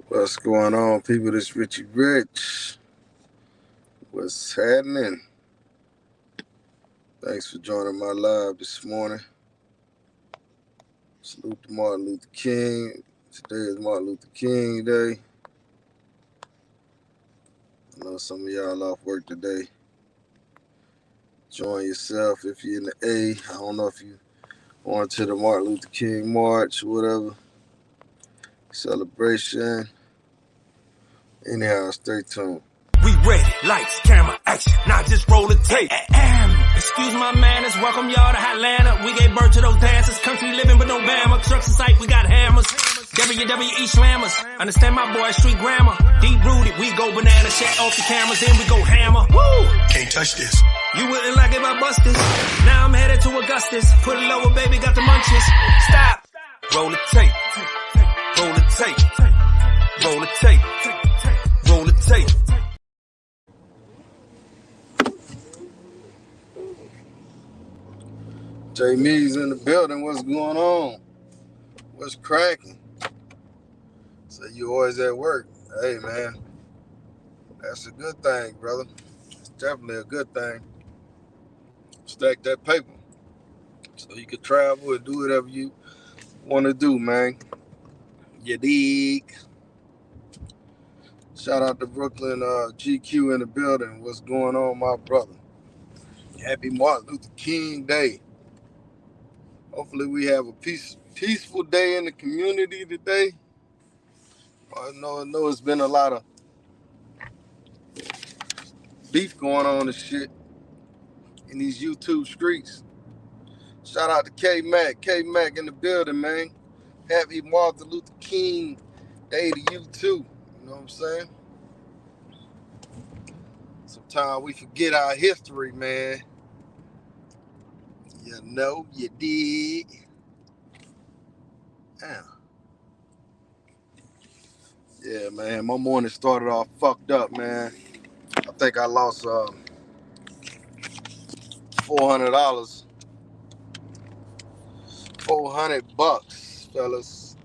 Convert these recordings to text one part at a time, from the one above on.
What's going on, people? This Richie Rich. What's happening? Thanks for joining my live this morning. Salute to Martin Luther King. Today is Martin Luther King Day. I know some of y'all off work today. Join yourself if you're in the A. I don't know if you going to the Martin Luther King March or whatever. Celebration. Anyhow, stay tuned. We ready, lights, camera, action, now just roll the tape. Excuse my manners, welcome y'all to Atlanta. We gave birth to those dancers, country living but no Bama. Trucks in sight, we got hammers. WWE slammers, understand my boy street grammar. Deep rooted, we go banana, shut off the cameras, then we go hammer. Woo! Can't touch this. You wouldn't like it if I bust this. Now I'm headed to Augustus. Put it lower, baby, got the munchies. Stop. Roll the tape. Roll the tape. Roll the tape. Roll the tape. J Me's in the building. What's going on? What's cracking? So you always at work. Hey, man. That's a good thing, brother. It's definitely a good thing. Stack that paper so you can travel and do whatever you want to do, man. You dig? Shout out to Brooklyn GQ in the building. What's going on, my brother? Happy Martin Luther King Day. Hopefully we have a peaceful day in the community today. I know it's been a lot of beef going on and shit in these YouTube streets. Shout out to K-Mac. K-Mac in the building, man. Happy Martin Luther King Day to you too. You know what I'm saying? Sometimes we forget our history, man. You know, you dig. Damn. Yeah, man. My morning started off fucked up, man. I think I lost $400. $400, fellas.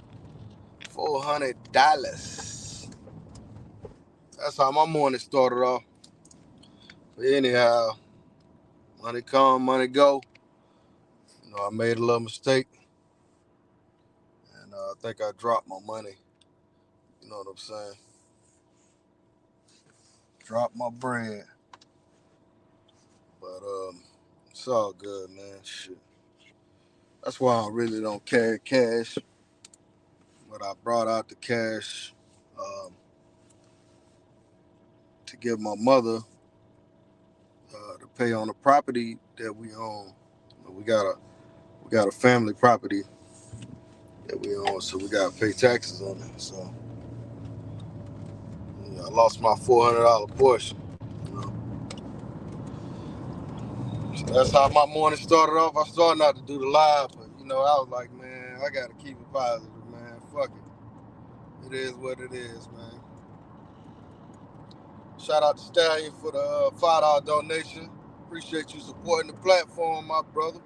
$400. That's how my morning started off. But anyhow, money come, money go. You know, I made a little mistake. And I think I dropped my money. You know what I'm saying? Dropped my bread. But it's all good, man. Shit. That's why I really don't carry cash. But I brought out the cash to give my mother to pay on the property that we own. We got a family property that we own, so we gotta pay taxes on it. So I lost my $400 portion. You know? So that's how my morning started off. I started not to do the live, but I was like, man, I gotta keep it positive, man. Fuck it. It is what it is, man. Shout out to Stallion for the $5 donation. Appreciate you supporting the platform, my brother.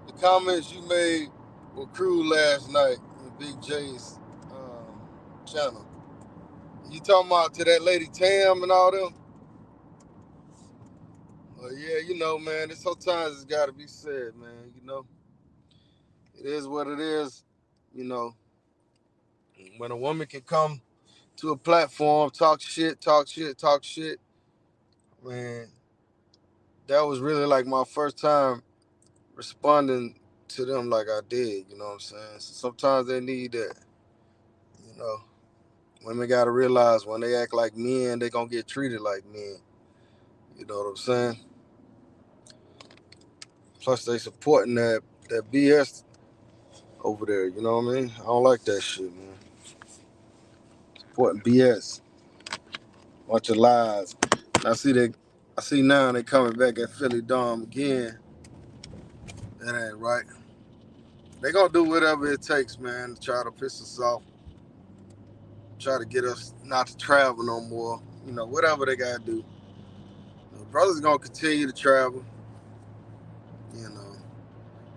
The comments you made were cruel last night in Big J's channel. You talking about to that lady Tam and all them? Well, yeah, man, sometimes it's got to be said, man. It is what it is. When a woman can come to a platform, talk shit, man, that was really like my first time responding to them like I did, you know what I'm saying? So sometimes they need that, you know. Women got to realize when they act like men, they going to get treated like men. You know what I'm saying? Plus, they supporting that BS over there, you know what I mean? I don't like that shit, man. Supporting BS. Bunch of lies. I see now they coming back at Philly Dom again. That ain't right. They gonna do whatever it takes, man, to try to piss us off. Try to get us not to travel no more. Whatever they gotta do. The brothers gonna continue to travel.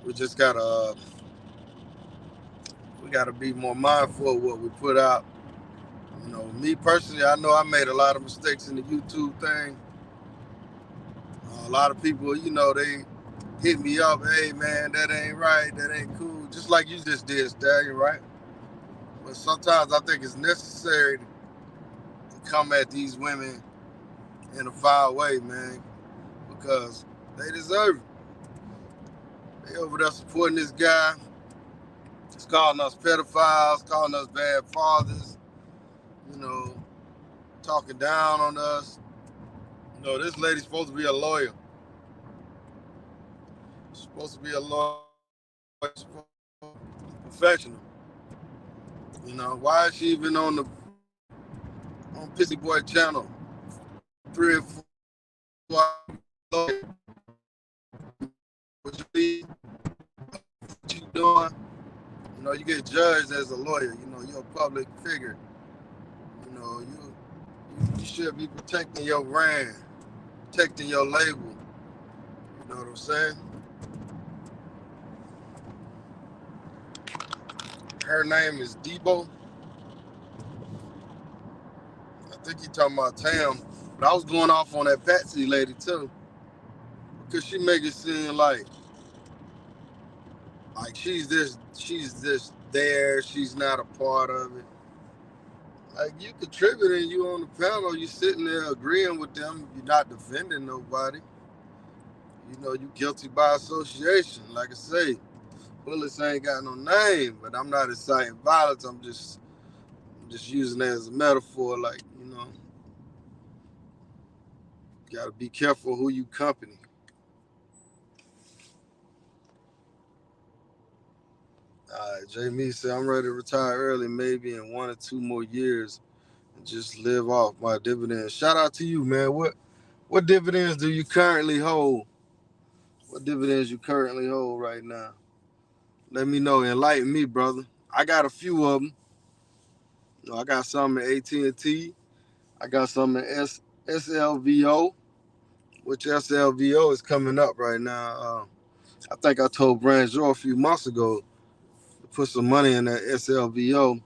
We just gotta be more mindful of what we put out You know, me personally, I know I made a lot of mistakes in the YouTube thing. A lot of people, you know, they hit me up, hey man, that ain't right, that ain't cool. Just like you just did, Stallion, right? But sometimes I think it's necessary to come at these women in a foul way, man, because they deserve it. They over there supporting this guy. He's calling us pedophiles, calling us bad fathers, you know, talking down on us. You know, this lady's supposed to be a lawyer. She's supposed to be a lawyer, professional. You know, why is she even on Pissy Boy channel? 3 or 4 lawyers. What you doing? You know, you get judged as a lawyer. You know, you're a public figure. You know, you should be protecting your brand, protecting your label. You know what I'm saying? Her name is Debo. I think he talking about Tam. But I was going off on that Patsy lady too. Because she make it seem like she's this there, she's not a part of it. Like, you contributing, you on the panel, you sitting there agreeing with them, you're not defending nobody. You know, you guilty by association. Like I say, bullets ain't got no name, but I'm not inciting violence. I'm just using it as a metaphor. Like, you know, you gotta be careful who you company. All right, Jamie said, I'm ready to retire early, maybe in 1 or 2 more years, and just live off my dividends. Shout out to you, man. What dividends do you currently hold? What dividends you currently hold right now? Let me know. Enlighten me, brother. I got a few of them. You know, I got some in AT&T. I got some in SLVO, which SLVO is coming up right now. I think I told Branjo a few months ago to put some money in that SLVO.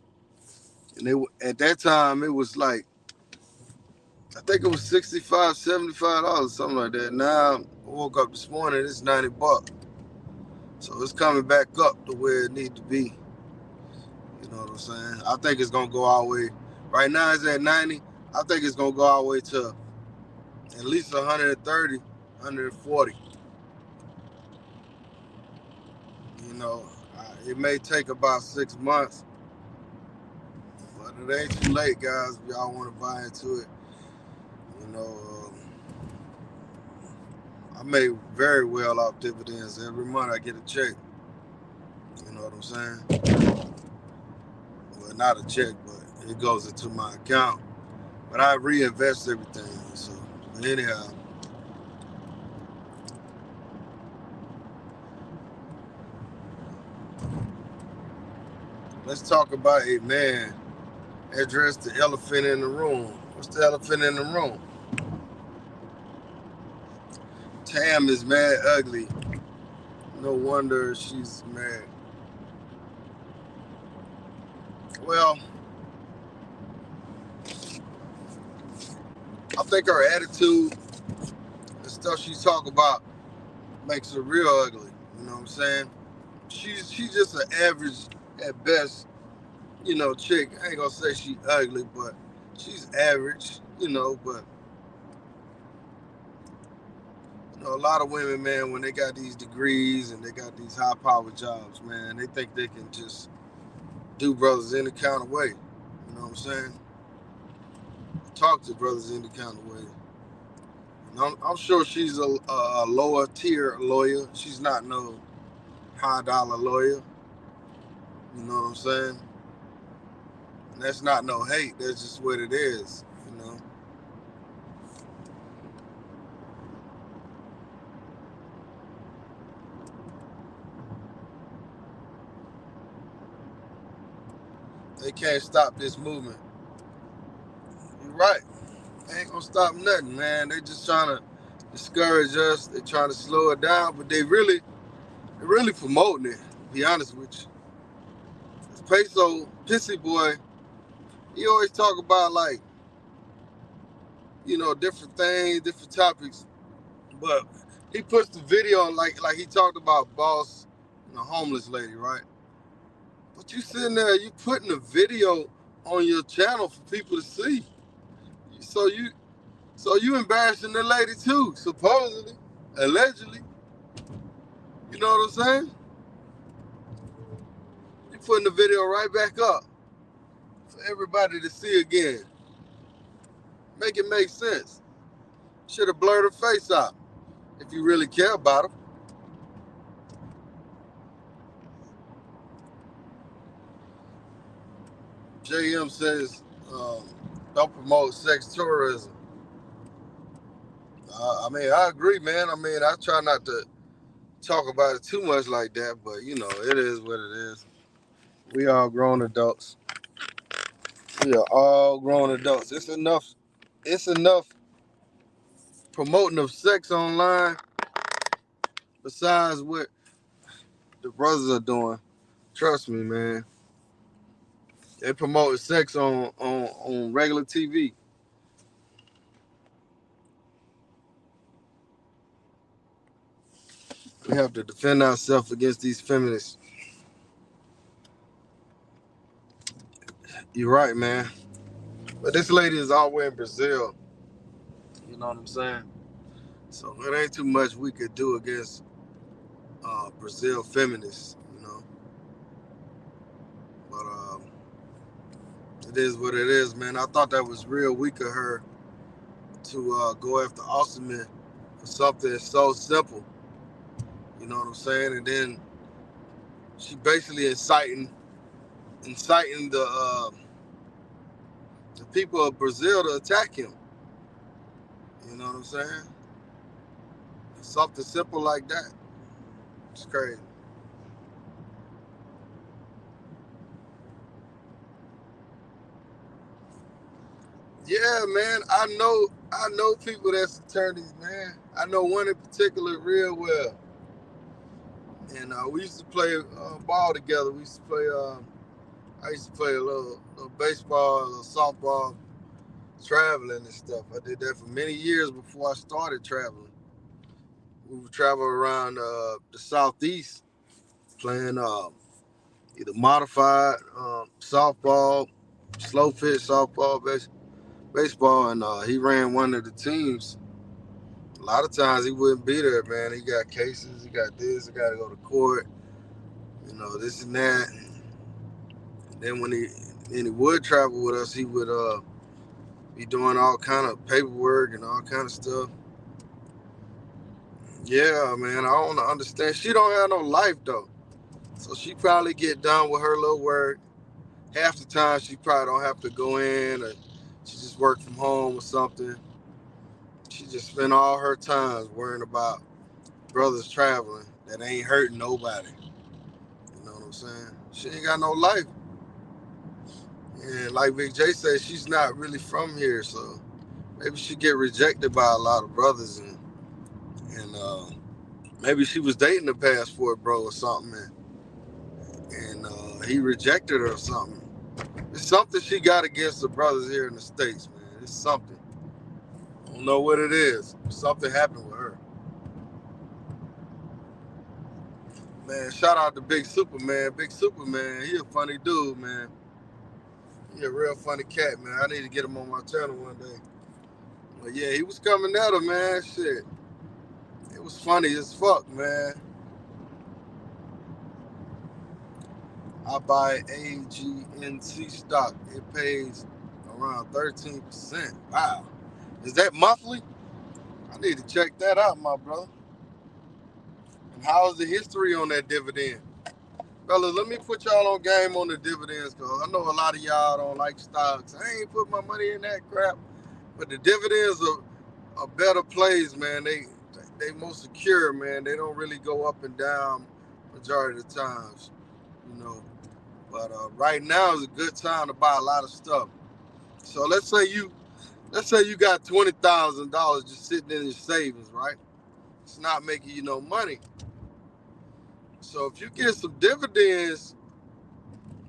And at that time, it was like, I think it was $65, $75, something like that. Now, I woke up this morning, it's $90. So it's coming back up to where it needs to be. You know what I'm saying? I think it's going to go all the way. Right now, it's at 90. I think it's going to go all the way to at least 130, 140. You know, it may take about 6 months, but it ain't too late, guys, if y'all want to buy into it. You know, I make very well off dividends. Every month I get a check. You know what I'm saying? Well, not a check, but it goes into my account. But I reinvest everything. So, anyhow. Let's talk about a man addressed the elephant in the room. What's the elephant in the room? Tam is mad ugly. No wonder she's mad. Well, I think her attitude, the stuff she talk about, makes her real ugly. You know what I'm saying? She's just an average, at best, you know, chick. I ain't gonna say she ugly, but she's average, you know, but you know, a lot of women, man, when they got these degrees and they got these high-powered jobs, man, they think they can just do brothers any kind of way. You know what I'm saying? Talk to brothers any kind of way. And I'm sure she's a lower tier lawyer. She's not no high-dollar lawyer. You know what I'm saying? And that's not no hate. That's just what it is, you know? They can't stop this movement. You're right. They ain't gonna stop nothing, man. They just trying to discourage us. They trying to slow it down, but they're really promoting it, to be honest with you. Peso, Pissy Boy, he always talk about like, different things, different topics. But he puts the video on like he talked about Boss and the homeless lady, right? But you sitting there, you putting a video on your channel for people to see. So you embarrassing the lady too, supposedly, allegedly. You know what I'm saying? You putting the video right back up for everybody to see again. Make it make sense. Should have blurred her face out if you really care about her. JM says, don't promote sex tourism. I agree, man. I try not to talk about it too much like that, but it is what it is. We all grown adults. We are all grown adults. It's enough promoting of sex online besides what the brothers are doing. Trust me, man. They promote sex on regular TV. We have to defend ourselves against these feminists. You're right, man. But this lady is all the way in Brazil. You know what I'm saying? So it ain't too much we could do against Brazil feminists, But it is what it is, man. I thought that was real weak of her to go after Osterman for something so simple. You know what I'm saying? And then she basically inciting the people of Brazil to attack him. You know what I'm saying? Something simple like that. It's crazy. Yeah, man. I know people that's attorneys, man. I know one in particular real well. And we used to play ball together. We used to play. I used to play a little baseball, a little softball, traveling and stuff. I did that for many years before I started traveling. We would travel around the Southeast playing either modified softball, slow pitch softball, baseball, and he ran one of the teams. A lot of times he wouldn't be there, man. He got cases, he got this, he got to go to court, this and that. And then when he would travel with us, he would be doing all kind of paperwork and all kind of stuff. Yeah, man, I don't understand. She don't have no life though, so she probably get done with her little work. Half the time she probably don't have to go in, or she just work from home or something. She just spend all her time worrying about brothers traveling that ain't hurting nobody. You know what I'm saying? She ain't got no life. And like Big J said, she's not really from here, so maybe she get rejected by a lot of brothers, and maybe she was dating a passport bro or something, and he rejected her or something. It's something she got against the brothers here in the States, man. It's something. I don't know what it is. Something happened with her. Man, shout out to Big Superman. Big Superman, he a funny dude, man. He a real funny cat, man. I need to get him on my channel one day. But yeah, he was coming at her, man. Shit. It was funny as fuck, man. I buy AGNC stock. It pays around 13%. Wow. Is that monthly? I need to check that out, my brother. And how's the history on that dividend? Fellas, let me put y'all on game on the dividends, because I know a lot of y'all don't like stocks. I ain't put my money in that crap. But the dividends are better plays, man. They most secure, man. They don't really go up and down majority of the times, But right now is a good time to buy a lot of stuff. So let's say you got $20,000 just sitting in your savings, right? It's not making you no money. So if you get some dividends,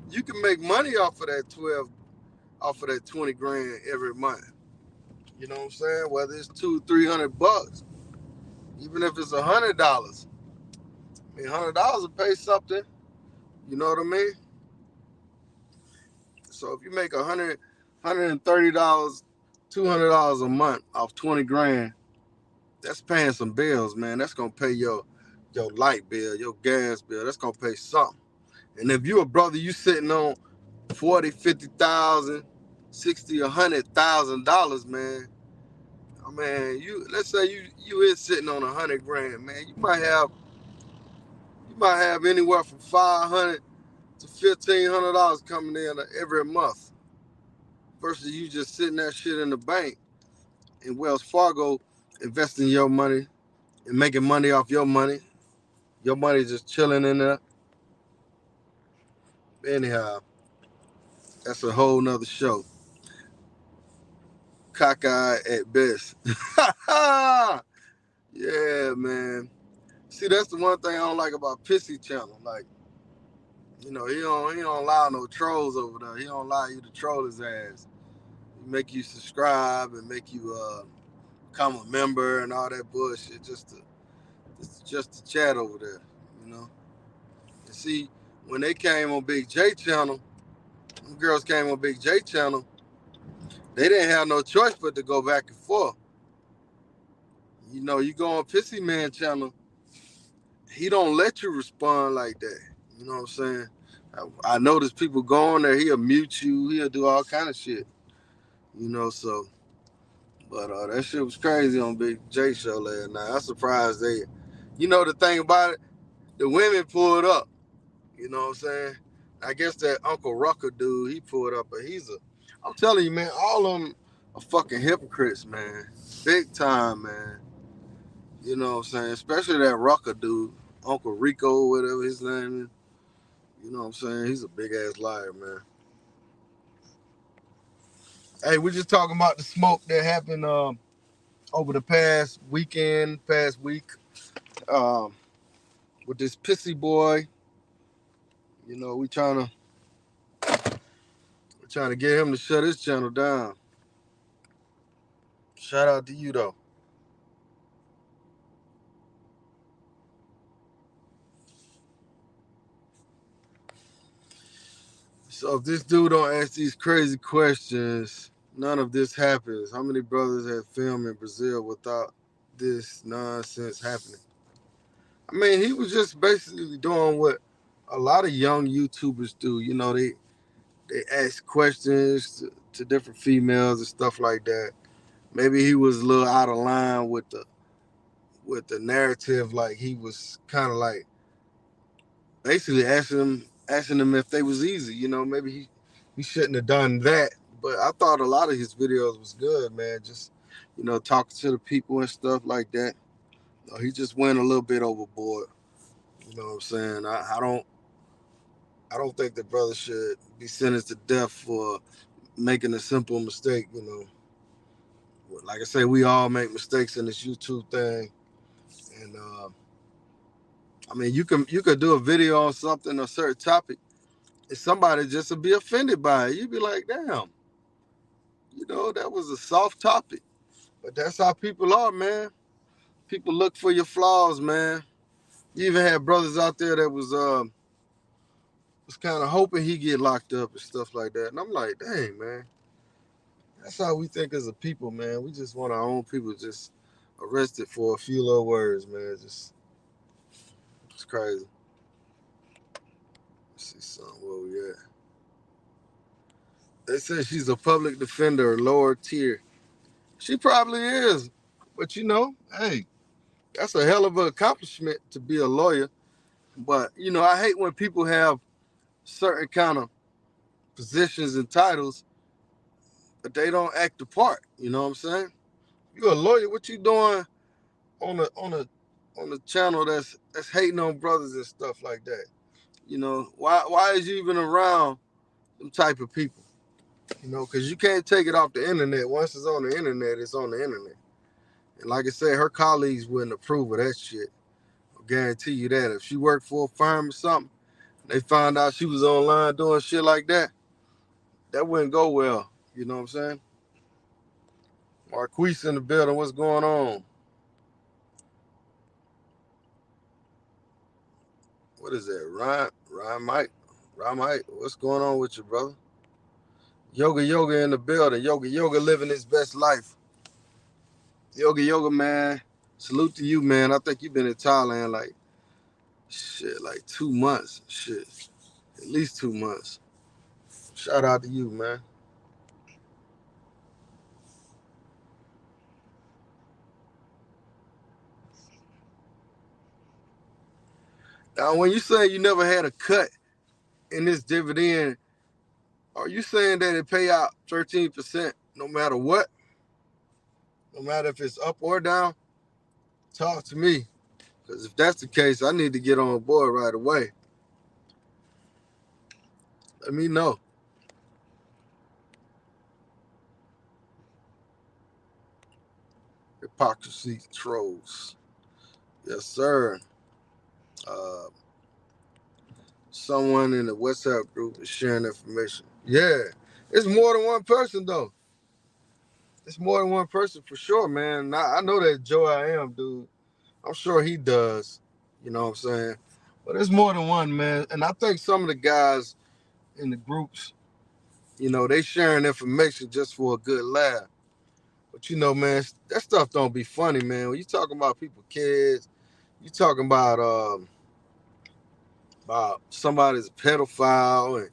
you can make money off of that off of that 20 grand every month. You know what I'm saying? Whether it's $200-300, even if it's $100, I mean, $100 will pay something. You know what I mean? So if you make $130, $200 a month off 20 grand, that's paying some bills, man. That's gonna pay your light bill, your gas bill. That's gonna pay something. And if you a brother, you sitting on 40, 50,000, 60, $100,000, man. I mean, let's say you is sitting on 100 grand, man. You might have anywhere from $500 to $1,500 coming in every month, versus you just sitting that shit in the bank in Wells Fargo, investing your money and making money off your money. Your money just chilling in there. Anyhow, that's a whole nother show. Cockeyed at best. Yeah, man. See, that's the one thing I don't like about Pissy Channel. Like, he don't allow no trolls over there. He don't allow you to troll his ass. He make you subscribe and make you become a member and all that bullshit just to chat over there, you know. And see, when they came on Big J Channel, them girls came on Big J Channel, they didn't have no choice but to go back and forth. You know, you go on Pissy Man Channel, he don't let you respond like that. You know what I'm saying? I notice people go on there, he'll mute you, he'll do all kind of shit. You know, so, but that shit was crazy on Big J show last night. I'm surprised you know, the thing about it, the women pulled up. You know what I'm saying? I guess that Uncle Rucker dude, he pulled up, but I'm telling you, man, all of them are fucking hypocrites, man. Big time, man. You know what I'm saying? Especially that Rucker dude, Uncle Rico, whatever his name is. You know what I'm saying? He's a big ass liar, man. Hey, we're just talking about the smoke that happened over the past week, with this Pissy boy. You know, we're trying to get him to shut his channel down. Shout out to you, though. So if this dude don't ask these crazy questions, none of this happens. How many brothers have filmed in Brazil without this nonsense happening? I mean, he was just basically doing what a lot of young YouTubers do. You know, they ask questions to different females and stuff like that. Maybe he was a little out of line with the narrative. Like, he was kind of like basically asking them if they was easy. You know, maybe he shouldn't have done that. But I thought a lot of his videos was good, man. Just, you know, talking to the people and stuff like that. He just went a little bit overboard. You know what I'm saying? I don't think the brother should be sentenced to death for making a simple mistake. You know, like I say, we all make mistakes in this YouTube thing, and I mean, you could do a video on something, a certain topic, and somebody just would be offended by it. You'd be like, damn, you know, that was a soft topic, but that's how people are, man. People look for your flaws, man. You even had brothers out there that was kind of hoping he get locked up and stuff like that. And I'm like, dang, man. That's how we think as a people, man. We just want our own people just arrested for a few little words, man. It's crazy. Let's see something. Where we at? They say she's a public defender, lower tier. She probably is. But, you know, hey, that's a hell of an accomplishment to be a lawyer. But, you know, I hate when people have certain kind of positions and titles, but they don't act the part. You know what I'm saying? You're a lawyer. What you doing on a channel that's hating on brothers and stuff like that? You know, why is you even around them type of people? You know, because you can't take it off the internet. Once it's on the internet, it's on the internet. And like I said, her colleagues wouldn't approve of that shit. I'll guarantee you that. If she worked for a firm or something, they found out she was online doing shit like that, that wouldn't go well. You know what I'm saying? Marquise in the building. What's going on? What is that? Ryan Mike. What's going on with you, brother? Yoga in the building. Yoga living his best life. Yoga, man. Salute to you, man. I think you've been in Thailand like 2 months. Shit. At least 2 months. Shout out to you, man. Now, when you say you never had a cut in this dividend, are you saying that it pay out 13% no matter what? No matter if it's up or down? Talk to me. Because if that's the case, I need to get on board right away. Let me know. Hypocrisy trolls. Yes, sir. Uh, Someone in the WhatsApp group is sharing information. Yeah. It's more than one person, though. It's more than one person for sure, man. I know that Joe I am, dude. I'm sure he does. You know what I'm saying? But it's more than one, man. And I think some of the guys in the groups, they sharing information just for a good laugh. But man, that stuff don't be funny, man. When you talking about people, kids, you talking about somebody's a pedophile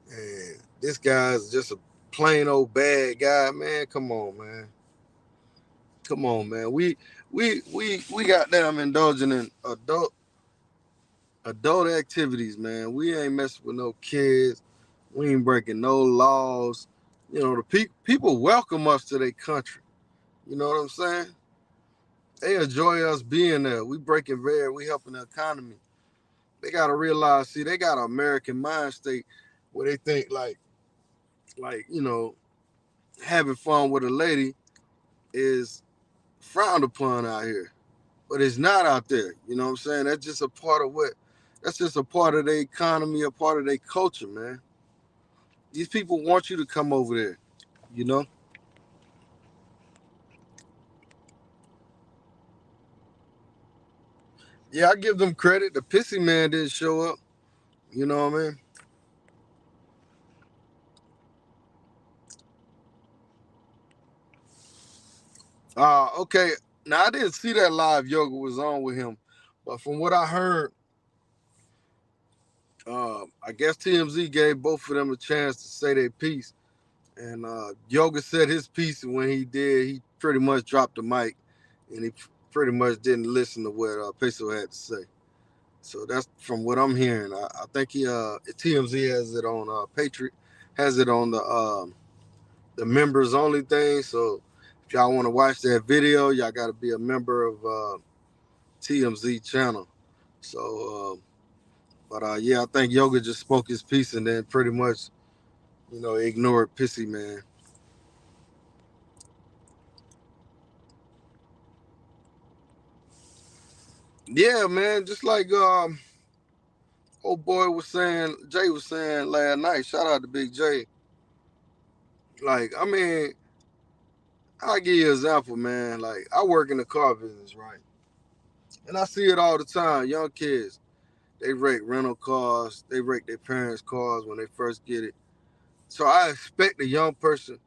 and this guy's just a plain old bad guy, man. Come on, man. Come on, man. We got them indulging in adult activities, man. We ain't messing with no kids. We ain't breaking no laws. The people welcome us to their country. You know what I'm saying? They enjoy us being there. We breaking bread. We helping the economy. They gotta realize, see, they got an American mind state where they think like having fun with a lady is frowned upon out here. But it's not out there. You know what I'm saying? That's just a part of their economy, a part of their culture, man. These people want you to come over there, you know? Yeah, I give them credit. The pissy man didn't show up. You know what I mean? Okay. Now I didn't see that live yoga was on with him, but from what I heard, I guess TMZ gave both of them a chance to say their piece, and Yoga said his piece, and when he did, he pretty much dropped the mic, and he pretty much didn't listen to what Peso had to say. So that's from what I'm hearing. I think TMZ has it on Patriot, has it on the members only thing. So if y'all want to watch that video, y'all got to be a member of TMZ channel. So, but yeah, I think Yoga just spoke his piece and then pretty much, ignored Pissy Man. Yeah, man, just like old boy was saying, Jay was saying last night. Shout out to Big J. Like, I mean, I'll give you an example, man. Like, I work in the car business, right? And I see it all the time. Young kids, they wreck rental cars, they wreck their parents' cars when they first get it. So I expect a young person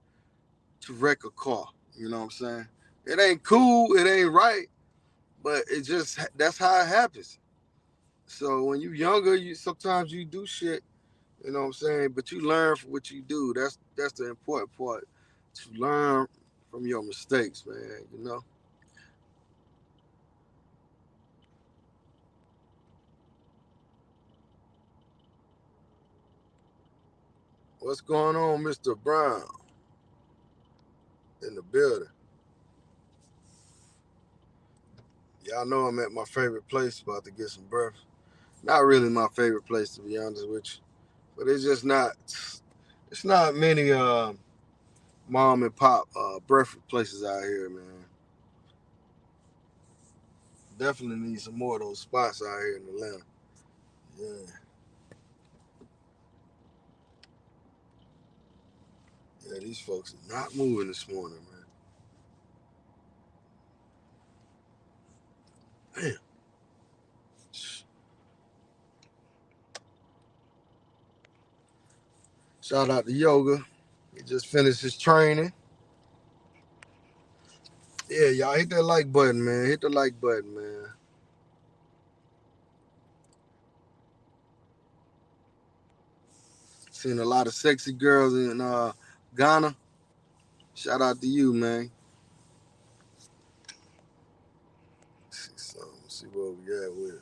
to wreck a car. You know what I'm saying? It ain't cool, it ain't right, but that's how it happens. So when you younger, you sometimes you do shit, you know what I'm saying? But you learn from what you do. That's the important part. To learn from your mistakes, man. What's going on, Mr. Brown, in the building? Y'all know I'm at my favorite place, about to get some breakfast. Not really my favorite place, to be honest with you, but it's just not. It's not many mom and pop breakfast places out here, man. Definitely need some more of those spots out here in Atlanta. Yeah. Yeah, these folks are not moving this morning, man. Damn. Shout out to Yoga. He just finished his training. Yeah, y'all hit that like button, man. Hit the like button, man. Seen a lot of sexy girls in Ghana. Shout out to you, man. Let's see what we got with it.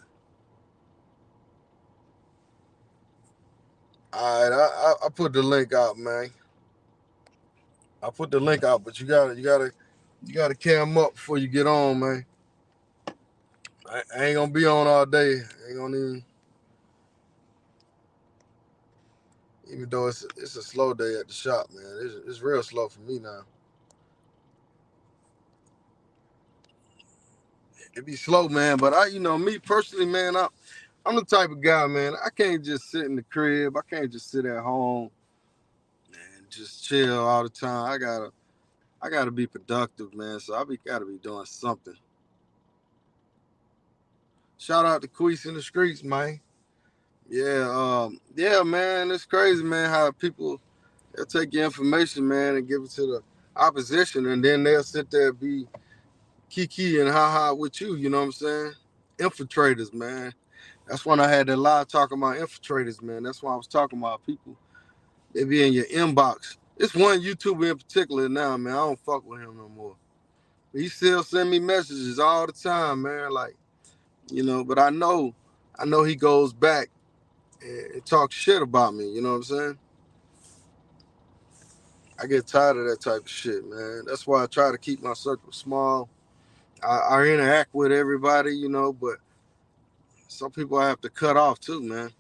All right, I put the link out, man. I put the link out, but you gotta cam up before you get on, man. I ain't gonna be on all day. I ain't gonna even though it's a slow day at the shop, man. It's real slow for me now. It be slow, man. But me personally, man, I'm the type of guy, man. I can't just sit in the crib. I can't just sit at home and just chill all the time. I gotta be productive, man. So gotta be doing something. Shout out to Queese in the streets, man. Yeah, man. It's crazy, man, how people they'll take your information, man, and give it to the opposition, and then they'll sit there and be kiki and ha with you. You know what I'm saying? Infiltrators, man. That's when I had that live talking about infiltrators, man. That's why I was talking about people. They be in your inbox. It's one YouTuber in particular now, man. I don't fuck with him no more. But he still send me messages all the time, man. Like, but I know he goes back and talks shit about me. You know what I'm saying? I get tired of that type of shit, man. That's why I try to keep my circle small. I interact with everybody, but some people I have to cut off too, man.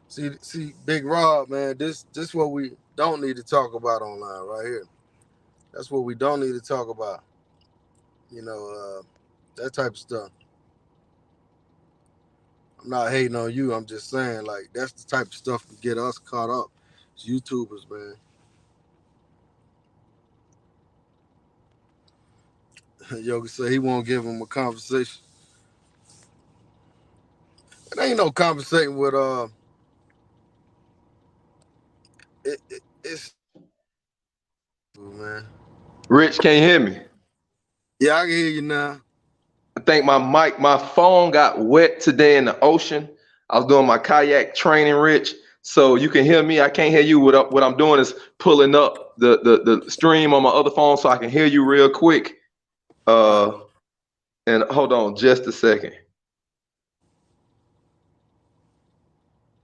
See, Big Rob, man, this what we don't need to talk about online right here. That's what we don't need to talk about. That type of stuff. I'm not hating on you. I'm just saying, like, that's the type of stuff that get us caught up. It's YouTubers, man. Yogi said he won't give him a conversation. It ain't no conversating with it's man. Rich, can you hear me? Yeah, I can hear you now. I think my phone got wet today in the ocean. I was doing my kayak training, Rich. So you can hear me. I can't hear you. What I'm doing is pulling up the stream on my other phone so I can hear you real quick. And hold on just a second.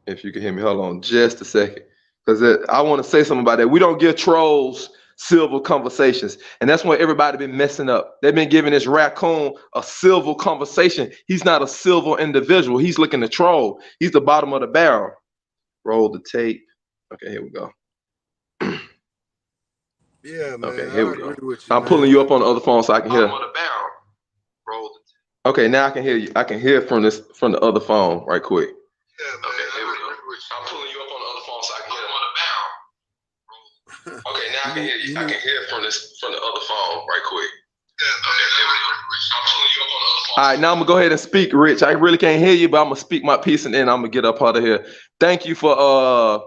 If you can hear me, hold on just a second. Because I want to say something about that. We don't give trolls civil conversations. And that's why everybody been messing up. They've been giving this raccoon a civil conversation. He's not a civil individual. He's looking to troll. He's the bottom of the barrel. Roll the tape. Okay, here we go. Yeah, man. Okay, here we go. I'm pulling you up on the other phone so I can hear. Bottom of the barrel. Roll the tape. Okay, now I can hear you. I can hear from the other phone right quick. Yeah, man. Okay, here we go. I'm pulling you up on the other phone so I can hear. Okay, now I can hear you. I can hear from the other phone right quick. All right, now I'm gonna go ahead and speak, Rich. I really can't hear you, but I'm gonna speak my piece and then I'm gonna get up out of here. Thank you for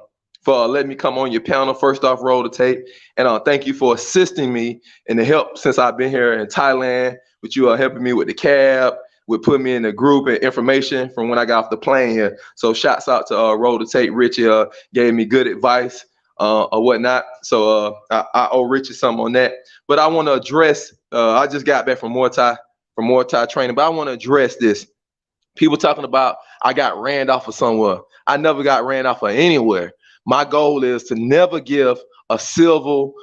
letting me come on your panel. First off, roll the tape, and thank you for assisting me in the help since I've been here in Thailand. With you helping me with the cab, with putting me in the group and information from when I got off the plane here. So shouts out to roll the tape. Richie gave me good advice. Or whatnot. So I owe Richard something on that. But I want to address, I just got back from Muay Thai training, but I want to address this. People talking about I got ran off of somewhere. I never got ran off of anywhere. My goal is to never give a civil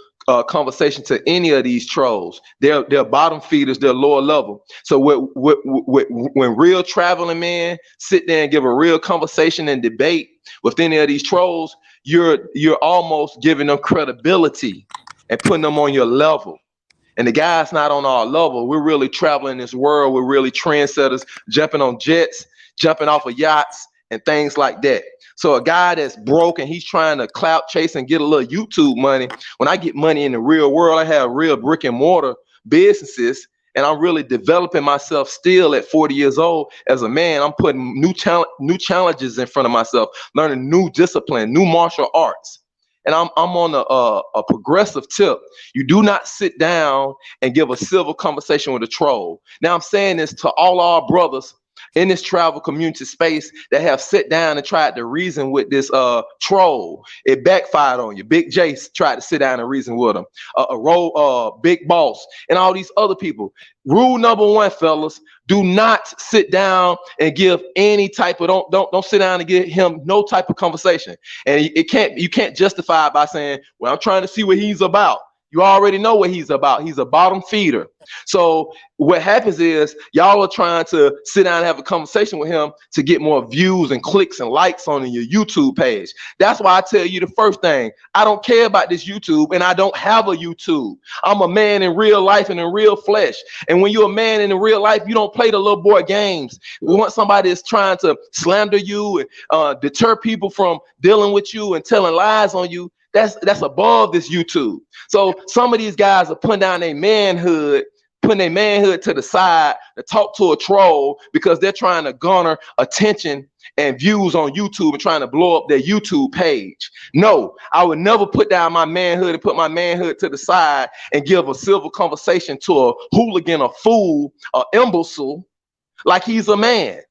conversation to any of these trolls. They're bottom feeders, they're lower level. So when real traveling men sit there and give a real conversation and debate with any of these trolls, you're almost giving them credibility and putting them on your level. And the guy's not on our level. We're really traveling this world. We're really trendsetters, jumping on jets, jumping off of yachts and things like that. So a guy that's broke and he's trying to clout chase and get a little YouTube money. When I get money in the real world, I have real brick and mortar businesses, and I'm really developing myself still at 40 years old as a man. I'm putting new challenges in front of myself, learning new discipline, new martial arts. And I'm on a progressive tip. You do not sit down and give a civil conversation with a troll. Now I'm saying this to all our brothers in this travel community space that have sat down and tried to reason with this troll. It backfired on you. Big J tried to sit down and reason with him. Big Boss and all these other people. Rule number one, fellas, do not sit down and give any type of don't sit down and give him no type of conversation. And you can't justify it by saying, well, I'm trying to see what he's about. You already know what he's about. He's a bottom feeder. So what happens is y'all are trying to sit down and have a conversation with him to get more views and clicks and likes on your YouTube page. That's why I tell you the first thing, I don't care about this YouTube and I don't have a YouTube. I'm a man in real life and in real flesh. And when you're a man in real life, you don't play the little boy games. We want somebody that's trying to slander you and deter people from dealing with you and telling lies on you. That's above this YouTube. So some of these guys are putting down their manhood, putting their manhood to the side to talk to a troll because they're trying to garner attention and views on YouTube and trying to blow up their YouTube page. No, I would never put down my manhood and put my manhood to the side and give a civil conversation to a hooligan, a fool, an imbecile, like he's a man.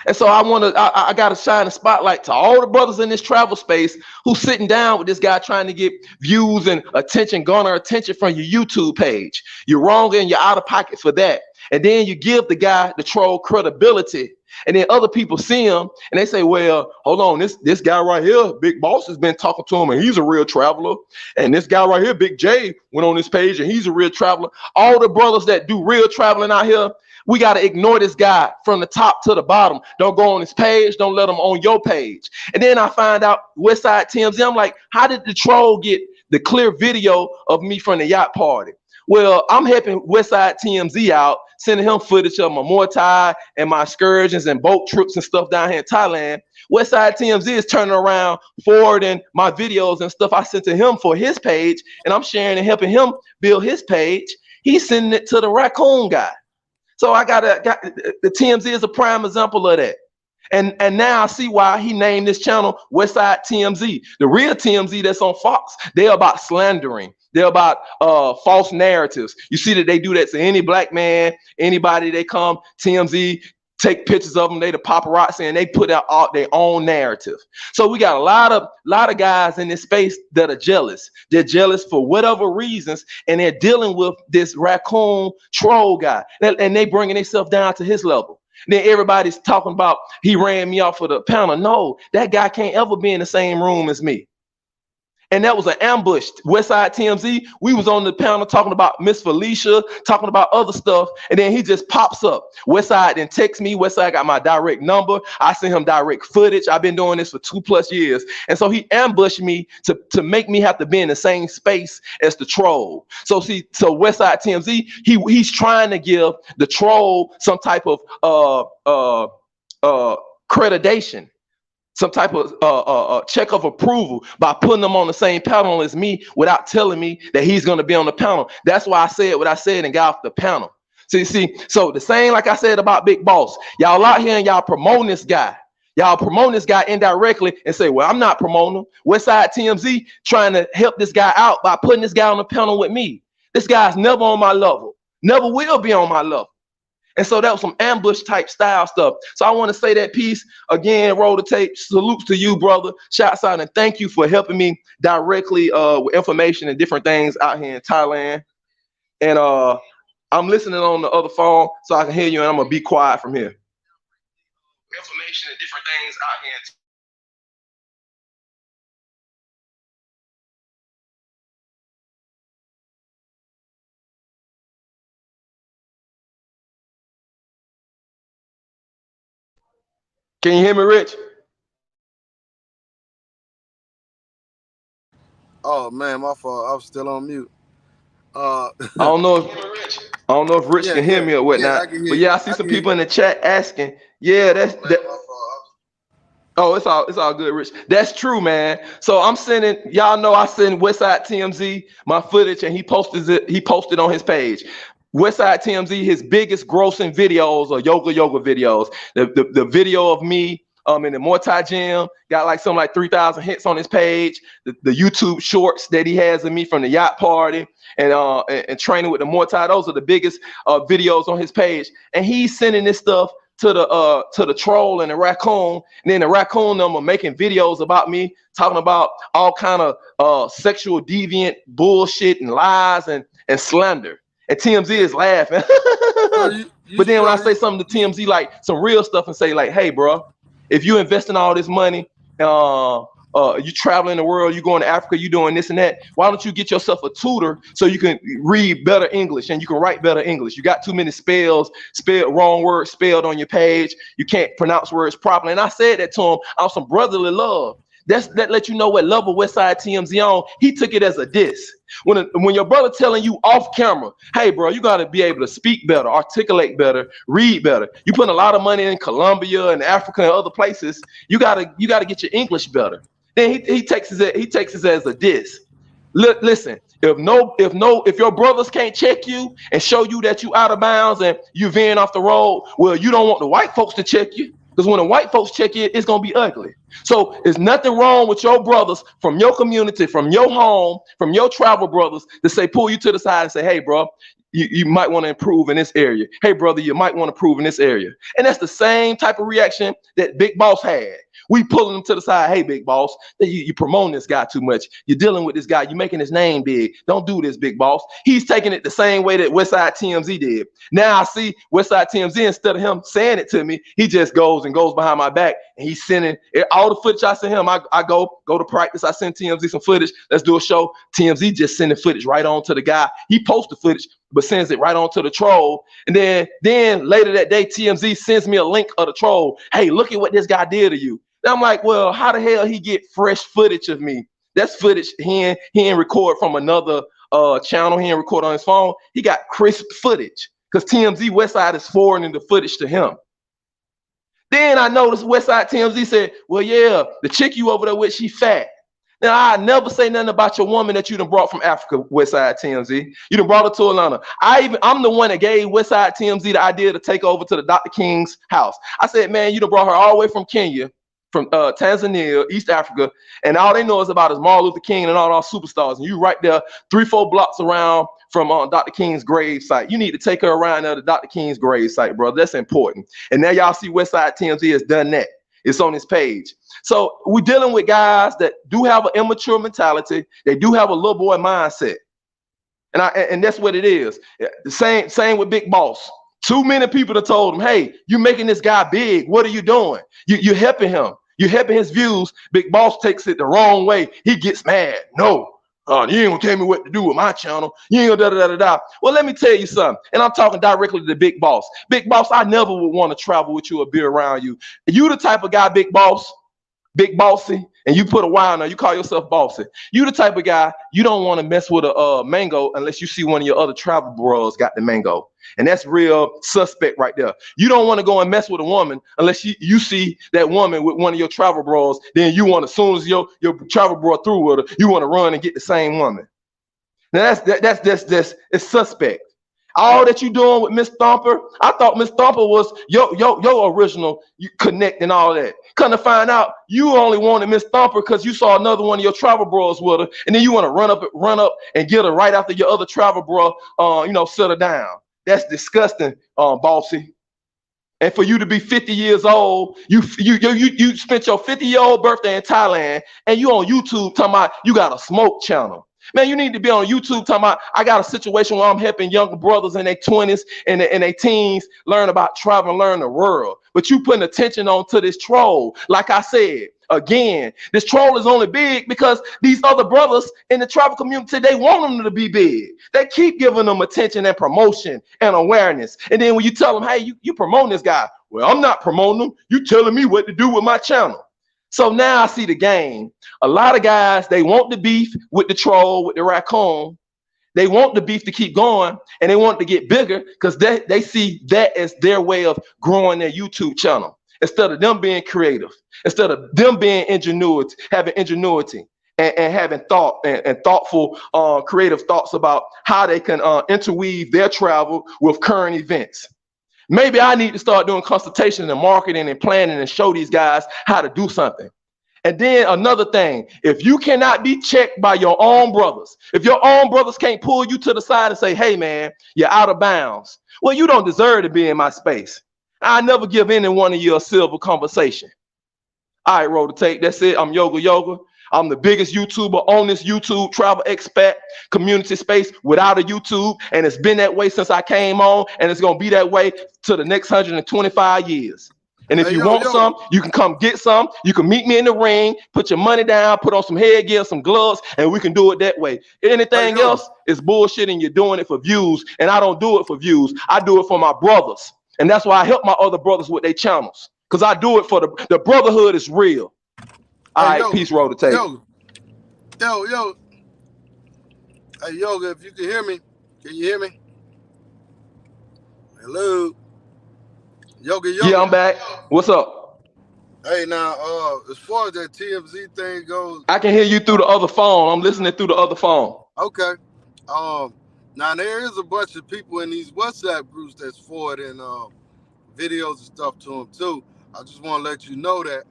And so I got to shine a spotlight to all the brothers in this travel space who's sitting down with this guy trying to get views and attention, garner attention from your YouTube page. You're wrong and you're out of pocket for that. And then you give the guy, the troll, credibility. And then other people see him and they say, well, hold on, this guy right here, Big Boss, has been talking to him and he's a real traveler. And this guy right here, Big J, went on this page and he's a real traveler. All the brothers that do real traveling out here, we got to ignore this guy from the top to the bottom. Don't go on his page. Don't let him on your page. And then I find out Westside TMZ. I'm like, how did the troll get the clear video of me from the yacht party? Well, I'm helping Westside TMZ out, sending him footage of my Muay Thai and my excursions and boat trips and stuff down here in Thailand. Westside TMZ is turning around, forwarding my videos and stuff I sent to him for his page, and I'm sharing and helping him build his page. He's sending it to the raccoon guy. So the TMZ is a prime example of that. And now I see why he named this channel Westside TMZ. The real TMZ that's on Fox, they're about slandering. They're about false narratives. You see that they do that to any black man, anybody they come, TMZ, take pictures of them, they the paparazzi, and they put out all their own narrative. So we got a lot of guys in this space that are jealous. They're jealous for whatever reasons, and they're dealing with this raccoon troll guy, and they bringing themselves down to his level. Then everybody's talking about he ran me off of the panel. No, that guy can't ever be in the same room as me. And that was an ambush. Westside TMZ, we was on the panel talking about Miss Felicia, talking about other stuff, and then he just pops up. Westside then texts me. Westside got my direct number. I sent him direct footage. I've been doing this for 2+ years. And so he ambushed me to make me have to be in the same space as the troll. So Westside TMZ, he's trying to give the troll some type of accreditation, some type of check of approval by putting them on the same panel as me without telling me that he's going to be on the panel. That's why I said what I said and got off the panel. So the same like I said about Big Boss. Y'all out here and y'all promoting this guy. Y'all promoting this guy indirectly and say, well, I'm not promoting him. Westside TMZ trying to help this guy out by putting this guy on the panel with me. This guy's never on my level. Never will be on my level. And so that was some ambush type style stuff. So I want to say that piece again, roll the tape. Salutes to you, brother. Shouts out and thank you for helping me directly with information and different things out here in Thailand. And I'm listening on the other phone so I can hear you, and I'm gonna be quiet from here. Information and different things out here. Can you hear me, Rich? Oh man, my fault. I was still on mute. I don't know if Rich can hear me or whatnot. But yeah, I see some people in the chat asking. Yeah, that's that. Oh, it's all good, Rich. That's true, man. So I'm sending y'all know I send Westside TMZ my footage, and he posted it. He posted on his page. Westside TMZ, his biggest grossing videos are yoga videos. The video of me in the Muay Thai gym got like something like 3,000 hits on his page. The YouTube shorts that he has of me from the yacht party and training with the Muay Thai, those are the biggest videos on his page. And he's sending this stuff to the troll and the raccoon, and then the raccoon number making videos about me, talking about all kind of sexual deviant bullshit and lies and slander. And TMZ is laughing. But then when I say something to TMZ, like some real stuff, and say like, hey, bro, if you investing all this money, you traveling the world, you going to Africa, you doing this and that, why don't you get yourself a tutor so you can read better English and you can write better English? You got too many wrong words spelled on your page. You can't pronounce words properly. And I said that to him on some brotherly love. That let you know what level Westside TMZ on. He took it as a diss. When your brother telling you off camera, hey, bro, you got to be able to speak better, articulate better, read better. You put a lot of money in Colombia and Africa and other places. You gotta get your English better. Then he takes it as a diss. Listen, if your brothers can't check you and show you that you out of bounds and you veering off the road, well, you don't want the white folks to check you. Because when the white folks check you, it's going to be ugly. So there's nothing wrong with your brothers from your community, from your home, from your travel brothers to say, pull you to the side and say, hey, bro, you might want to improve in this area. Hey, brother, you might want to improve in this area. And that's the same type of reaction that Big Boss had. We pulling him to the side. Hey, Big Boss, you promoting this guy too much. You're dealing with this guy. You're making his name big. Don't do this, Big Boss. He's taking it the same way that Westside TMZ did. Now I see Westside TMZ, instead of him saying it to me, he just goes behind my back and he's sending all the footage I send him. I go to practice. I send TMZ some footage. Let's do a show. TMZ just sending footage right on to the guy. He posts the footage, but sends it right on to the troll. And then later that day, TMZ sends me a link of the troll. Hey, look at what this guy did to you. And I'm like, well, how the hell he get fresh footage of me? That's footage he ain't record from another channel. He ain't record on his phone. He got crisp footage because TMZ Westside is forwarding the footage to him. Then I noticed Westside TMZ said, well, yeah, the chick you over there with, she fat. Now, I never say nothing about your woman that you done brought from Africa, Westside TMZ. You done brought her to Atlanta. I'm the one that gave Westside TMZ the idea to take over to the Dr. King's house. I said, man, you done brought her all the way from Kenya, from Tanzania, East Africa, and all they know is about is Martin Luther King and all our superstars. And you right there 3-4 blocks around from Dr. King's grave site. You need to take her around there to Dr. King's grave site, bro. That's important. And now y'all see Westside TMZ has done that. It's on his page. So we're dealing with guys that do have an immature mentality. They do have a little boy mindset. And that's what it is. The same with Big Boss. Too many people have told him, hey, you making this guy big. What are you doing? You're helping him. You're helping his views. Big Boss takes it the wrong way. He gets mad. No, you ain't gonna tell me what to do with my channel. You ain't gonna da-da-da-da-da. Well, let me tell you something. And I'm talking directly to the Big Boss. Big Boss, I never would want to travel with you or be around you. You the type of guy, Big Boss, Big Bossy, and you put a Y on there, you call yourself Bossy. You the type of guy, you don't want to mess with a mango unless you see one of your other travel bros got the mango. And that's real suspect right there. You don't want to go and mess with a woman unless you see that woman with one of your travel bros. Then you want, as soon as your travel bro through with her, you want to run and get the same woman. Now that's it's suspect. All that you doing with Miss Thumper, I thought Miss Thumper was your original connect and all that. Come to find out, you only wanted Miss Thumper because you saw another one of your travel bros with her, and then you want to run up and get her right after your other travel bro, sit her down. That's disgusting, Bossy. And for you to be 50 years old, you spent your 50-year-old birthday in Thailand, and you on YouTube talking about you got a smoke channel. Man, you need to be on YouTube talking about I got a situation where I'm helping younger brothers in their 20s and their teens learn about travel and learn the world. But you putting attention on to this troll. Like I said, again, this troll is only big because these other brothers in the travel community, they want them to be big. They keep giving them attention and promotion and awareness. And then when you tell them, hey, you promoting this guy. Well, I'm not promoting him. You telling me what to do with my channel. So now I see the game. A lot of guys, they want the beef with the troll, with the raccoon. They want the beef to keep going, and they want it to get bigger because they see that as their way of growing their YouTube channel. instead of them being creative, instead of them being having ingenuity and having thought and thoughtful, creative thoughts about how they can interweave their travel with current events. Maybe I need to start doing consultation and marketing and planning and show these guys how to do something. And then another thing, if you cannot be checked by your own brothers, if your own brothers can't pull you to the side and say, hey, man, you're out of bounds, well, you don't deserve to be in my space. I never give any one of you a silver conversation. All right, roll the tape. That's it. I'm Yoga. I'm the biggest YouTuber on this YouTube travel expat community space without a YouTube. And it's been that way since I came on. And it's going to be that way to the next 125 years. And if you want some, you can come get some. You can meet me in the ring, put your money down, put on some headgear, some gloves, and we can do it that way. Anything else is bullshit and you're doing it for views. And I don't do it for views. I do it for my brothers. And that's why I help my other brothers with their channels. Because I do it for the brotherhood is real. All right, peace, roll the tape. Yo. Hey, Yoga, if you can hear me, can you hear me? Hello? Yoga. Yeah, I'm back. What's up? Hey, now, as far as that TMZ thing goes, I can hear you through the other phone. I'm listening through the other phone. Okay. Now there is a bunch of people in these WhatsApp groups that's forwarding videos and stuff to them too. I just want to let you know that.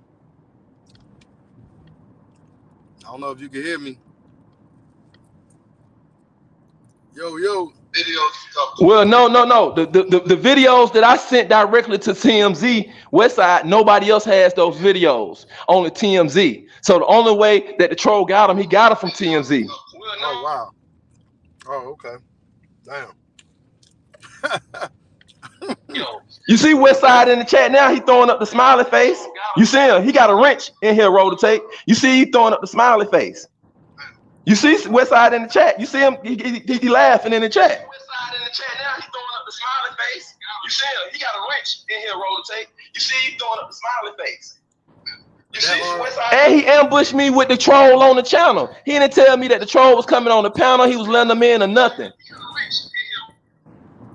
I don't know if you can hear me. Yo. Videos stuff. Well, no. The videos that I sent directly to TMZ Westside, nobody else has those videos. Only TMZ. So the only way that the troll got them, he got them from TMZ. Oh wow. Oh, okay. Damn. You see Westside in the chat now? He throwing up the smiley face. You see him? He got a wrench in here, roll the tape. You see he throwing up the smiley face. You see Westside in the chat. You see him? He laughing in the chat. Westside in the chat now. He throwing up the smiley face. You see him? He got a wrench in here, roll the tape. You see he throwing up the smiley face. You see Westside? And he ambushed me with the troll on the channel. He didn't tell me that the troll was coming on the panel. He was letting them in or nothing.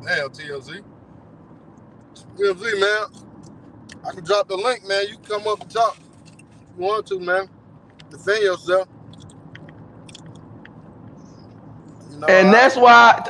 Damn, TLZ. TLZ, man. I can drop the link, man. You can come up and talk if you want to, man. Defend yourself. You know, and that's why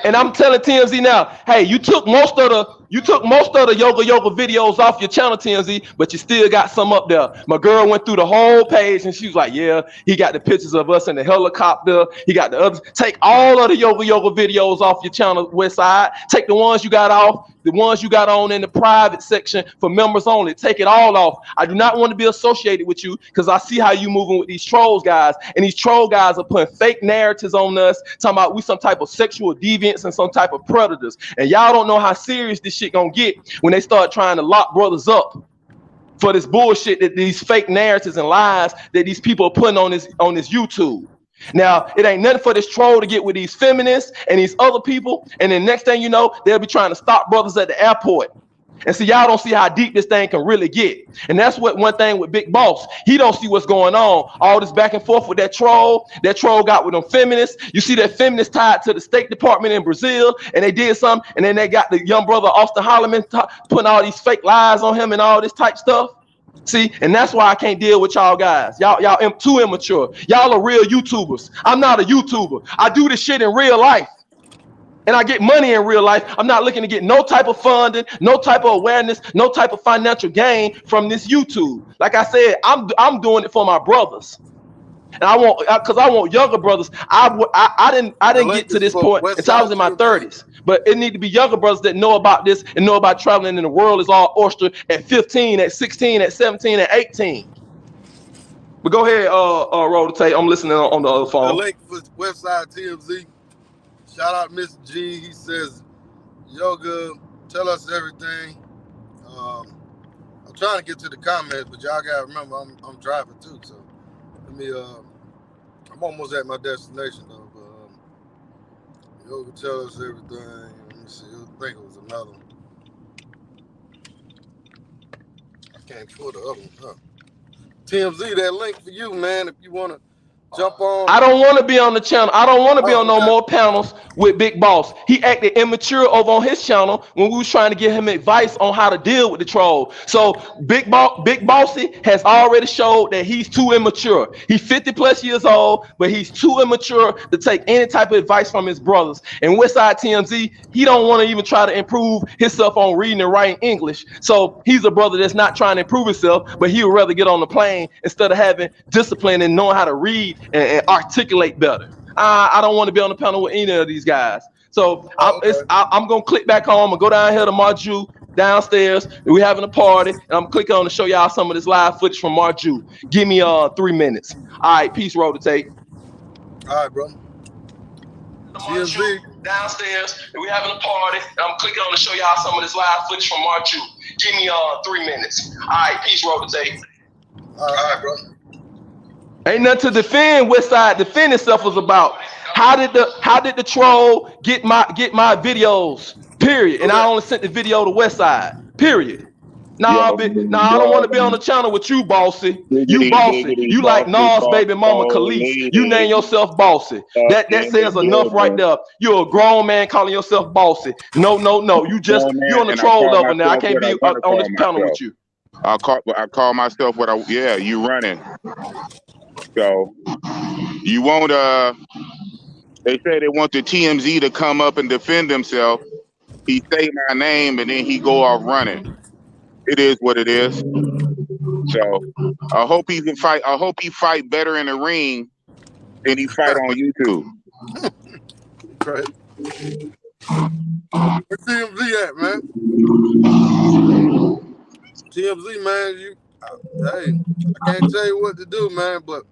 I'm telling TMZ now, hey, you took most of the yoga videos off your channel, TMZ, but you still got some up there. My girl went through the whole page and she was like, yeah, he got the pictures of us in the helicopter. He got the others. Take all of the yoga videos off your channel, Westside. Take the ones you got off, the ones you got on in the private section for members only. Take it all off. I do not want to be associated with you because I see how you moving with these trolls guys, and these troll guys are putting fake narratives on us, talking about we some type of sexual deviants and some type of predators. And y'all don't know how serious this shit gonna get when they start trying to lock brothers up for this bullshit, that these fake narratives and lies that these people are putting on this YouTube. Now, it ain't nothing for this troll to get with these feminists and these other people, and then next thing you know, they'll be trying to stop brothers at the airport. And see, y'all don't see how deep this thing can really get. And that's what one thing with Big Boss, he don't see what's going on. All this back and forth with that troll got with them feminists. You see that feminist tied to the State Department in Brazil, and they did something, and then they got the young brother Austin Holloman putting all these fake lies on him and all this type stuff. See, and that's why I can't deal with y'all guys. Y'all too immature. Y'all are real YouTubers. I'm not a YouTuber. I do this shit in real life. And I get money in real life. I'm not looking to get no type of funding, no type of awareness, no type of financial gain from this YouTube. Like I said, I'm doing it for my brothers, and I want younger brothers. I didn't get to this point until I was in my 30s. But it need to be younger brothers that know about this and know about traveling in the world is all oyster at 15, at 16, at 17, at 18. But go ahead, roll the tape. I'm listening on the other phone. The link for Westside TMZ. Shout out Mr. G. He says, Yoga, tell us everything. I'm trying to get to the comments, but y'all gotta remember I'm driving too. So let me I'm almost at my destination though. But Yoga, tell us everything. Let me see. I think it was another one. I can't pull the other one up. TMZ, that link for you, man. If you wanna Jump on. I don't want to be on the channel. I don't want to be on no more panels with Big Boss. He acted immature over on his channel when we was trying to give him advice on how to deal with the troll. So Big Bossy has already showed that he's too immature. He's 50 plus years old, but he's too immature to take any type of advice from his brothers. And Westside TMZ, he don't want to even try to improve himself on reading and writing English. So he's a brother that's not trying to improve himself, but he would rather get on the plane instead of having discipline and knowing how to read and articulate better. I don't want to be on the panel with any of these guys. So I'm gonna click back home and go down here to Marju downstairs. We having a party, and I'm clicking on to show y'all some of this live footage from Marju. Give me 3 minutes. All right, peace, roll to tape. All right, bro. TMZ downstairs, and we having a party, and I'm clicking on to show y'all some of this live footage from Marju. Give me 3 minutes. All right, peace, roll to tape. All right, bro. Ain't nothing to defend. Westside defend itself was about how did the troll get my videos? Period. And I only sent the video to Westside. Period. Nah, I don't want to be on the channel with you, Bossy. You Bossy. You like Nas baby mama Khalees. You name yourself Bossy. That says enough right there. You're a grown man calling yourself Bossy. No. You just you're on the troll level now. I can't be on this panel with you. I call myself what you running. So you won't they say they want the TMZ to come up and defend himself. He say my name and then he go off running. It is what it is. So I hope he can fight. I hope he fight better in the ring than he fight on YouTube. Right. Where TMZ at, man? TMZ, man, hey, I can't tell you what to do, man, but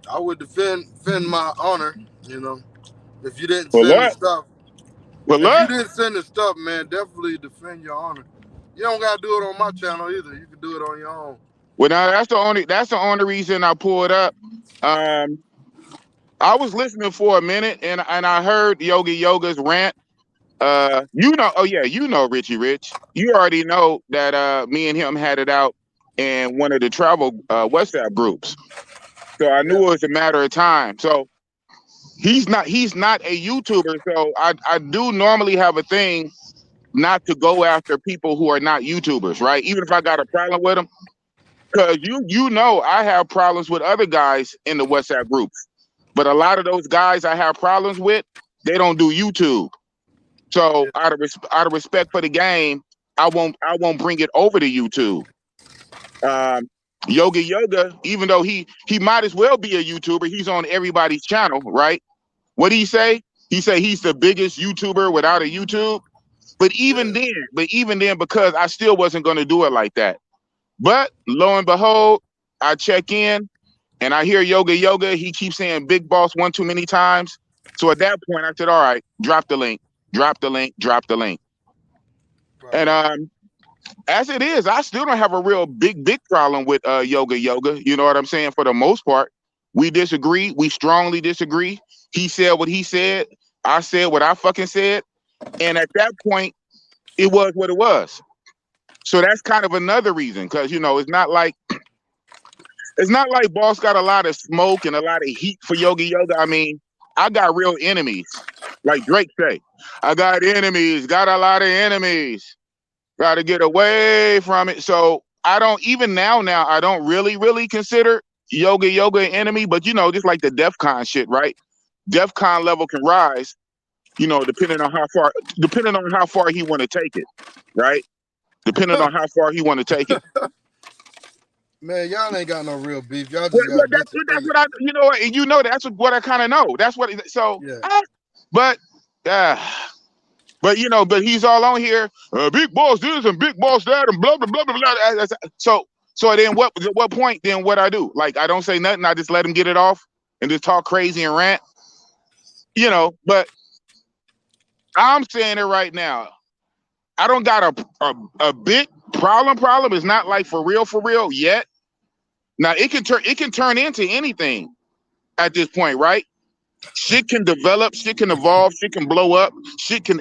I would defend my honor, you know. If you didn't send the stuff. If you didn't send the stuff, man, definitely defend your honor. You don't gotta do it on my channel either. You can do it on your own. Well, now that's the only reason I pulled up. I was listening for a minute and I heard Yogi Yoga's rant. You know Richie Rich. You already know that me and him had it out in one of the travel WhatsApp groups. So I knew it was a matter of time. So he's not a YouTuber. So I do normally have a thing not to go after people who are not YouTubers, right? Even if I got a problem with them. Because you know I have problems with other guys in the WhatsApp groups. But a lot of those guys I have problems with, they don't do YouTube. So out of respect for the game, I won't bring it over to YouTube. Yogi Yoga, even though he might as well be a YouTuber, he's on everybody's channel, right? What did he say? He said he's the biggest YouTuber without a YouTube. But even then, because I still wasn't going to do it like that. But lo and behold, I check in and I hear Yoga Yoga. He keeps saying Big Boss one too many times. So at that point, I said, all right, drop the link. Right. And as it is, I still don't have a real big problem with Yoga Yoga. You know what I'm saying? For the most part, we disagree. We strongly disagree. He said what he said. I said what I fucking said. And at that point, it was what it was. So that's kind of another reason, because, you know, it's not like Boss got a lot of smoke and a lot of heat for Yogi Yoga. I mean, I got real enemies, like Drake say. I got enemies, got a lot of enemies. Got to get away from it. So I don't, even now, I don't really consider Yoga Yoga an enemy, but, you know, just like the DEF CON shit, right? DEF CON level can rise, you know, depending on how far he want to take it, right? Depending on how far he want to take it. Man, y'all ain't got no real beef. Y'all just got that's what I, you know, and you know that's what I kind of know. That's what. So, yeah. But you know, but he's all on here. Big Boss this and Big Boss that and blah blah blah blah blah. So then what point then what I do? Like I don't say nothing. I just let him get it off and just talk crazy and rant. You know, but I'm saying it right now. I don't got a big problem. It's not like for real yet. Now it can turn into anything at this point, right? Shit can develop, shit can evolve, shit can blow up, shit can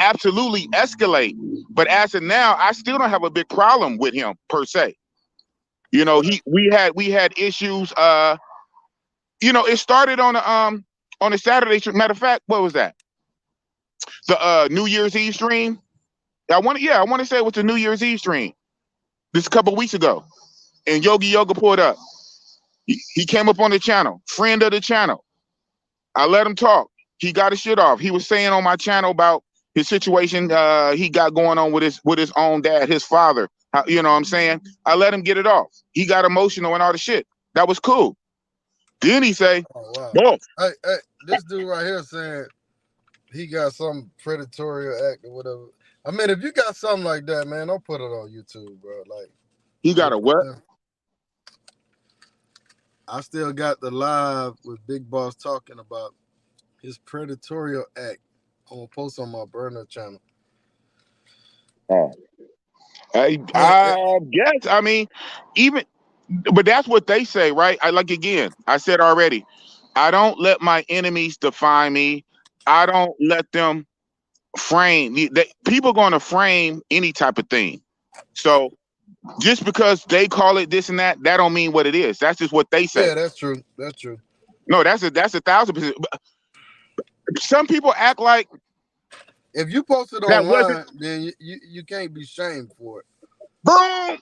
absolutely escalate. But as of now, I still don't have a big problem with him per se. You know, we had issues you know, it started on a Saturday. Matter of fact, what was that? The New Year's Eve stream. I want to say it was the New Year's Eve stream. This a couple weeks ago, and Yogi Yoga pulled up. He came up on the channel, friend of the channel. I let him talk. He got his shit off. He was saying on my channel about his situation he got going on with his own dad, his father. You know what I'm saying? I let him get it off. He got emotional and all the shit. That was cool. Then he say, Oh, wow. Hey, this dude right here saying he got some predatory act or whatever. I mean, if you got something like that, man, don't put it on YouTube, bro. Like, he got a what? I still got the live with Big Boss talking about his predatory act. I'm gonna post on my burner channel. I guess. I mean, but that's what they say, right? I said already, I don't let my enemies define me. I don't let them frame. People going to frame any type of thing. So just because they call it this and that don't mean what it is. That's just what they say. Yeah, that's true. That's true. No, that's 1,000%. Some people act like if you post it online, then you can't be shamed for it. Boom.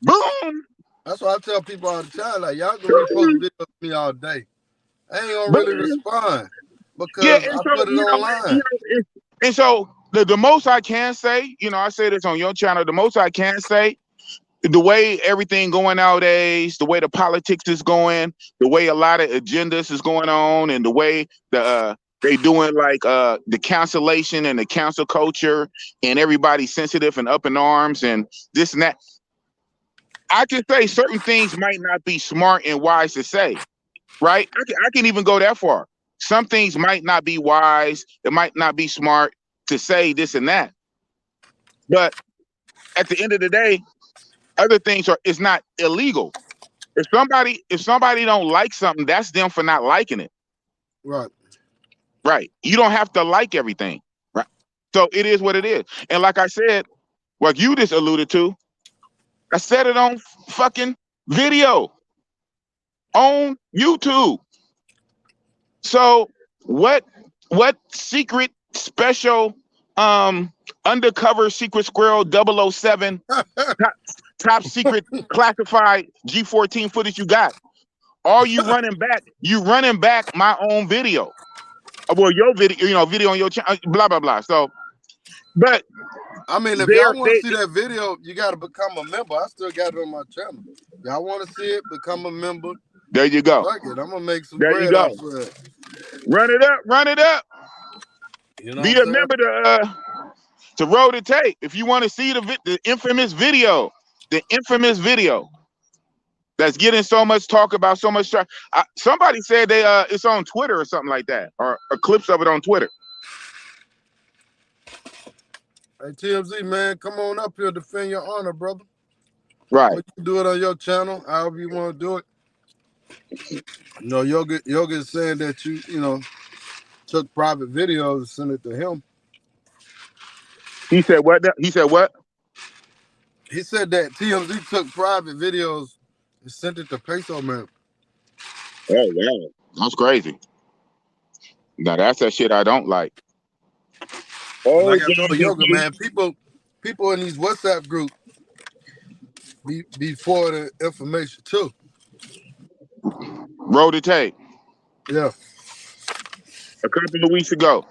Boom. That's why I tell people all the time, like, y'all can repost videos of me all day. I ain't gonna really respond because I put it online. And so the most I can say, you know, I say this on your channel, the most I can say, the way everything going nowadays, the way the politics is going, the way a lot of agendas is going on, and the way they doing like the cancellation and the cancel culture, and everybody's sensitive and up in arms and this and that. I can say certain things might not be smart and wise to say, right? I can even go that far. Some things might not be wise. It might not be smart to say this and that. But at the end of the day, other things it's not illegal. If somebody don't like something, that's them for not liking it. Right. Right. You don't have to like everything. Right. So it is what it is. And like I said, like you just alluded to, I said it on fucking video on YouTube. So what secret special undercover secret squirrel 007 top secret classified G14 footage you got? Are you running back? You running back my own video. Well, your video, you know, video on your channel, blah blah blah. So, but I mean, if y'all want to see that video, you got to become a member. I still got it on my channel. Y'all want to see it? Become a member. There you go. Like it. I'm gonna make some there bread you go. off of it. Run it up. You know, be a member to Roll the Tape if you want to see the infamous video, that's getting so much talk about, so much. Somebody said it's on Twitter or something like that, or clips of it on Twitter. Hey, TMZ, man, come on up here, defend your honor, brother. Right. You can do it on your channel, however you want to do it. You know, Yoga is saying that you know, took private videos and sent it to him. He said what? He said what? He said that TMZ took private videos and sent it to Peso Man. Oh, wow. That's crazy. Now, that's that shit I don't like. Like I told Yoga, man, people in these WhatsApp groups be for the information, too. Roll the Tape. Yeah. A couple of weeks ago.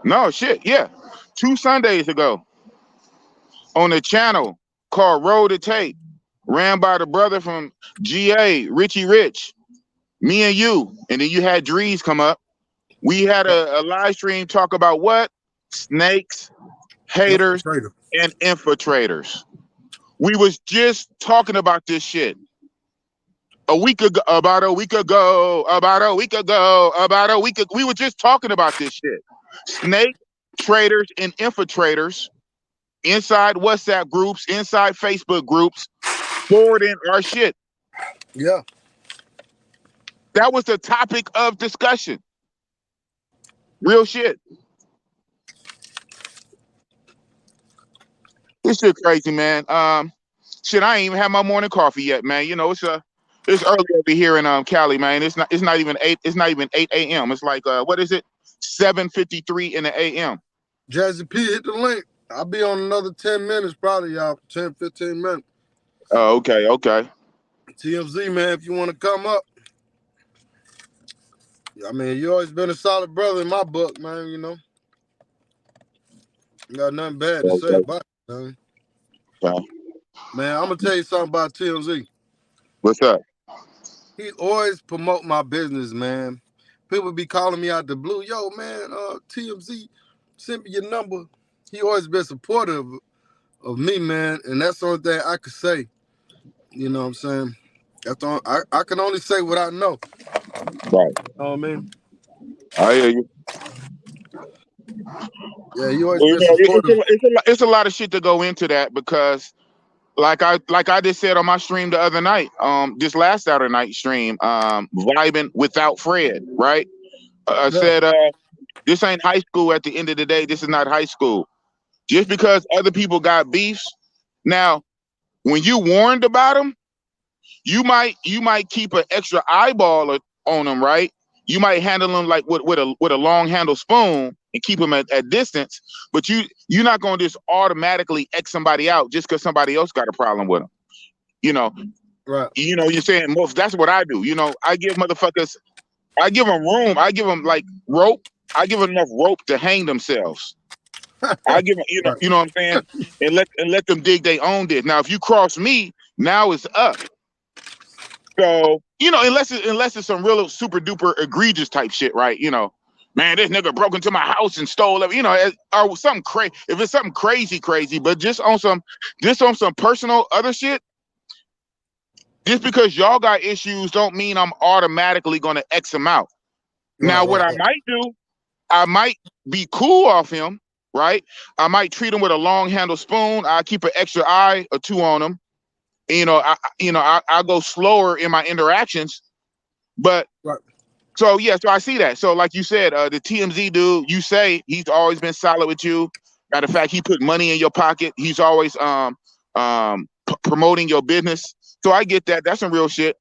No, shit, yeah. 2 Sundays ago. On a channel called Roll the Tape. Ran by the brother from GA, Richie Rich. Me and you. And then you had Drees come up. We had a live stream talk about what? Snakes, haters, and infiltrators. We was just talking about this shit. About a week ago, we were just talking about this shit. Snake, traders, and infiltrators inside WhatsApp groups, inside Facebook groups, forwarding our shit. Yeah. That was the topic of discussion. Real shit. This shit crazy, man. Shit, I ain't even had my morning coffee yet, man. You know, it's It's early over here in Cali, man. It's not even 8. It's not even 8 a.m. It's like what is it? 7:53 in the a.m. Jazzy P, hit the link. I'll be on another 10 minutes, probably, y'all. 10, 15 minutes. Oh, okay, okay. TMZ, man, if you want to come up. I mean, you always been a solid brother in my book, man, you know. Got nothing bad to say about it, man. Okay. Man, I'm going to tell you something about TMZ. What's up? He always promote my business, man. People be calling me out the blue. Yo, man, TMZ, send me your number. He always been supportive of me, man, and that's the only thing I could say. You know what I'm saying? I can only say what I know. Right. You know what I mean? I hear you. Yeah, he always been supportive. It's a lot of shit to go into that because, like I just said on my stream the other night, this last Saturday night stream, vibing without Fred, right? I said, this ain't high school. At the end of the day, this is not high school. Just because other people got beefs, now when you warned about them, you might keep an extra eyeball on them, right? You might handle them like with a long handle spoon and keep them at distance, but you're not gonna just automatically X somebody out just because somebody else got a problem with them. You know, right? You know, you're saying most. That's what I do. You know, I give motherfuckers, I give them room. I give them like rope. I give them enough rope to hang themselves. I give them, Right. you know what I'm saying, and let them dig their own ditch. Now, if you cross me, now it's up. So, you know, unless it's some real super duper egregious type shit, right? You know, man, this nigga broke into my house and stole it. You know, or something crazy. If it's something crazy, but just on some personal other shit. Just because y'all got issues don't mean I'm automatically gonna X them out. Now, what I might do, I might be cool off him, right? I might treat him with a long handle spoon. I keep an extra eye or two on him. You know, I go slower in my interactions, but so yeah, so I see that. So like you said, the TMZ dude, you say he's always been solid with you. Matter of fact, he put money in your pocket. He's always promoting your business. So I get that. That's some real shit.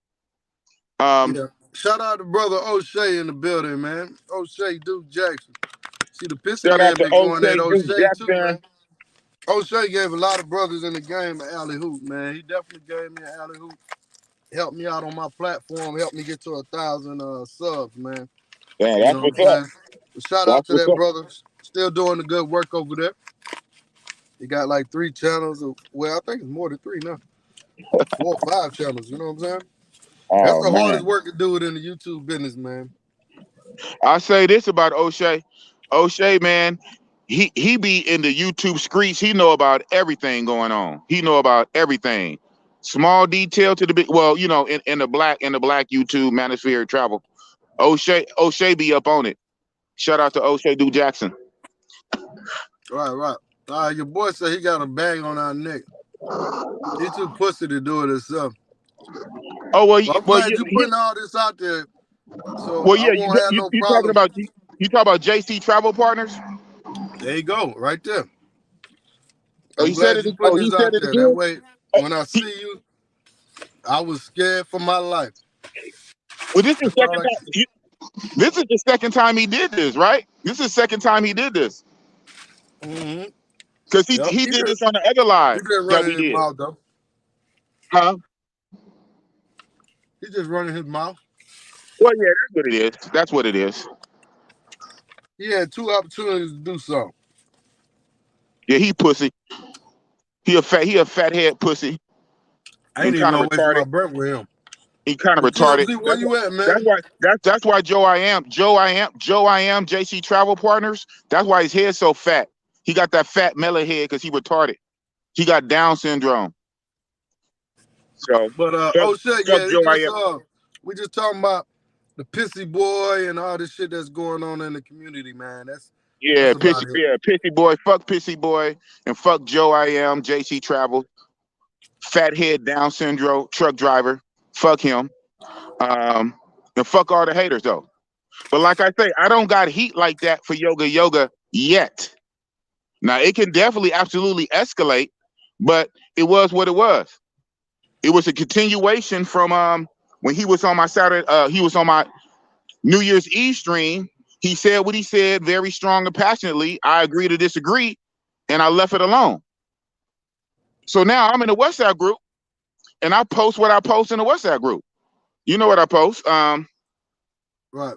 Yeah. Shout out to brother O'Shea in the building, man. O'Shea Duke Jackson. See the pistol Shout man out to been going at O'Shea O'Shea too, man. O'Shea gave a lot of brothers in the game an alley hoop, man. He definitely gave me an alley hoop. Helped me out on my platform. Helped me get to 1,000 subs, man. Yeah, you that's know what's what I'm up. saying? Shout out to that brother. Still doing the good work over there. He got like 3 channels. Well, I think it's more than 3 now. 4 or 5 channels. You know what I'm saying? That's the hardest work to do it in the YouTube business, man. I say this about O'Shea. O'Shea, man, he be in the YouTube streets. He know about everything going on. He know about everything. Small detail to the big. Well, you know, in the black YouTube manosphere travel. O'Shea be up on it. Shout out to O'Shea Duke Jackson. Right. Your boy said he got a bag on our neck. He too pussy to do it himself. Oh well, I'm glad you putting all this out there. So well, yeah, I won't have no problem. You talking about JC Travel Partners? There you go, right there. Oh, he said it. Oh, he said it again. That way, when I see you, I was scared for my life. Well, this is the second time. This is the second time he did this, right? This is the second time he did this. Mm-hmm. Because he did this on the other live. He didn't run his mouth though. Huh? He's just running his mouth. Well, yeah, that's what it is. That's what it is. He had 2 opportunities to do something. Yeah, he pussy. He a fathead pussy. I ain't even gonna waste my breath with him. He kind of retarded. Where you at, man? That's why Joe I am JC Travel Partners. That's why his head's so fat. He got that fat melon head because he retarded. He got Down syndrome. So, but we just talking about the pissy boy and all this shit that's going on in the community, man. Pissy boy, fuck pissy boy, and fuck Joe I am JC Travel, fathead Down syndrome truck driver. Fuck him. And fuck all the haters though. But like I say, I don't got heat like that for yoga yet. Now it can definitely absolutely escalate, but it was what it was. It was a continuation from when he was on my Saturday, he was on my New Year's Eve stream. He said what he said very strong and passionately. I agree to disagree, and I left it alone. So now I'm in the WhatsApp group, and I post what I post in the WhatsApp group. You know what I post. Right.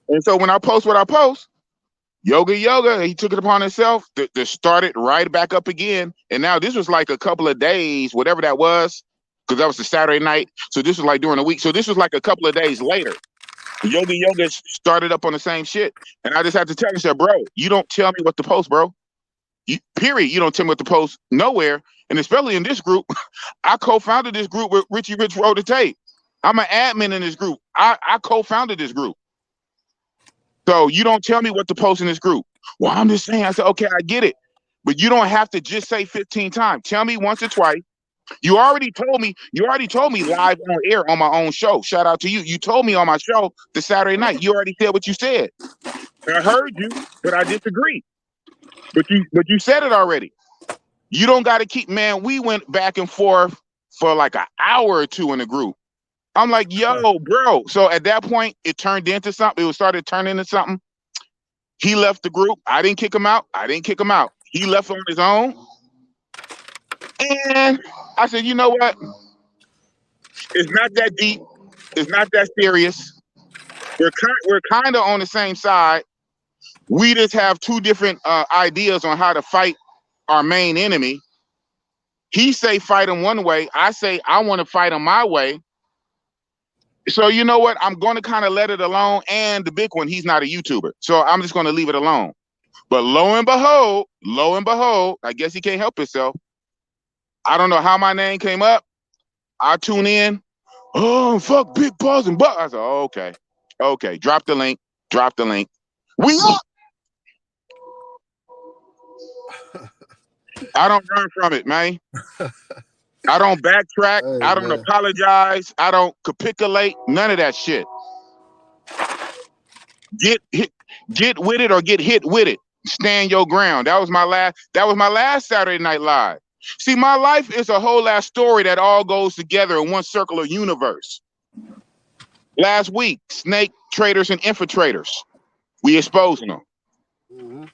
And so when I post what I post, Yoga, he took it upon himself to start it right back up again. And now this was like a couple of days, whatever that was, because that was the Saturday night. So this was like during the week. So this was like a couple of days later. Yoga started up on the same shit. And I just had to tell him, said, bro, you don't tell me what to post, bro. Period. You don't tell me what to post nowhere. And especially in this group, I co-founded this group with Richie Rich Roll the Tape. I'm an admin in this group. I co-founded this group. So you don't tell me what to post in this group. Well, I'm just saying. I said, okay, I get it. But you don't have to just say 15 times. Tell me once or twice. You already told me live on air on my own show. Shout out to you. You told me on my show the Saturday night. You already said what you said. I heard you, but I disagree. But you said it already. You don't got to keep, man. We went back and forth for like an hour or two in the group. I'm like, yo, bro. So at that point, it turned into something. It started turning into something. He left the group. I didn't kick him out. He left on his own. And I said, you know what? It's not that deep. It's not that serious. We're kind of on the same side. We just have two different ideas on how to fight our main enemy. He say fight him one way. I say I want to fight him my way. So you know what? I'm going to kind of let it alone. And the big one, he's not a YouTuber. So I'm just going to leave it alone. But lo and behold, I guess he can't help himself. I don't know how my name came up. I tune in. Oh, fuck Big Balls and Buck. I said, oh, okay. Drop the link. We up. I don't run from it, man. I don't backtrack. Hey, I don't apologize. I don't capitulate. None of that shit. Get with it or get hit with it. Stand your ground. That was my last Saturday Night Live. See, my life is a whole ass story that all goes together in one circular universe. Last week, snake traders and infiltrators. We exposing them. Mm-hmm.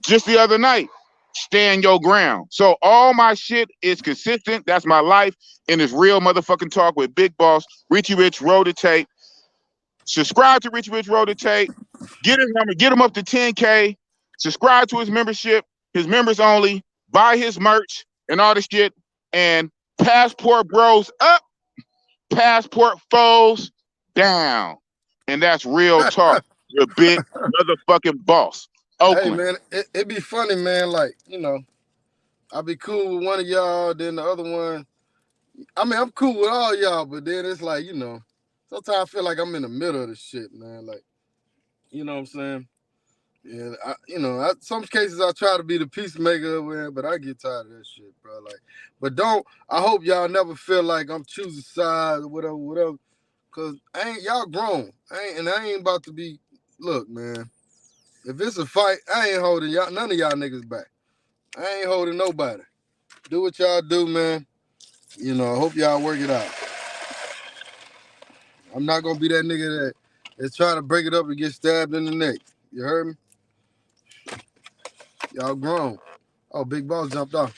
Just the other night, stand your ground. So all my shit is consistent. That's my life. And it's real motherfucking talk with Big Boss, Richie Rich, Roll the Tape. Subscribe to Richie Rich, Roll the Tape. Get his number, get him up to 10K. Subscribe to his membership, his members only. Buy his merch and all this shit. And Passport Bros up, Passport Foes down. And that's real talk. The Big motherfucking boss. Oakland. Hey, man, it be funny, man. Like, you know, I'll be cool with one of y'all, then the other one. I mean, I'm cool with all y'all, but then it's like, you know, sometimes I feel like I'm in the middle of the shit, man. Like, you know what I'm saying? Yeah, some cases I try to be the peacemaker, man, but I get tired of that shit, bro. Like, but I hope y'all never feel like I'm choosing sides or whatever, because y'all grown. I ain't about to be, look, man. If it's a fight, I ain't holding y'all, none of y'all niggas back. I ain't holding nobody. Do what y'all do, man. You know, I hope y'all work it out. I'm not gonna be that nigga that's trying to break it up and get stabbed in the neck. You heard me? Y'all grown. Oh, Big Boss jumped off.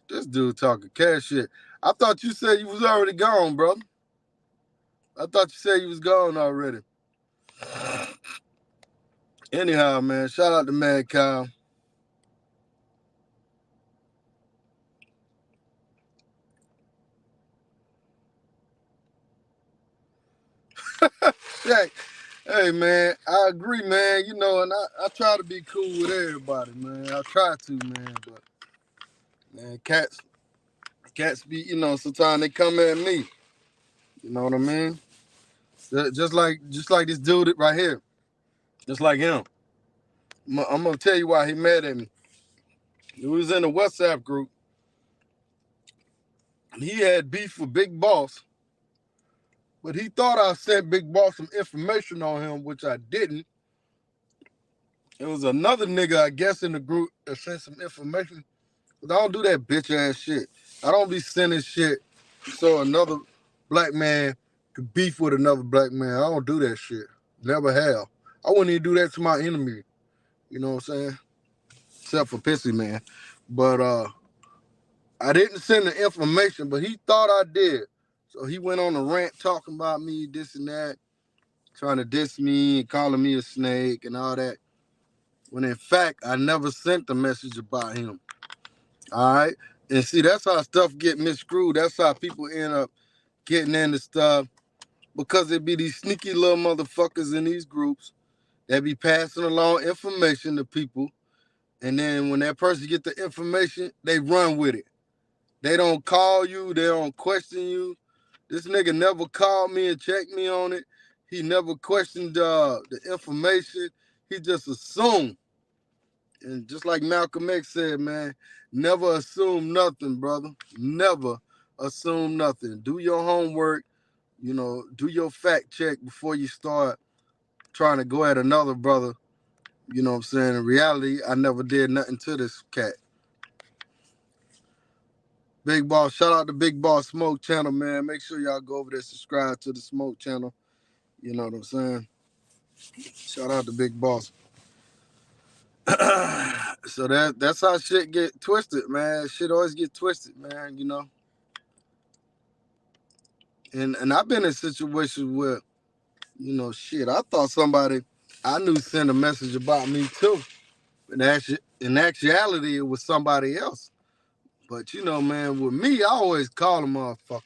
This dude talking cash shit. I thought you said you was already gone, brother. I thought you said you was gone already. Anyhow, man, shout out to Mad Cow. Hey, man, I agree, man. You know, and I try to be cool with everybody, man. I try to, man, but man, cats be, you know, sometimes they come at me. You know what I mean? Just like this dude right here. Just like him. I'm gonna tell you why he mad at me. He was in a WhatsApp group. He had beef with Big Boss, but he thought I sent Big Boss some information on him, which I didn't. It was another nigga, I guess, in the group that sent some information I don't do that bitch ass shit. I don't be sending shit so another black man could beef with another black man. I don't do that shit. Never have. I wouldn't even do that to my enemy. You know what I'm saying? Except for Pissy Man. But I didn't send the information, but he thought I did. So he went on a rant talking about me, this and that, trying to diss me and calling me a snake and all that. When in fact, I never sent the message about him. All right? And see, that's how stuff get miscrewed. That's how people end up getting into stuff. Because it be these sneaky little motherfuckers in these groups that be passing along information to people. And then when that person get the information, they run with it. They don't call you. They don't question you. This nigga never called me and checked me on it. He never questioned the information. He just assumed. And just like Malcolm X said, man, never assume nothing, brother. Never assume nothing. Do your homework. You know, do your fact check before you start trying to go at another brother. You know what I'm saying? In reality, I never did nothing to this cat. Big Boss, shout out to Big Boss Smoke channel, man. Make sure y'all go over there, subscribe to the Smoke channel. You know what I'm saying? Shout out to Big Boss. So that's how shit get twisted, man. Shit always get twisted, man, you know. And I've been in situations where, you know, shit, I thought somebody I knew sent a message about me too. In actuality, it was somebody else. But you know, man, with me, I always call a motherfucker.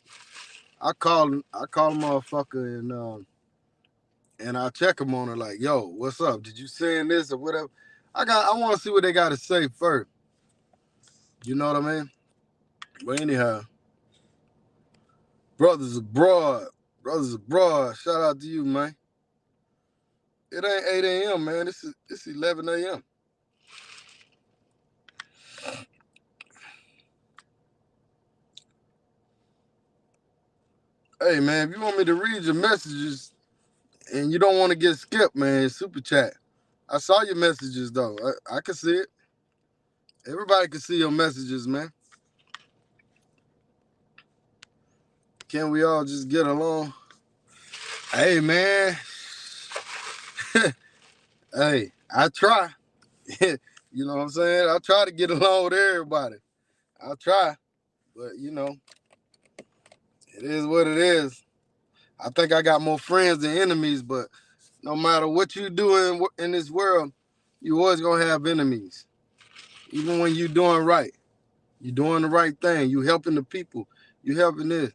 I call a motherfucker and I check them on it like, yo, what's up? Did you send this or whatever? I want to see what they got to say first. You know what I mean? But anyhow, brothers abroad. Shout out to you, man. It ain't 8 a.m., man. It's 11 a.m. Hey, man, if you want me to read your messages and you don't want to get skipped, man, super chat. I saw your messages, though. I can see it. Everybody can see your messages, man. Can we all just get along? Hey, man. Hey, I try. You know what I'm saying? I try to get along with everybody. I try. But, you know, it is what it is. I think I got more friends than enemies, but no matter what you do in this world, you always going to have enemies. Even when you're doing right. You're doing the right thing. You helping the people. You helping this.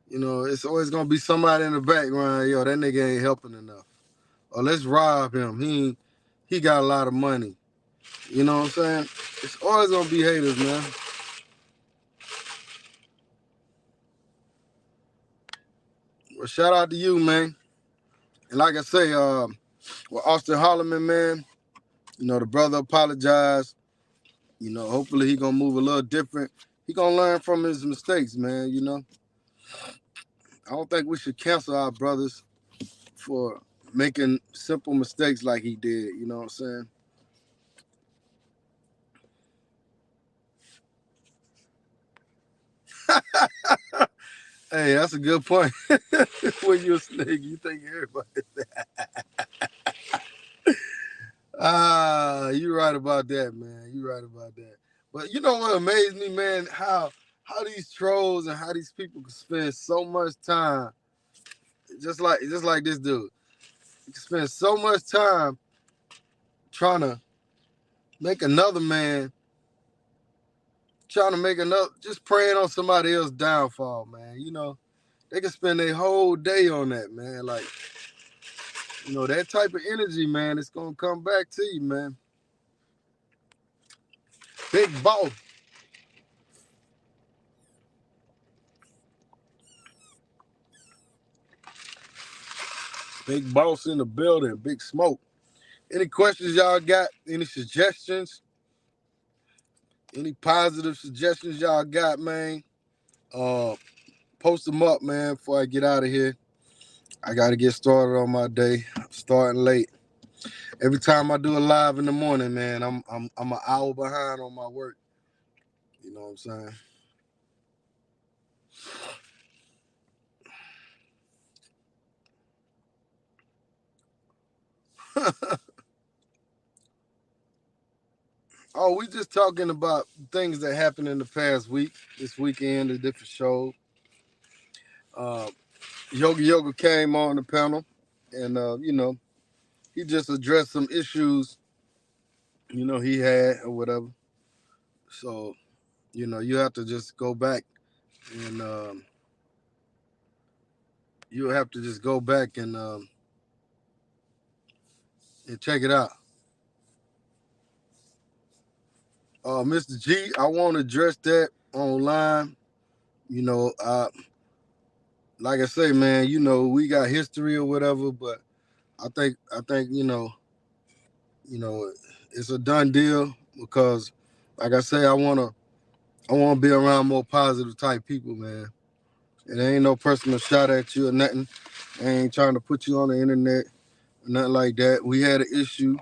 You know, it's always going to be somebody in the background. Yo, that nigga ain't helping enough. Or let's rob him. He got a lot of money. You know what I'm saying? It's always going to be haters, man. Well, shout out to you, man. And like I say, with Austin Holloman, man, you know, the brother apologized. You know, hopefully he going to move a little different. He going to learn from his mistakes, man, you know. I don't think we should cancel our brothers for making simple mistakes like he did, you know what I'm saying? Hey, that's a good point. When you're a snake, you think everybody you're right about that, man. You're right about that. But you know what amazed me, man? How these trolls and how these people can spend so much time, just like this dude, he can spend so much time trying to make another man, just praying on somebody else's downfall, man. You know, they can spend their whole day on that, man. Like, you know, that type of energy, man, it's gonna come back to you, man. Big Boss. Big Boss in the building. Big Smoke. Any questions y'all got? Any suggestions? Any positive suggestions y'all got, man? Post them up, man, before I get out of here. I got to get started on my day. I'm starting late. Every time I do a live in the morning, man, I'm an hour behind on my work. You You know what I'm saying? Oh, we just talking about things that happened in the past week, this weekend, the different shows. Yogi Yoga came on the panel, and he just addressed some issues, he had or whatever. So, you have to just go back and and check it out. Mr. G, I want to address that online. Like I say, man, we got history or whatever, but I think it's a done deal because, like I say, I wanna be around more positive type people, man. And there ain't no personal shot at you or nothing. I ain't trying to put you on the internet or nothing like that. We had an issue,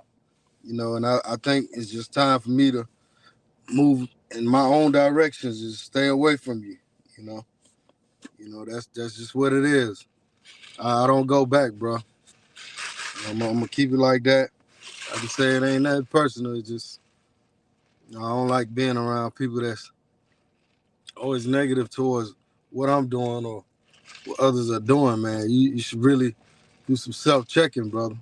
and I think it's just time for me to move in my own directions, just stay away from you, you know. That's just what it is. I don't go back, bro. I'm gonna keep it like that. Like I say, it ain't nothing personal. It's just I don't like being around people that's always negative towards what I'm doing or what others are doing, man. You should really do some self-checking, brother.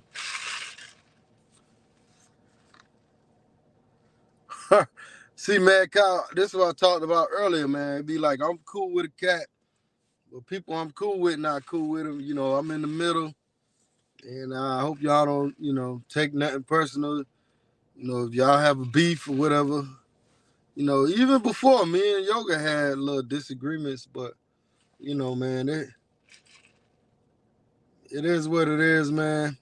See, man, Kyle, this is what I talked about earlier, man. It'd be like, I'm cool with a cat, but people I'm cool with, not cool with them. I'm in the middle, and I hope y'all don't, take nothing personal. If y'all have a beef or whatever, even before me and Yoga had little disagreements, but, man, it is what it is, man.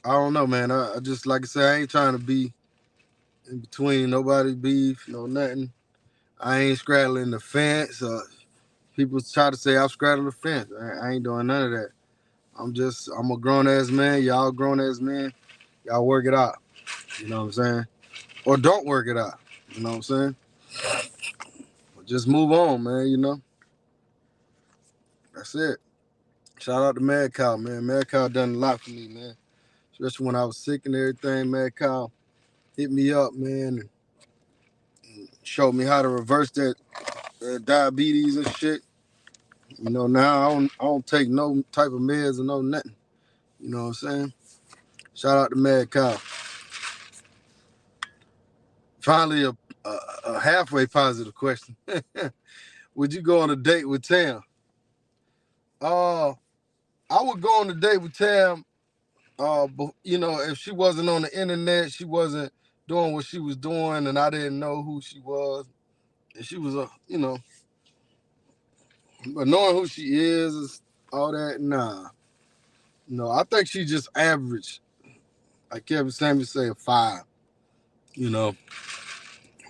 I don't know, man. I just, like I said, I ain't trying to be in between nobody's beef, no nothing. I ain't straddling the fence. People try to say I'm straddling the fence. I ain't doing none of that. I'm a grown ass man. Y'all grown ass man. Y'all work it out. You know what I'm saying? Or don't work it out. You know what I'm saying? But just move on, man. That's it. Shout out to Mad Cow, man. Mad Cow done a lot for me, man. Especially when I was sick and everything. Mad Cow hit me up, man, and showed me how to reverse that diabetes and shit. Now I don't take no type of meds or no nothing. You know what I'm saying? Shout out to Mad Cow. Finally, a halfway positive question. Would you go on a date with Tam? I would go on a date with Tam. If she wasn't on the internet, she wasn't doing what she was doing, and I didn't know who she was, and she was but knowing who she is all that, nah. No, I think she's just average. Like Kevin Samuels say, a 5.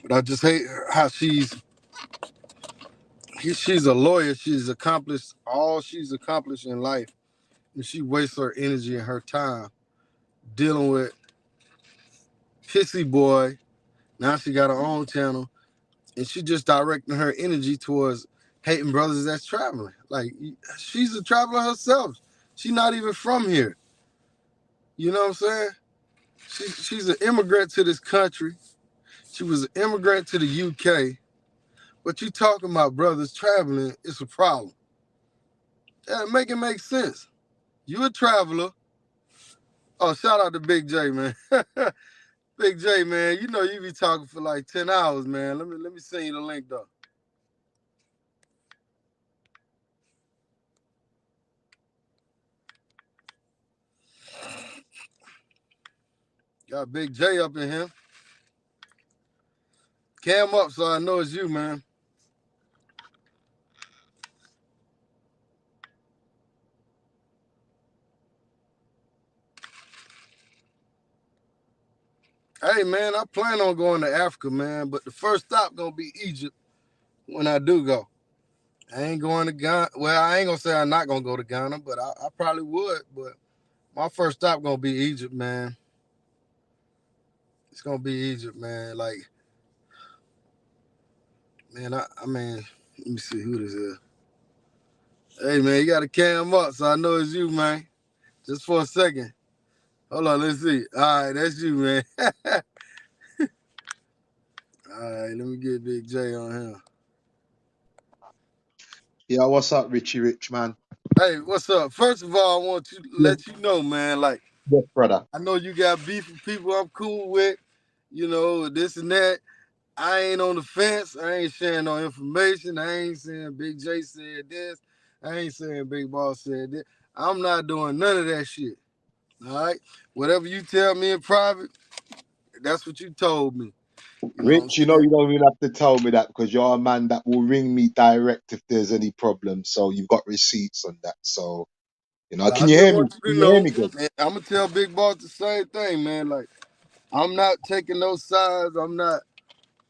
But I just hate how she's a lawyer. She's accomplished all she's accomplished in life, and she wastes her energy and her time dealing with Pissy Boy. Now she got her own channel, and she just directing her energy towards hating brothers that's traveling. Like, she's a traveler herself. She's not even from here. You know what I'm saying? She's an immigrant to this country. She was an immigrant to the UK. But you talking about brothers traveling, it's a problem. Yeah, make it make sense. You a traveler. Oh, shout out to Big J, man. Big J, man, you be talking for like 10 hours, man. Let me send you the link, though. Got Big J up in here. Cam up so I know it's you, man. Hey, man, I plan on going to Africa, man, but the first stop gonna be Egypt when I do go. I ain't going to Ghana. Well, I ain't gonna say I'm not gonna go to Ghana, but I probably would. But my first stop gonna be Egypt, man. It's gonna be Egypt, man. Like, man, I mean, let me see who this is. Hey, man, you gotta cam up, so I know it's you, man. Just for a second. Hold on, let's see. All right, that's you, man. All right, let me get Big J on here. Yeah, what's up, Richie Rich, man? Hey, what's up? First of all, I want to let you know, man, like, Yes, brother. I know you got beef with people I'm cool with, you know, this and that. I ain't on the fence. I ain't sharing no information. I ain't saying Big J said this. I ain't saying Big Boss said this. I'm not doing none of that shit. All right? Whatever you tell me in private, that's what you told me. You know what I'm Rich, you know saying? you don't even have to tell me that because you're a man that will ring me direct if there's any problem. So you've got receipts on that. So, you know, I can you just hear me? want you Can to you hear know, me good? man, I'm going to tell Big Boss the same thing, man. Like, I'm not taking no sides. I'm not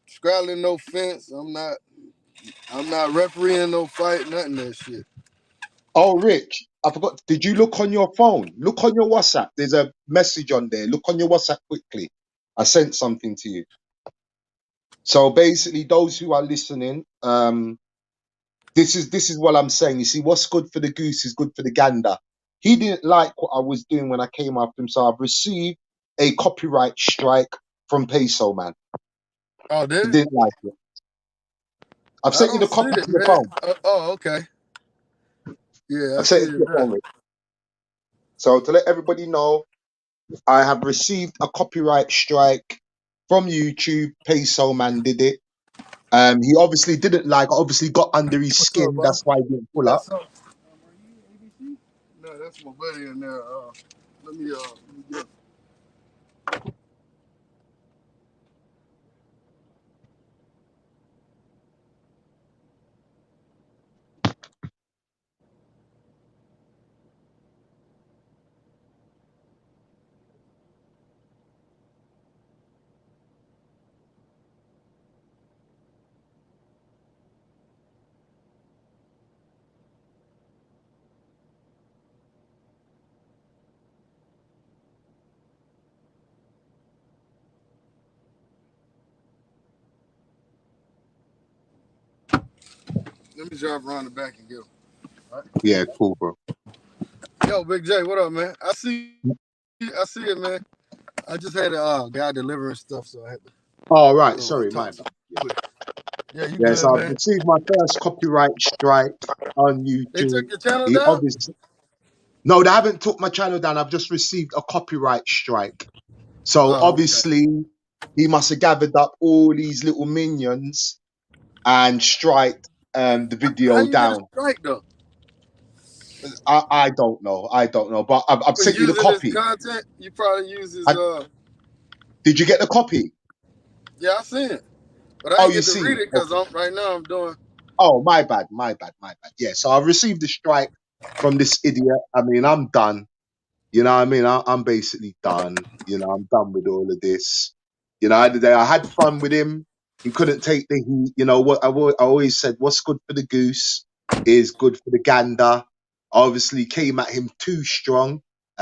straddling no fence. I'm not refereeing no fight, nothing of that shit. Oh, Rich, I forgot. Did you look on your phone? Look on your WhatsApp. There's a message on there. Look on your WhatsApp quickly. I sent something to you. So basically, those who are listening, this is what I'm saying. You see, what's good for the goose is good for the gander. He didn't like what I was doing when I came after him, so I've received a copyright strike from Peso, man. Oh, He did? didn't like it. I've I sent you don't the see copy it, to your man. phone. Okay. Yeah, I I've see sent it to it your there. phone. Rich. So to let everybody know, I have received a copyright strike from YouTube. Peso man did it. He obviously didn't like. Obviously got under his What's up, skin. bro? That's why he didn't You pull got up. something? No, that's my buddy in there. Let me get. Let me drive around the back and get him. All right. Yeah, cool, bro. Yo, Big J, what up, man? I see it, man. I just had a guy delivering stuff, so I had to All right. go Sorry, my talk bad. to him quick. Yeah, you Yes, good, I've man. received my first copyright strike on They YouTube. took your channel He down? obviously no, they haven't took my channel down. I've just received a copyright strike. So Oh, okay. obviously he must have gathered up all these little minions and striked the How video you get a down. strike though? I don't know. I don't know. But I've For sent you the using his copy. content, you probably use his I, did you get the copy? Yeah, I seen it. But I Oh, ain't you get to seen read it. it because Okay. right now I'm doing. Oh, my bad. My bad. My bad. Yeah. So I've received the strike from this idiot. I mean, I'm done. You know what I mean? I'm basically done. You know, I'm done with all of this. You know, I had fun with him. He couldn't take the heat. You know, what I always said, what's good for the goose is good for the gander. Obviously came at him too strong.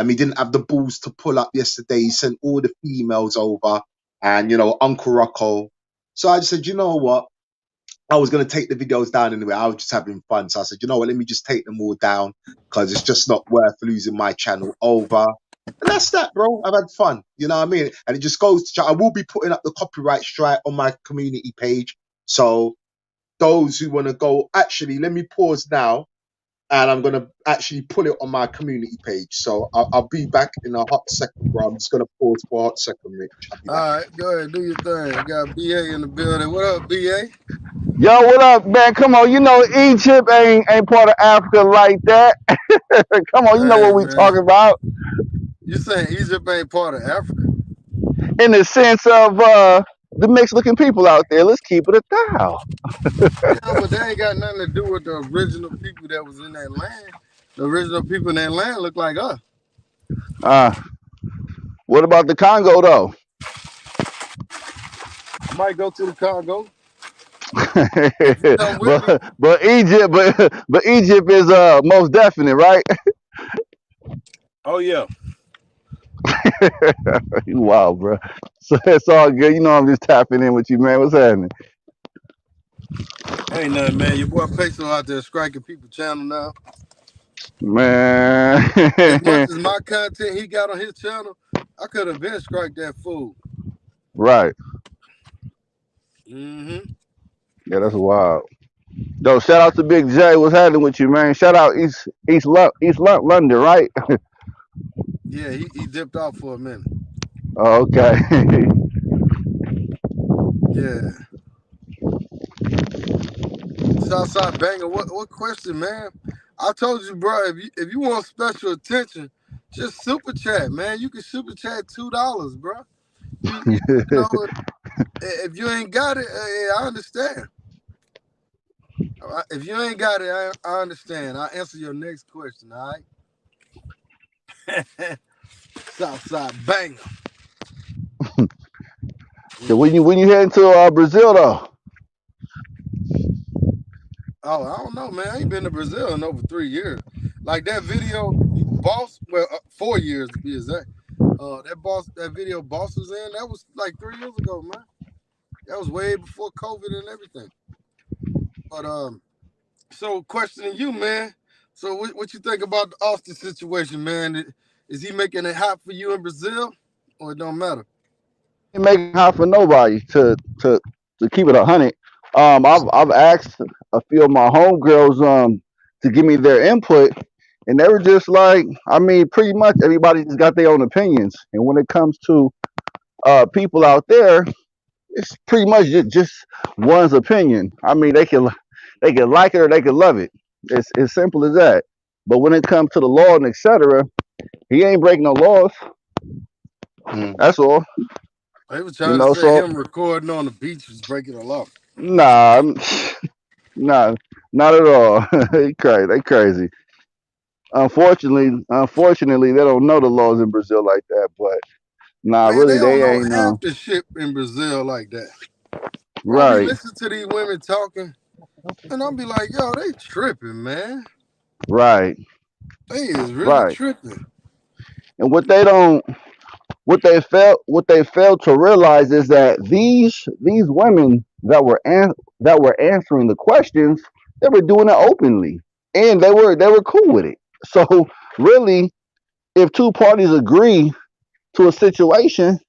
He didn't have the balls to pull up yesterday. He sent all the females over and, you know, Uncle Rocco. So I just said, you know what? I was going to take the videos down anyway. I was just having fun. So I said, you know what, let me just take them all down because it's just not worth losing my channel over. And that's that, bro. I've had fun. You know what I mean? And it just goes to show, I will be putting up the copyright strike on my community page. So those who want to go, actually, let me pause now and I'm going to actually pull it on my community page. So I'll be back in a hot second, bro. I'm just going to pause for a hot second, Rich. I'll be All back. right, go ahead, do your thing. I got BA in the building. What up, BA? Yo, what up, man? Come on, you know Egypt ain't part of Africa like that. Come on, you know Hey, what we man. talking about You saying Egypt ain't part of Africa? in the sense of the mixed looking people out there. Let's keep it a thou. Yeah, but they ain't got nothing to do with the original people that was in that land. The original people in that land look like us. Uh, what about the Congo though? I might go to the Congo if you come with me. but Egypt is most definite, right? Oh, yeah. You wild, bro. So it's all good. You know I'm just tapping in with you, man. What's happening? Ain't nothing, man. Your boy Peso out there striking people channel now. Man. As much as my content he got on his channel, I could have been strike that fool. Right. Mm-hmm. Yeah, that's wild. Yo, shout out to Big J. What's happening with you, man? Shout out East London, right? Yeah, he dipped off for a minute. Oh, okay. Yeah. Southside banger. What question, man? I told you, bro. If you want special attention, just super chat, man. You can super chat $2, bro. You know, if you ain't got it, I understand. If you ain't got it, I understand. I'll answer your next question. All right. Southside banger. So when you heading to Brazil though? Oh, I don't know, man. I ain't been to Brazil in over 3 years. Like that video, boss. Well, 4 years to be exact. That video, boss was in. That was like 3 years ago, man. That was way before COVID and everything. But so questioning you, man. So what you think about the Austin situation, man? Is he making it hot for you in Brazil, or it don't matter? Ain't making hot for nobody to keep it 100. I've asked a few of my homegirls to give me their input, and they were just like, I mean, pretty much everybody just got their own opinions. And when it comes to people out there, it's pretty much just one's opinion. I mean, they can like it or they can love it. It's as simple as that. But when it comes to the law and etc., he ain't breaking no laws. That's all. They was trying to say So him recording on the beach was breaking the law. nah, nah, not at all. They crazy. Unfortunately, they don't know the laws in Brazil like that. But nah, Man, they really, don't they know ain't half the shit in Brazil like that. I'll be right, listening to these women talking, and I'll be like, yo, they tripping, man. right, They is really right. tripping. And what they failed to realize is that these women that were answering the questions, they were doing it openly, and they were cool with it. So really, if two parties agree to a situation,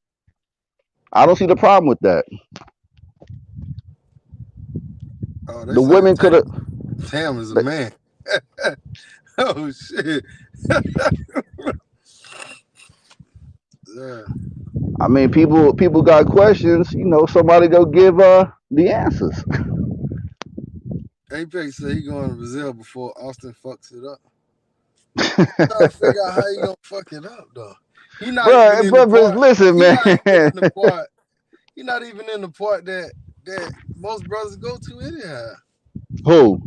I don't see the problem with that. Oh, they The say women could have. Tam is a man. Oh shit. Yeah. I mean, people got questions. Somebody go give the answers. Apex said he going to Brazil before Austin fucks it up. I'm trying to figure out how he gonna fuck it up though. He not even in the part. Listen, man. He not even in the part that most brothers go to anyhow. Who?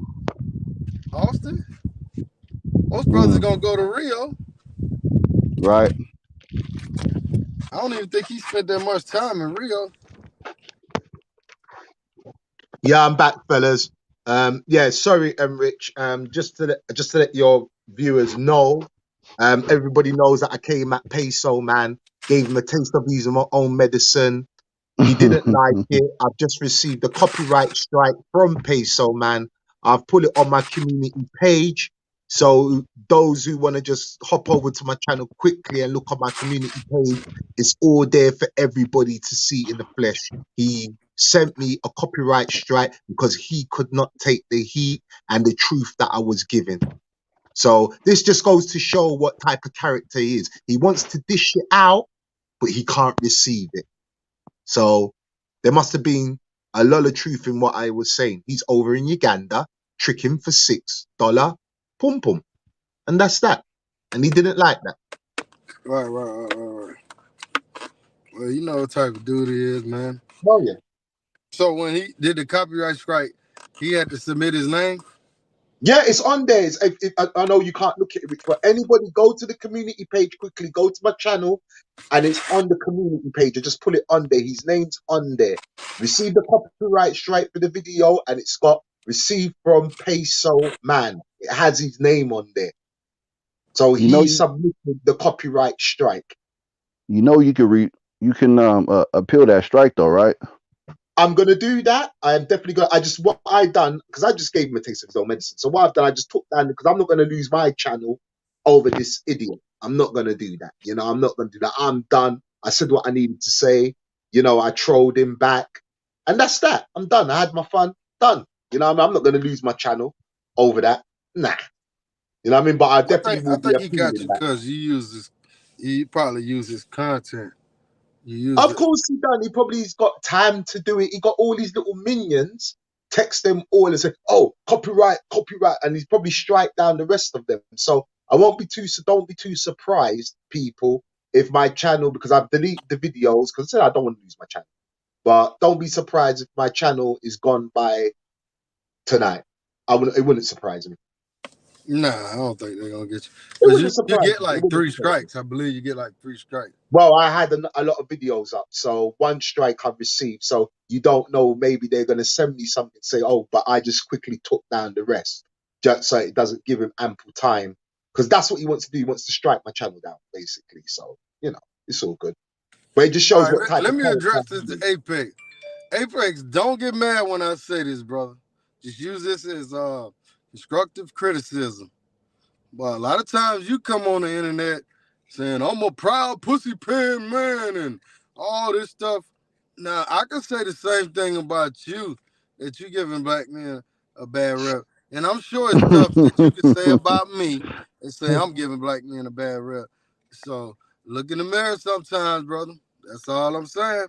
Austin. Most brothers gonna go to Rio. Right. I don't even think he spent that much time in Rio. Yeah, I'm back, fellas. Yeah, sorry, Rich. Just to let your viewers know, everybody knows that I came at Peso, man. Gave him a taste of using my own medicine. He didn't like it. I've just received a copyright strike from Peso, man. I've put it on my community page. So those who want to just hop over to my channel quickly and look on my community page, it's all there for everybody to see in the flesh. He sent me a copyright strike because he could not take the heat and the truth that I was giving. So this just goes to show what type of character he is. He wants to dish it out, but he can't receive it. So there must have been a lot of truth in what I was saying. He's over in Uganda, tricking for $6 pum pum. And that's that. And he didn't like that. Right. Well, you know what type of dude he is, man. Oh, yeah. So when he did the copyright strike, he had to submit his name? Yeah, it's on there. I know you can't look at it, but anybody go to the community page quickly, go to my channel, and it's on the community page. I just put it on there. His name's on there. Received the copyright strike for the video, and it's got received from Peso Man. It has his name on there. So he submitted the copyright strike. You know you can appeal that strike though, right? I'm gonna do that. I am definitely gonna. I just what I done because I just gave him a taste of his own medicine. So what I've done, I just took down because I'm not gonna lose my channel over this idiot. I'm not gonna do that. You know, I'm not gonna do that. I'm done. I said what I needed to say. You know, I trolled him back, and that's that. I'm done. I had my fun. Done. You know, I'm not gonna lose my channel over that. Nah. You know what I mean? But I definitely I will be think he got appealing you that. because you use this. He probably use his content. You use Of it. course he done. He probably's got time to do it. He got all these little minions. Text them all and say, "Oh, copyright, copyright," and he's probably strike down the rest of them. So I won't be too. So don't be too surprised, people, if my channel because I've deleted the videos because I don't want to lose my channel. But don't be surprised if my channel is gone by tonight. It wouldn't surprise me. Nah, I don't think they're gonna get you It because wouldn't you surprise get me. It like wouldn't 3 surprise me. strikes. I believe you get like 3 strikes. Well, I had a lot of videos up, so one strike I've received. So you don't know, maybe they're going to send me something, say, oh, but I just quickly took down the rest, just so it doesn't give him ample time. Because that's what he wants to do. He wants to strike my channel down, basically. So, you know, it's all good. But it just All shows right, what type let of me character address he this to is. Apex. Apex, don't get mad when I say this, brother. Just use this as constructive criticism. But a lot of times you come on the internet saying, I'm a proud pussy pan man and all this stuff. Now, I can say the same thing about you, that you giving black men a bad rep. And I'm sure it's stuff that you can say about me and say I'm giving black men a bad rep. So look in the mirror sometimes, brother. That's all I'm saying.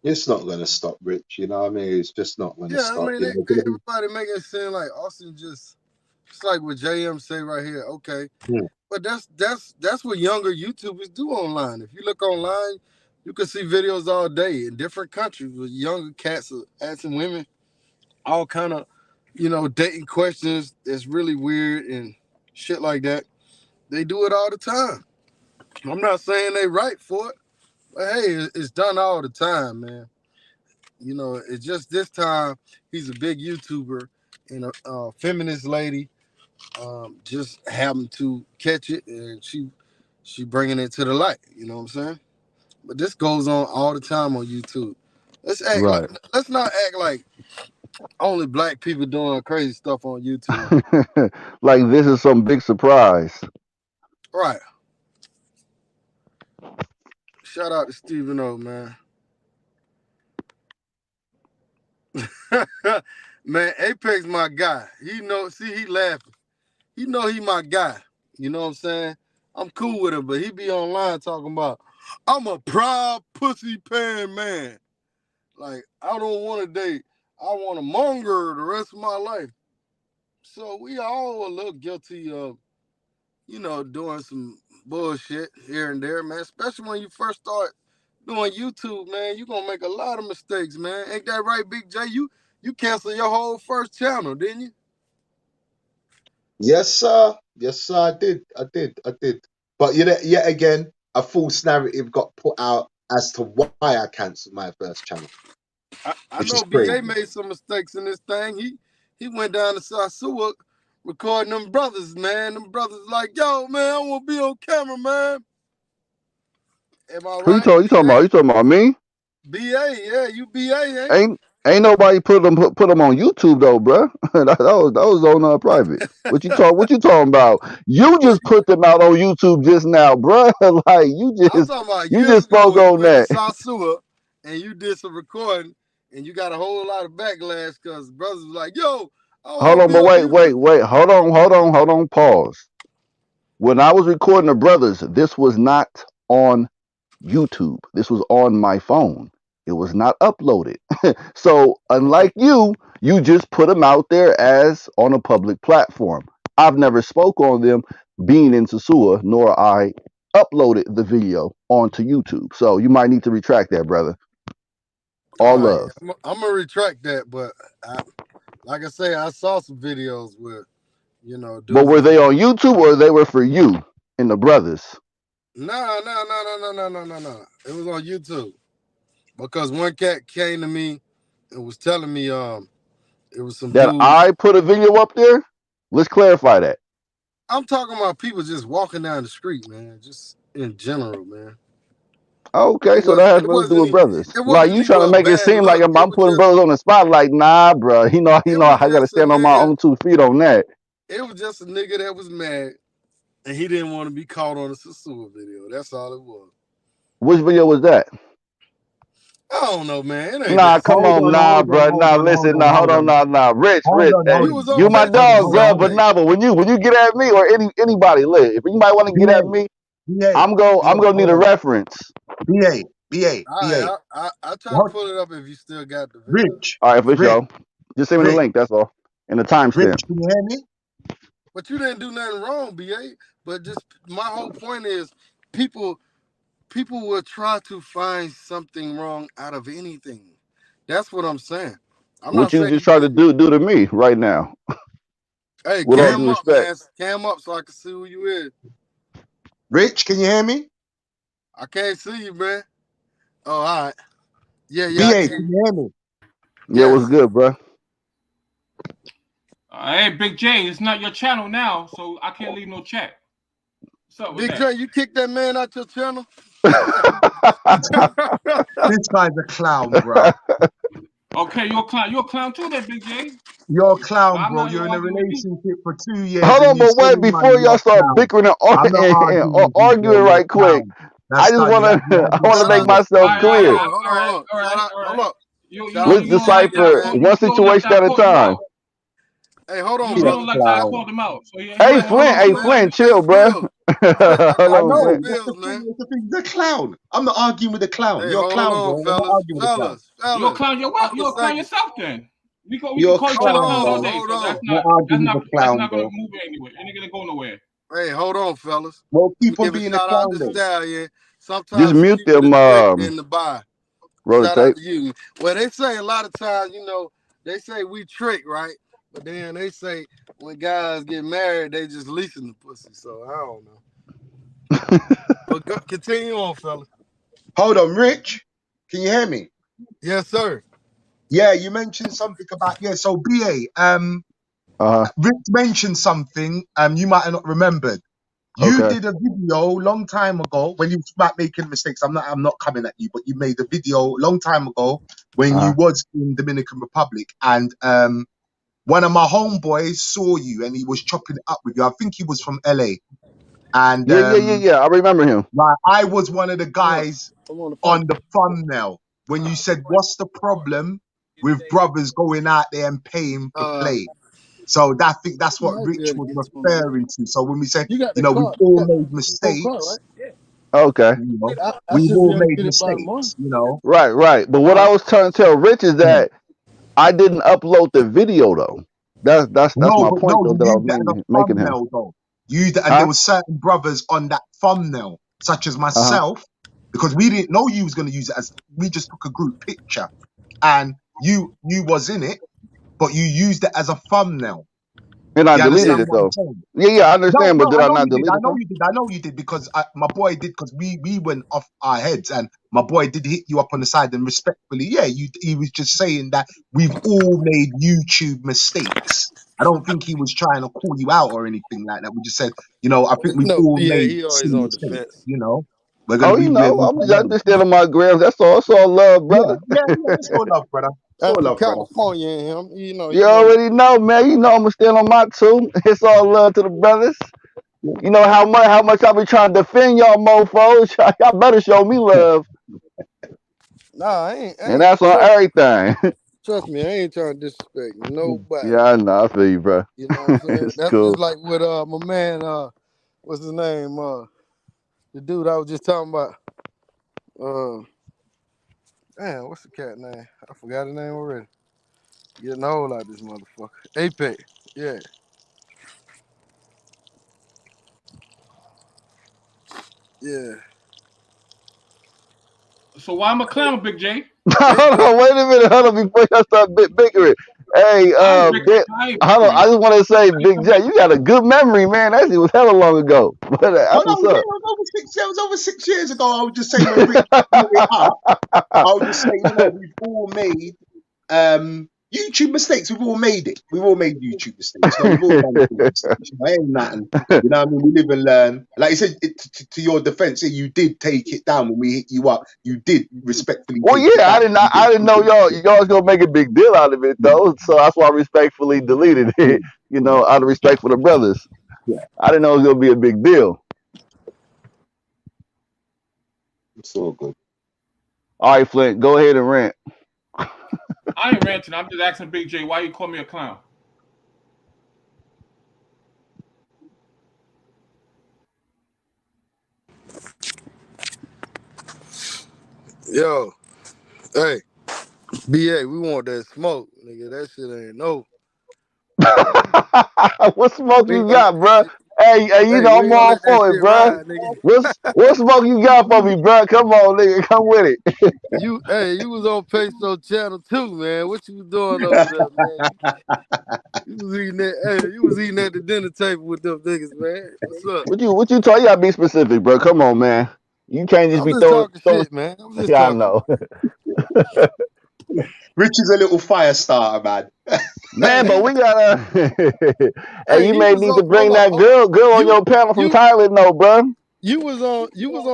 It's not going to stop, Rich. You know what I mean? It's just not going to Yeah, I stop. mean, You know, it's gonna everybody making it seem like Austin just, it's like what JM say right here. Okay, be- but that's what younger YouTubers do online. If you look online, you can see videos all day in different countries with younger cats asking women all kind of, dating questions that's really weird and shit like that. They do it all the time. I'm not saying they right for it, but hey, it's done all the time, man. It's just this time he's a big YouTuber and a feminist lady just happened to catch it and she bringing it to the light. You know what I'm saying? But this goes on all the time on YouTube. Right. Let's not act like only black people doing crazy stuff on YouTube. Like this is some big surprise. Right. Shout out to Stephen O, man. Man, Apex my guy. He laughing. He know he my guy. You know what I'm saying? I'm cool with him, but he be online talking about, I'm a proud pussy pan man. Like, I don't want to date. I want to monger the rest of my life. So we all a little guilty of, doing some bullshit here and there, man. Especially when you first start doing YouTube, man. You're going to make a lot of mistakes, man. Ain't that right, Big J? You canceled your whole first channel, didn't you? Yes, sir. Yes, sir. I did. But yet again, a false narrative got put out as to why I cancelled my first channel, I which know is BA crazy. made some mistakes in this thing. He went down to Sasua recording them brothers, man. Them brothers like, yo, man, I want to be on camera, man. Am I Who right? you talking about? You talking about me? BA, yeah, you BA, Ain't nobody put them on YouTube though, bruh. that was on private. What you talking about? You Well, just put them out on YouTube just now, bruh. Like I'm talking about you years just ago spoke when you on went to that. Sasua and you did some recording and you got a whole lot of backlash because brothers was like, yo, I Hold want to on, be but on wait. YouTube. Hold on. Pause. When I was recording the brothers, this was not on YouTube. This was on my phone. It was not uploaded. So Okay. unlike you just put them out there as on a public platform. I've never spoke on them being in Sasua, nor I uploaded the video onto YouTube. So you might need to retract that, brother. All All right. love. I'm going to retract that, but like I say, I saw some videos where, But dudes were was they like, on YouTube or they were for you and the brothers? no. It was on YouTube because one cat came to me and was telling me it was some That dudes. I put a video up there? Let's clarify that. I'm talking about people just walking down the street, man. Just in general, man. Okay, so that has nothing to do with brothers. It Like wasn't you even trying to a make it bad seem like look. I'm putting brothers on the spot. Like, nah, bro. You know, It I was gotta just a stand on my nigga. own 2 feet on that. It was just a nigga that was mad, and he didn't want to be caught on a Sasua video. That's all it was. Which video was that? I don't know, man. It ain't Nah, that come serious. on, nah, bro. Nah, listen, nah, hold on, nah. Rich, Hold Rich, on, hey, hold You was on. on you my Facebook dog, bro. But yesterday. nah, but when you get at me or anybody, look, if anybody want to get at me, BA, I'm gonna need a reference. BA. All right, I try to What? pull it up if you still got the video. Rich, All right, for Rich, sure. Just send me the Rich, link. That's all, and the timestamp. Rich, can you hear me? But you didn't do nothing wrong, BA. But just my whole point is, people will try to find something wrong out of anything. That's what I'm saying. I'm What not you saying just try to do to me right now? Hey, With all cam due up, respect. man. Cam up so I can see who you is. Rich, can you hear me? I can't see you, man. Oh, all right. Yeah, I BA, can. can you hear me? Yeah, what's good, bro? Hey, Big J, it's not your channel now, so I can't leave no chat. What's up with Big that? J, you kicked that man out your channel? This guy's a clown, bro. Okay, you're a clown. You're a clown too, then, Big J. You're a clown, I'm bro. not You're in a arguing with you. relationship for 2 years. Hold and on, you but wait, stealing before money. y'all You're a start clown. bickering and I'm not arguing with you, arguing You're a right quick, clown. That's I just done. wanna I wanna make myself clear. Hold up. Let's decipher one situation at a time. Hey, hold on, You brother. don't like that I called him out. So yeah, Hey, Flint, chill, bro. Hold I on, know. Flint. That's the thing. That's the thing. He's a clown. I'm not arguing with a clown. Hey, You're a hold clown, on, bro. I'm not arguing with a clown. You're a clown. You're a clown yourself, then. We can You're a call each other clown, clowns all bro. day. So that's I'm not not arguing with a clown, gonna bro. move anywhere. It ain't gonna go nowhere. Hey, hold on, fellas. Well, keep on Give a being a shout out clown, to then. Stallion. Sometimes Just mute he keep them, the trick in the buy. roll the Shout out tape. to you. Well, they say a lot of times, they say we trick, right? But then they say when guys get married, they just leasing the pussy. So I don't know. But continue on, fellas. Hold on, Rich. Can you hear me? Yes, sir. Yeah, you mentioned something about So BA, Rich mentioned something. You might have not remembered. You Okay. did a video long time ago when you was about making mistakes. I'm not coming at you, but you made a video long time ago when you was in Dominican Republic, and one of my homeboys saw you and he was chopping it up with you. I think he was from LA, and Yeah. I remember him. right, I was one of the guys on the thumbnail when you said, "What's the problem with brothers going out there and paying for play?" So I think that's what Rich was referring to. So when we say, we've all made mistakes, Okay. we've all made mistakes, Right. But what I was trying to tell Rich is that I didn't upload the video though. That's my point though you that I used was that as a making him. thumbnail though. And there were certain brothers on that thumbnail, such as myself, because we didn't know you was going to use it we just took a group picture, and you was in it, but you used it as a thumbnail. And I You deleted understand it what I'm though. saying? Yeah, I understand, but did I I know not you did. delete it though? I know you did because my boy did, because we went off our heads, and my boy did hit you up on the side, and respectfully, he was just saying that we've all made YouTube mistakes. I don't think he was trying to call you out or anything like that. We just said, I think we've all made he always silly on mistakes. defense. We're gonna be. I'm just still on my grams. That's all. It's all love, brother. Yeah. It's all love, brother. It's all love, brother. California in him. You already know, man. You know I'm still on my two. It's all love to the brothers. You know how much I be trying to defend y'all mofos. Y'all better show me love. Nah, I ain't. And that's on everything. Trust me, I ain't trying to disrespect nobody. Yeah, I know. I feel you, bro. You know what I'm saying? It's That's cool. just like with my man, what's his name? The dude I was just talking about. Damn, what's the cat name? I forgot his name already. Getting old like this motherfucker. Apex. Yeah. Yeah. So why I'm a clown, Big J? Hold on, wait a minute. Hold on, before y'all start bickering. Hey, hold on. I just want to say, Big J, you got a good memory, man. That shit was hella long ago. But that's what's up. It was over 6 years ago. I would just say, when Rich brought it up, I would just say, we've all made, YouTube mistakes. We've all made it. We've all made YouTube mistakes. So we've all done mistakes. You know, ain't nothing. You know what I mean? We live and learn. Like you said, to your defense, you did take it down when we hit you up. You did respectfully. Well, take it yeah, down. I didn't know y'all was gonna make a big deal out of it though. So that's why I respectfully deleted it. You know, out of respect for the brothers. Yeah. I didn't know it was gonna be a big deal. It's all good. All right, Flint, go ahead and rant. I ain't ranting. I'm just asking Big J why you call me a clown. Yo, hey, BA, we want that smoke, nigga. That shit ain't no. What smoke We you ain't got, bro? Hey, you know we I'm ain't gonna all let that for it, shit bro. ride, nigga. What smoke you got for me, bro? Come on, nigga, come with it. You was on Peso Channel too, man. What you was doing over there, man? You was eating that. Hey, you was eating at the dinner table with them niggas, man. What's up? What you talk? You gotta be specific, bro. Come on, man. You can't just I'm be just throwing. talking shit, man. I'm just Yeah, I talking. know, Rich is a little fire starter, man. man. But we gotta. Hey, Hey, you he may was need on. to bring Hold that up. girl on You your panel from you Thailand, though, bro. you was on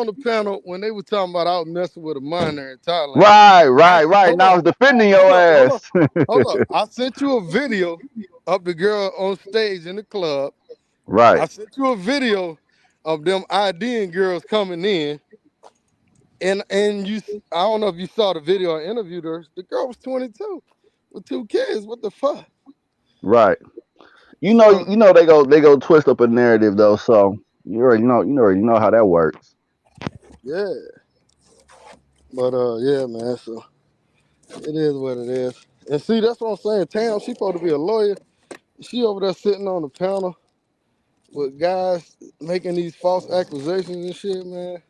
the panel when they were talking about I was messing with a minor in Thailand. Right. Hold Now up. it's defending your ass. Hold up. I sent you a video of the girl on stage in the club. Right. I sent you a video of them IDing girls coming in. And you, I don't know if you saw the video or interviewed her. The girl was 22 with 2 kids. What the fuck? Right. You So know they go twist up a narrative though. So you already know how that works. yeah, but yeah, man. So it is what it is. And see, that's what I'm saying. Tam, she supposed to be a lawyer. She over there sitting on the panel with guys making these false accusations and shit, man.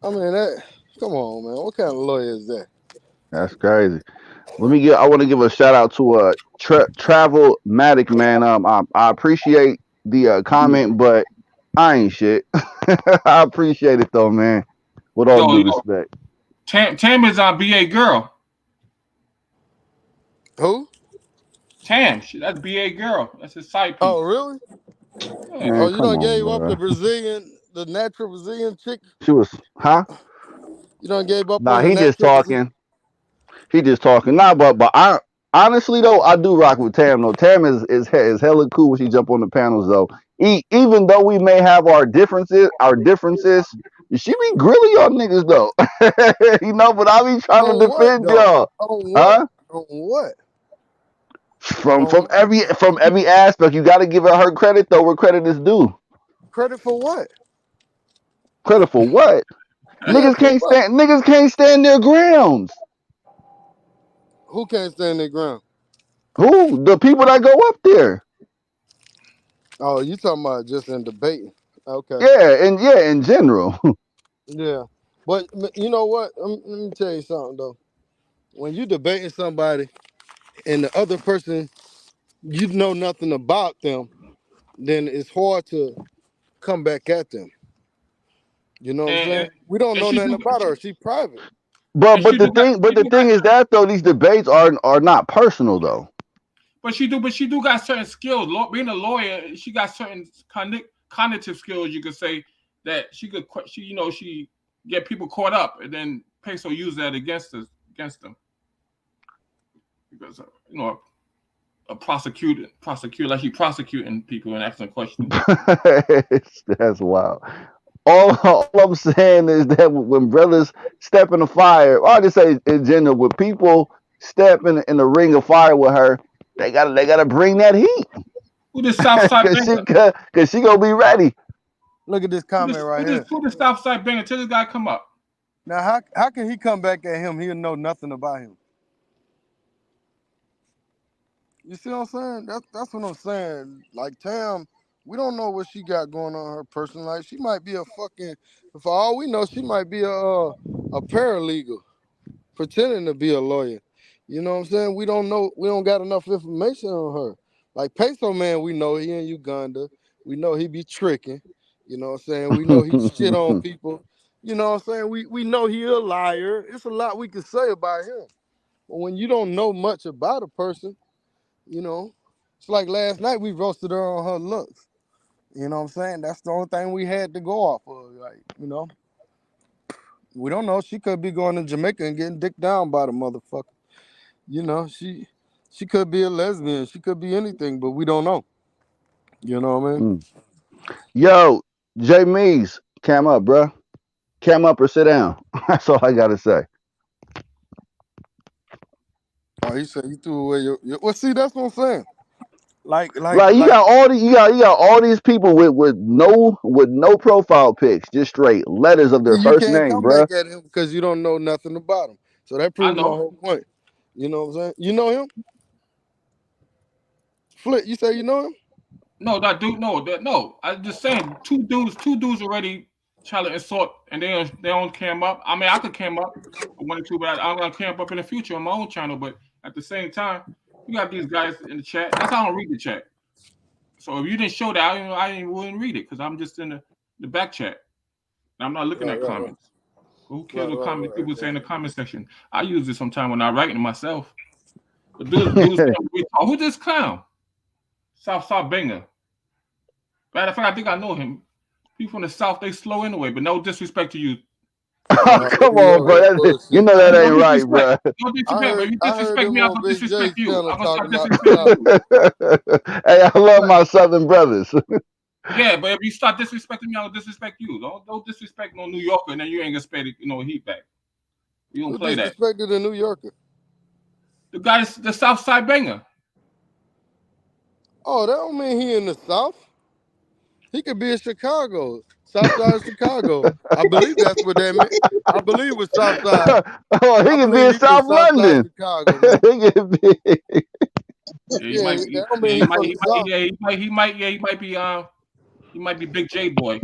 I mean that. Come on, man. What kind of lawyer is that? That's crazy. I want to give a shout out to Travelmatic, man. I appreciate the comment, but I ain't shit. I appreciate it though, man. With all due Yo, respect. Tam is our BA girl. Who? Tam, that's BA girl. That's his side piece. Oh, really? Yeah. Man, Oh, you come done on, gave up bro. the natural Brazilian chick? She was, huh? You done gave up Nah, on the he just natural Brazilian? talking. He just talking. Nah, but I honestly though, I do rock with Tam though. Tam is hella cool when she jump on the panels though. Even though we may have our differences, she be grilling y'all niggas though. You know, but I be trying On to what defend though? y'all. On what? Huh? On what? From On every aspect, you got to give her credit though, where credit is due. credit for what? Credit for what? Yeah, for what? Niggas can't stand their grounds. Who can't stand their ground? Who? The people that go up there. Oh, you talking about just in debating? Okay. Yeah, in general. Yeah, but you know what? Let me tell you something though. When you debating somebody and the other person, you know nothing about them, then it's hard to come back at them. You know what I'm saying? We don't know nothing about her. She private. But the thing is that though these debates are not personal though. But she do got certain skills. Being a lawyer, she got certain cognitive skills. You could say that she get people caught up, and then Peso use that against them, because a prosecutor like she prosecuting people and asking questions. That's wild. All I'm saying is that when brothers step in the fire, or I just say in general, when people step in the ring of fire with her, they gotta bring that heat. Who the Southside banger? Cause she gonna be ready. Look at this comment right here. Who the Southside banger? Till this guy come up. Now, how can he come back at him? He'll know nothing about him. You see what I'm saying? That's what I'm saying. Like Tam, we don't know what she got going on in her personal life. She might be for all we know, she might be a paralegal pretending to be a lawyer. You know what I'm saying? We don't know. We don't got enough information on her. Like Peso Man, we know he in Uganda. We know he be tricking. You know what I'm saying? We know he shit on people. You know what I'm saying? We know he a liar. It's a lot we can say about him. But when you don't know much about a person, you know, it's like last night we roasted her on her looks. You know what I'm saying? That's the only thing we had to go off of. Like, you know, we don't know. She could be going to Jamaica and getting dicked down by the motherfucker. You know, she could be a lesbian. She could be anything, but we don't know. You know what I mean? Yo, Jay Mees, cam up, bro. Cam up or sit down. That's all I gotta say. Oh, he said you threw away your well, see, that's what I'm saying. Like you got all these people with no profile pics, just straight letters of their you first can't name, come bro. back at him because you don't know nothing about him. So that I proves my know. whole point. You know what I'm saying? You know him? Flip, you say you know him? No, that dude. No. I'm just saying, two dudes already try to insult, and they don't cam up. I mean, I could cam up one or two, but I'm gonna cam up in the future on my own channel. But at the same time, you got these guys in the chat. That's how I don't read the chat. So if you didn't show that, I wouldn't read it because I'm just in the back chat. And I'm not looking at comments. Who cares what comments people say in the comment section? I use it sometime when I'm writing myself. But dudes, who's this clown? Southside Banger. Matter of fact, I think I know him. People from the South, they slow anyway, but no disrespect to you. Come on, bro. You know that ain't right, bro. No disrespect, but if you disrespect me, I'm gonna disrespect you. I'm gonna start disrespecting you. Hey, I love my Southern brothers. Yeah, but if you start disrespecting me, I'll disrespect you. Don't disrespect no New Yorker, and then you ain't gonna spend heat back. You don't play that. Disrespected a New Yorker. The guy's the Southside Banger. Oh, that don't mean he in the South. He could be in Chicago, South Side of Chicago. I believe that's what that meant. I believe it was South Side. Oh, he could be in South London. Chicago, he could be. He might be Big J boy.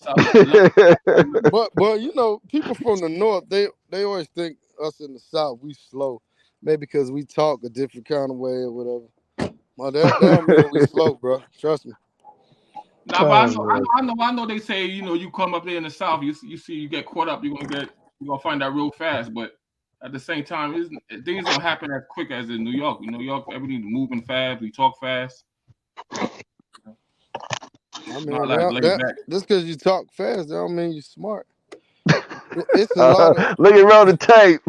but you know, people from the north, they always think us in the South we slow, maybe because we talk a different kind of way or whatever. Well, that don't mean we slow, bro. Trust me. Nah, but I know. They say you come up there in the South, you get caught up, you're gonna find out real fast. But at the same time, things don't happen as quick as in New York. In New York, everything's moving fast. We talk fast. I mean, just because you talk fast, that don't mean you're smart. It's a lot of look at roll the tape.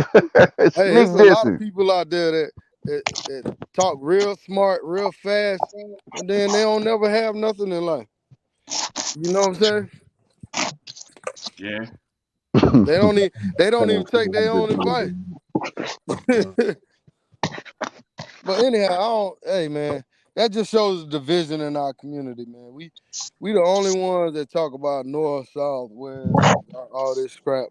Hey, it's a lot of people out there that talk real smart, real fast, and then they don't never have nothing in life. You know what I'm saying? Yeah. They don't even take their own advice. But anyhow, hey man, that just shows the division in our community, man. We the only ones that talk about North, South, West, all this crap.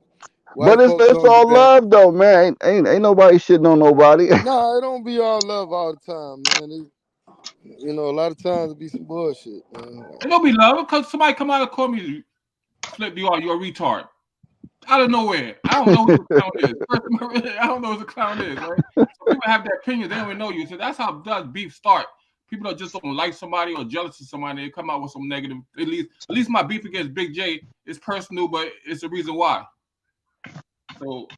But it's all love though, man. Ain't nobody shitting on nobody. Nah, it don't be all love all the time, man. A lot of times it be some bullshit, man. It don't be love because somebody come out and call me, Flip, you're a retard. Out of nowhere. I don't know who the clown is. I don't know who the clown is, right? So people have their opinions, they don't even know you. So that's how does beef start. People that just don't like somebody or jealous of somebody, they come out with some negative. At least my beef against Big J is personal, but it's the reason why. So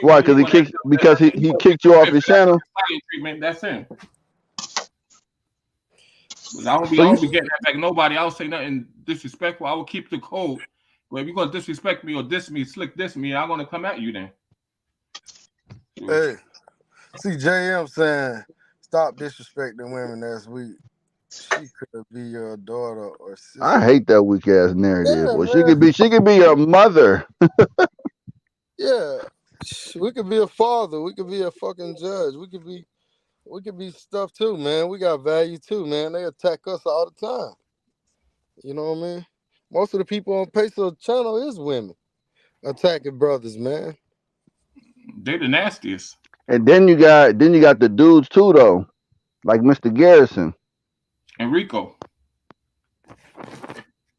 why? Because he kicked you off his channel. Treatment. That's him. But I don't be getting that back. Nobody. I don't say nothing disrespectful. I will keep the code. But if you're gonna disrespect me or diss me, I'm gonna come at you then. Hey, see JM saying, stop disrespecting women that's weak. She could be your daughter or sister. I hate that weak ass narrative. Yeah, well, she could be your mother. Yeah. We could be a father. We could be a fucking judge. We could be stuff too, man. We got value too, man. They attack us all the time. You know what I mean? Most of the people on Peso channel is women attacking brothers, man. They're the nastiest. And then you got the dudes too, though, like Mr. Garrison and Rico.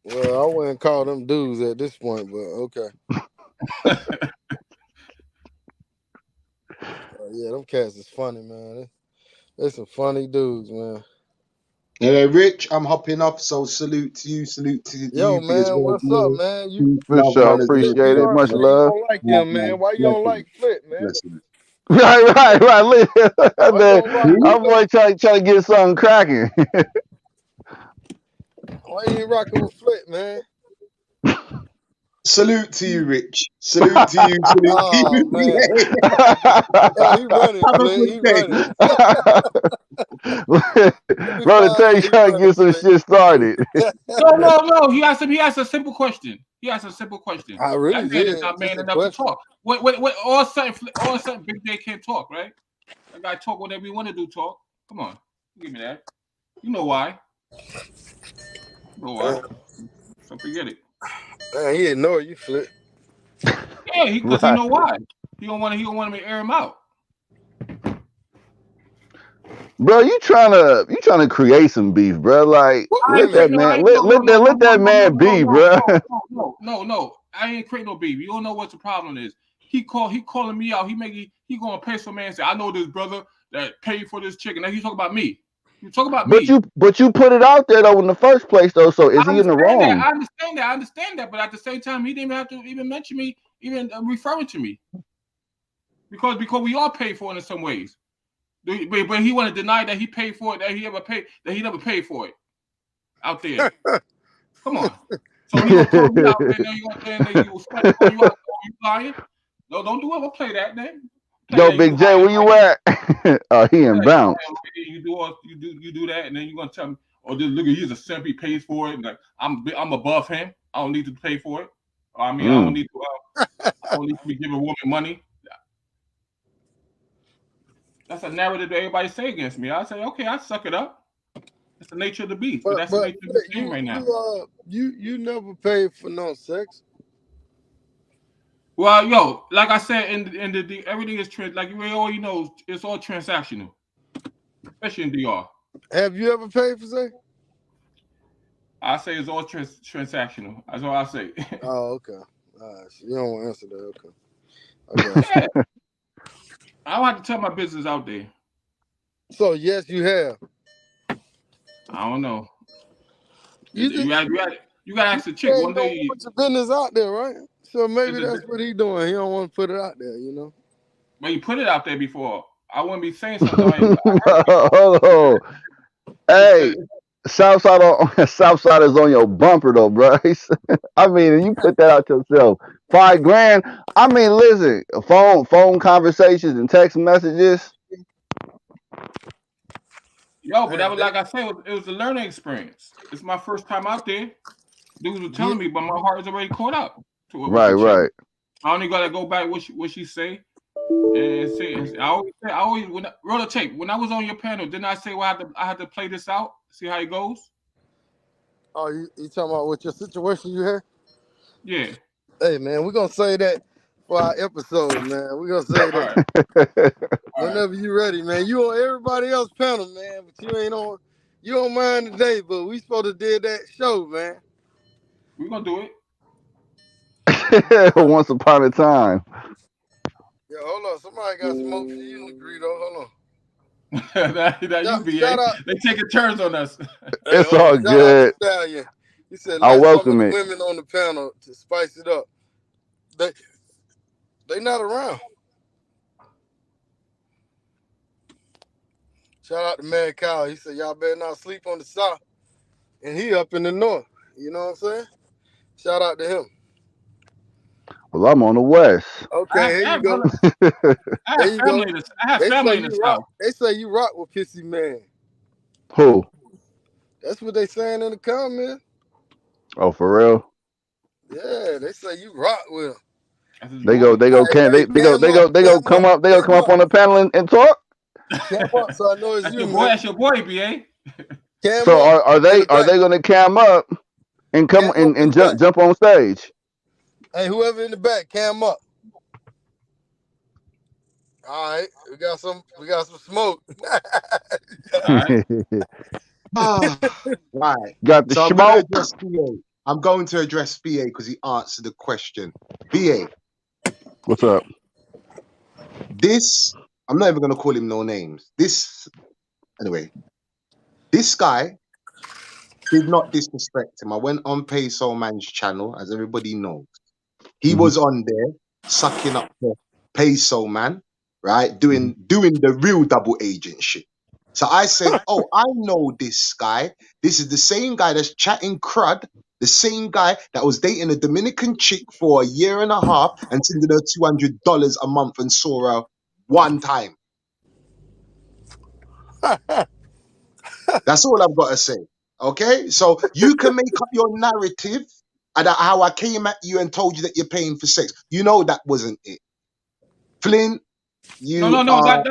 Well, I wouldn't call them dudes at this point, but okay. Yeah, them cats is funny, man. They're some funny dudes, man. Hey, Rich, I'm hopping off, so salute to you. Salute to yo, you man. as well. What's up, man? For sure, appreciate it. Much love. You don't like him, man. Why you don't like Flip, man? Right. Look, Why you man, don't rock with I'm Flit? boy trying to get something cracking. Why you ain't rocking with Flit, man? Salute to you, Rich. Salute to you. Salute to Oh you. man, yeah, he running, Have a Flit. He good day. running. Let me Brother find Tay out he trying to running, get some Flit. shit started. No. He asked a simple question. He asked a simple question. I really That man is did. not Just man a enough to question. talk. What? All of a sudden, Big Day can't talk, right? That guy talk whatever you want to do. Talk. Come on, give me that. You know why? You know why? So forget it. Man, he ignore you, Flit. Yeah, because he Right. know why. He don't want me to air him out. Bro, you trying to create some beef, bro. Like, What? I Wait a let ain't that create minute. no. man, I ain't let that man be, bro. no. I ain't create no beef. You don't know what the problem is. He calling me out. He gonna pay some man and say, I know this brother that paid for this chicken. Now he talk about me. You talk about But me. you put it out there though in the first place though. So is he in the wrong? I understand that. But at the same time, he didn't even have to even mention me, even referring to me, because we all pay for it in some ways. But he want to deny that he paid for it, that he never paid for it out there. Come on. So he gonna call me out there, and then you gonna say that you call you out, you lying? No, don't do it. We'll play that then. Yo, Big J, where you at? Oh, he in bounce. You do that, and then you're gonna tell me, oh, this look, he's a simp. He pays for it, and like, I'm above him. I don't need to pay for it. I mean, I don't need to be giving women money. That's a narrative that everybody say against me. I say, okay, I suck it up. That's the nature of the beast, but that's the nature of the game right now. You never paid for no sex. Well, yo, like I said, in the everything is like you already know, it's all transactional, especially in DR. Have you ever paid for sex? I say it's all transactional. That's all I say. Oh, okay. All right. So you don't want to answer that. Okay. Yeah. I don't have to tell my business out there. So yes, you have. I don't know. You gotta ask the chick one day. Put your business out there, right? So maybe that's what he doing. He don't want to put it out there, you know. But you put it out there before. I wouldn't be saying something. Oh, hey, Southside is on your bumper though, bro. I mean, you put that out yourself. $5,000. I mean, listen, phone conversations and text messages. Yo, but that was like I said, it was a learning experience. It's my first time out there. Dudes were telling me, but my heart is already caught up to it. Right. I only gotta go back what she say and say. I always when I wrote a tape when I was on your panel. Didn't I say, well, I had to play this out, see how it goes? Oh, you talking about what your situation you had? Yeah. Hey man, we're gonna say that for our episode, man. We're gonna say that whenever you ready, man. You on everybody else panel, man, but you ain't on. You don't mind today, but we supposed to did that show, man. We're gonna do it. Once upon a time. Yeah, hold on. Somebody got smoke for you, Greedo. Hold on. that you be. They taking turns on us. It's all good. He said, I let welcome some of it. the women on the panel to spice it up. They not around. Shout out to Mad Cow. He said, y'all better not sleep on the south. And he up in the north. You know what I'm saying? Shout out to him. Well, I'm on the west. Okay, here you go. I have family in the south. They say you rock with Pissy Man. Who? That's what they saying in the comments. Oh, for real? Yeah, they say you rock with him. They go come up on the panel and talk. Cam up, so I know it's that's you, boy. That's your boy, BA. So are they gonna cam up and come and jump on stage? Hey, whoever in the back, cam up. All right, we got some smoke. All right. Right. Got the smoke. BA. I'm going to address BA because he answered the question. BA. What's up? This, I'm not even going to call him no names. This guy did not disrespect him. I went on Pay Soul Man's channel, as everybody knows. He was on there sucking up the Pay Soul Man. right? Doing the real double agent shit. So I said, oh, I know this guy. This is the same guy that's chatting crud, the same guy that was dating a Dominican chick for a year and a half and sending her $200 a month and saw her one time. That's all I've got to say. Okay? So you can make up your narrative about how I came at you and told you that you're paying for sex. You know that wasn't it. Flint, you No, are...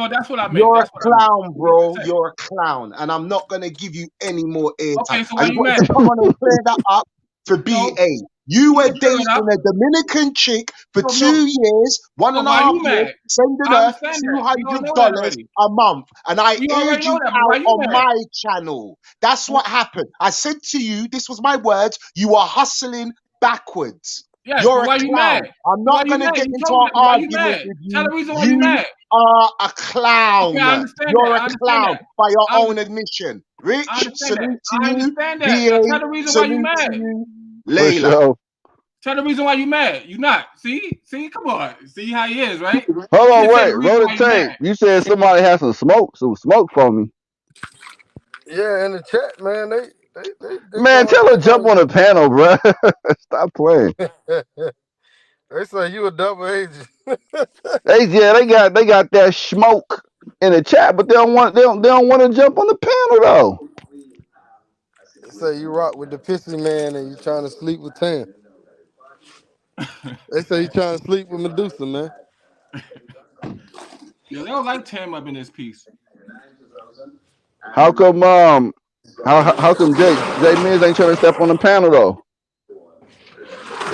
that's what I meant. You're That's a what I meant. clown, bro. You're a clown. And I'm not going to give you any more airtime. Okay, so I why just you wanted mad? to come on and clear that up for BA. You were can clear dating it up. a Dominican chick for No, 2 years, one So and a why half you years, mad? sending I her understand that. You don't know that $200 already. a month. And I You aired already know you that, but why out you on mad? my channel. That's what happened. I said to you, this was my words, you are hustling backwards. Yes, You're but a why you clown. mad? I'm Why not you going to mad? get You into told me an that. Why you argument mad? with Tell you. the reason why you You mad. are a clown. Okay, I understand You're that. I a understand clown that. by your I own admission. Rich, understand that. salute to I you. understand that. Now BA, tell the reason why you salute to mad. you. For Layla. sure. Tell the reason why you mad. You not. See, come on. See how he is, right? Hold You on, just said wait. the reason Roll why the you tape. mad. You said somebody had some smoke for me. Yeah, in the chat, man, they Man, tell her jump on the panel, bro. Stop playing. They say you a double agent. They got that smoke in the chat, but they don't want to jump on the panel though. They say you rock with the pissy man and you trying to sleep with Tam. They say you trying to sleep with Medusa, man. Yeah, they don't like Tam up in this piece. How come how come Jay Miz ain't trying to step on the panel though?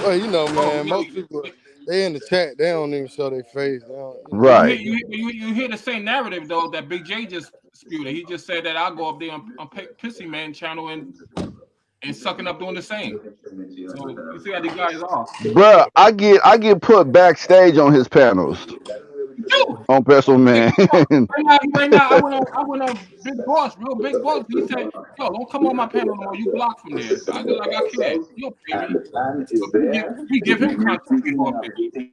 Well, you know, man, most people they in the chat, they don't even show their face. They don't, Right. You hear the same narrative though that Big J just spewed. He just said that I'll go up there on Pissy Man channel and sucking up doing the same. So you see how these guys are. Bruh, I get put backstage on his panels. On Pestle Man. Right now, I went on Big Boss, real Big Boss. He said, "Yo, don't come on my panel no more. You blocked from there." So I just like, I can't. You don't pay me. So we give him content to go up there.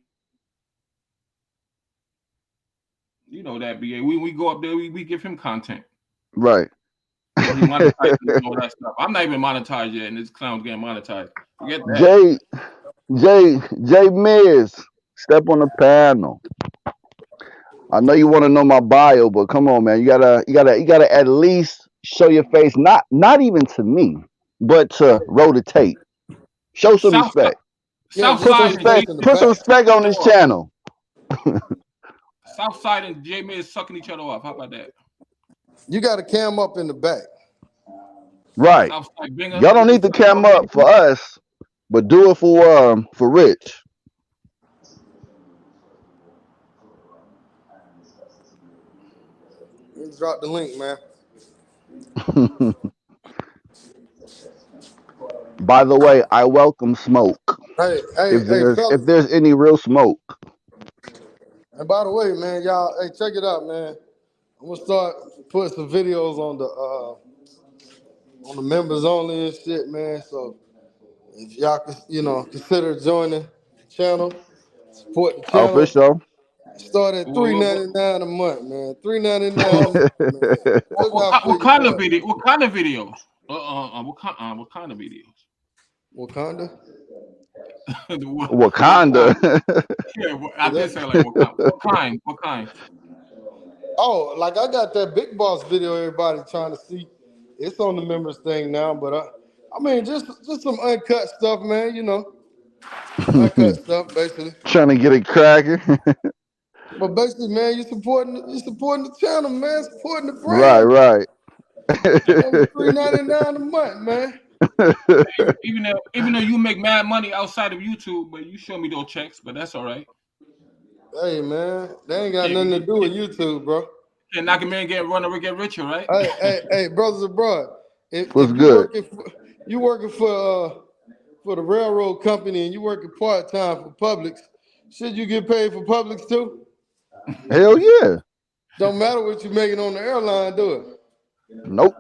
You know that, BA. We go up there, we give him content. Right. He monetizes and all that stuff. I'm not even monetized yet, and this clown's getting monetized. Forget that. Jay Miz, step on the panel. I know you want to know my bio, but come on, man. You gotta at least show your face, not even to me, but to Roll the Tape. Show some respect. Put some respect on this channel. Southside and J Miz sucking each other off. How about that? You got a cam up in the back. Right. Y'all don't need the cam up for us, but do it for Rich. Let's drop the link, man. By the way, I welcome smoke. If there's any real smoke. And by the way, man, y'all, hey, check it out, man. I'm gonna start putting some videos on the members only and shit, man. So if y'all consider joining the channel, support the channel. Oh, for sure. Start at $3.99 a month, man. $3.99 a month, man. What kind of video? What kind of videos? What kind of videos? Wakanda? Wakanda. Yeah, I did say like Wakanda. What kind? Oh, like I got that Big Boss video everybody trying to see. It's on the members thing now, but I mean just some uncut stuff, man, you know. Uncut stuff, basically. Trying to get it cracking. But basically, man, you supporting the channel, man, supporting the brand. Right. $3.99 a month, man. Even though you make mad money outside of YouTube, but you show me those checks, but that's all right. Hey, man, they ain't got nothing to do with YouTube, bro. And knock a man get richer, right? Hey, brothers abroad. What's good? You working for the railroad company and you working part-time for Publix, should you get paid for Publix too? Hell yeah. Don't matter what you're making on the airline, do it? Nope.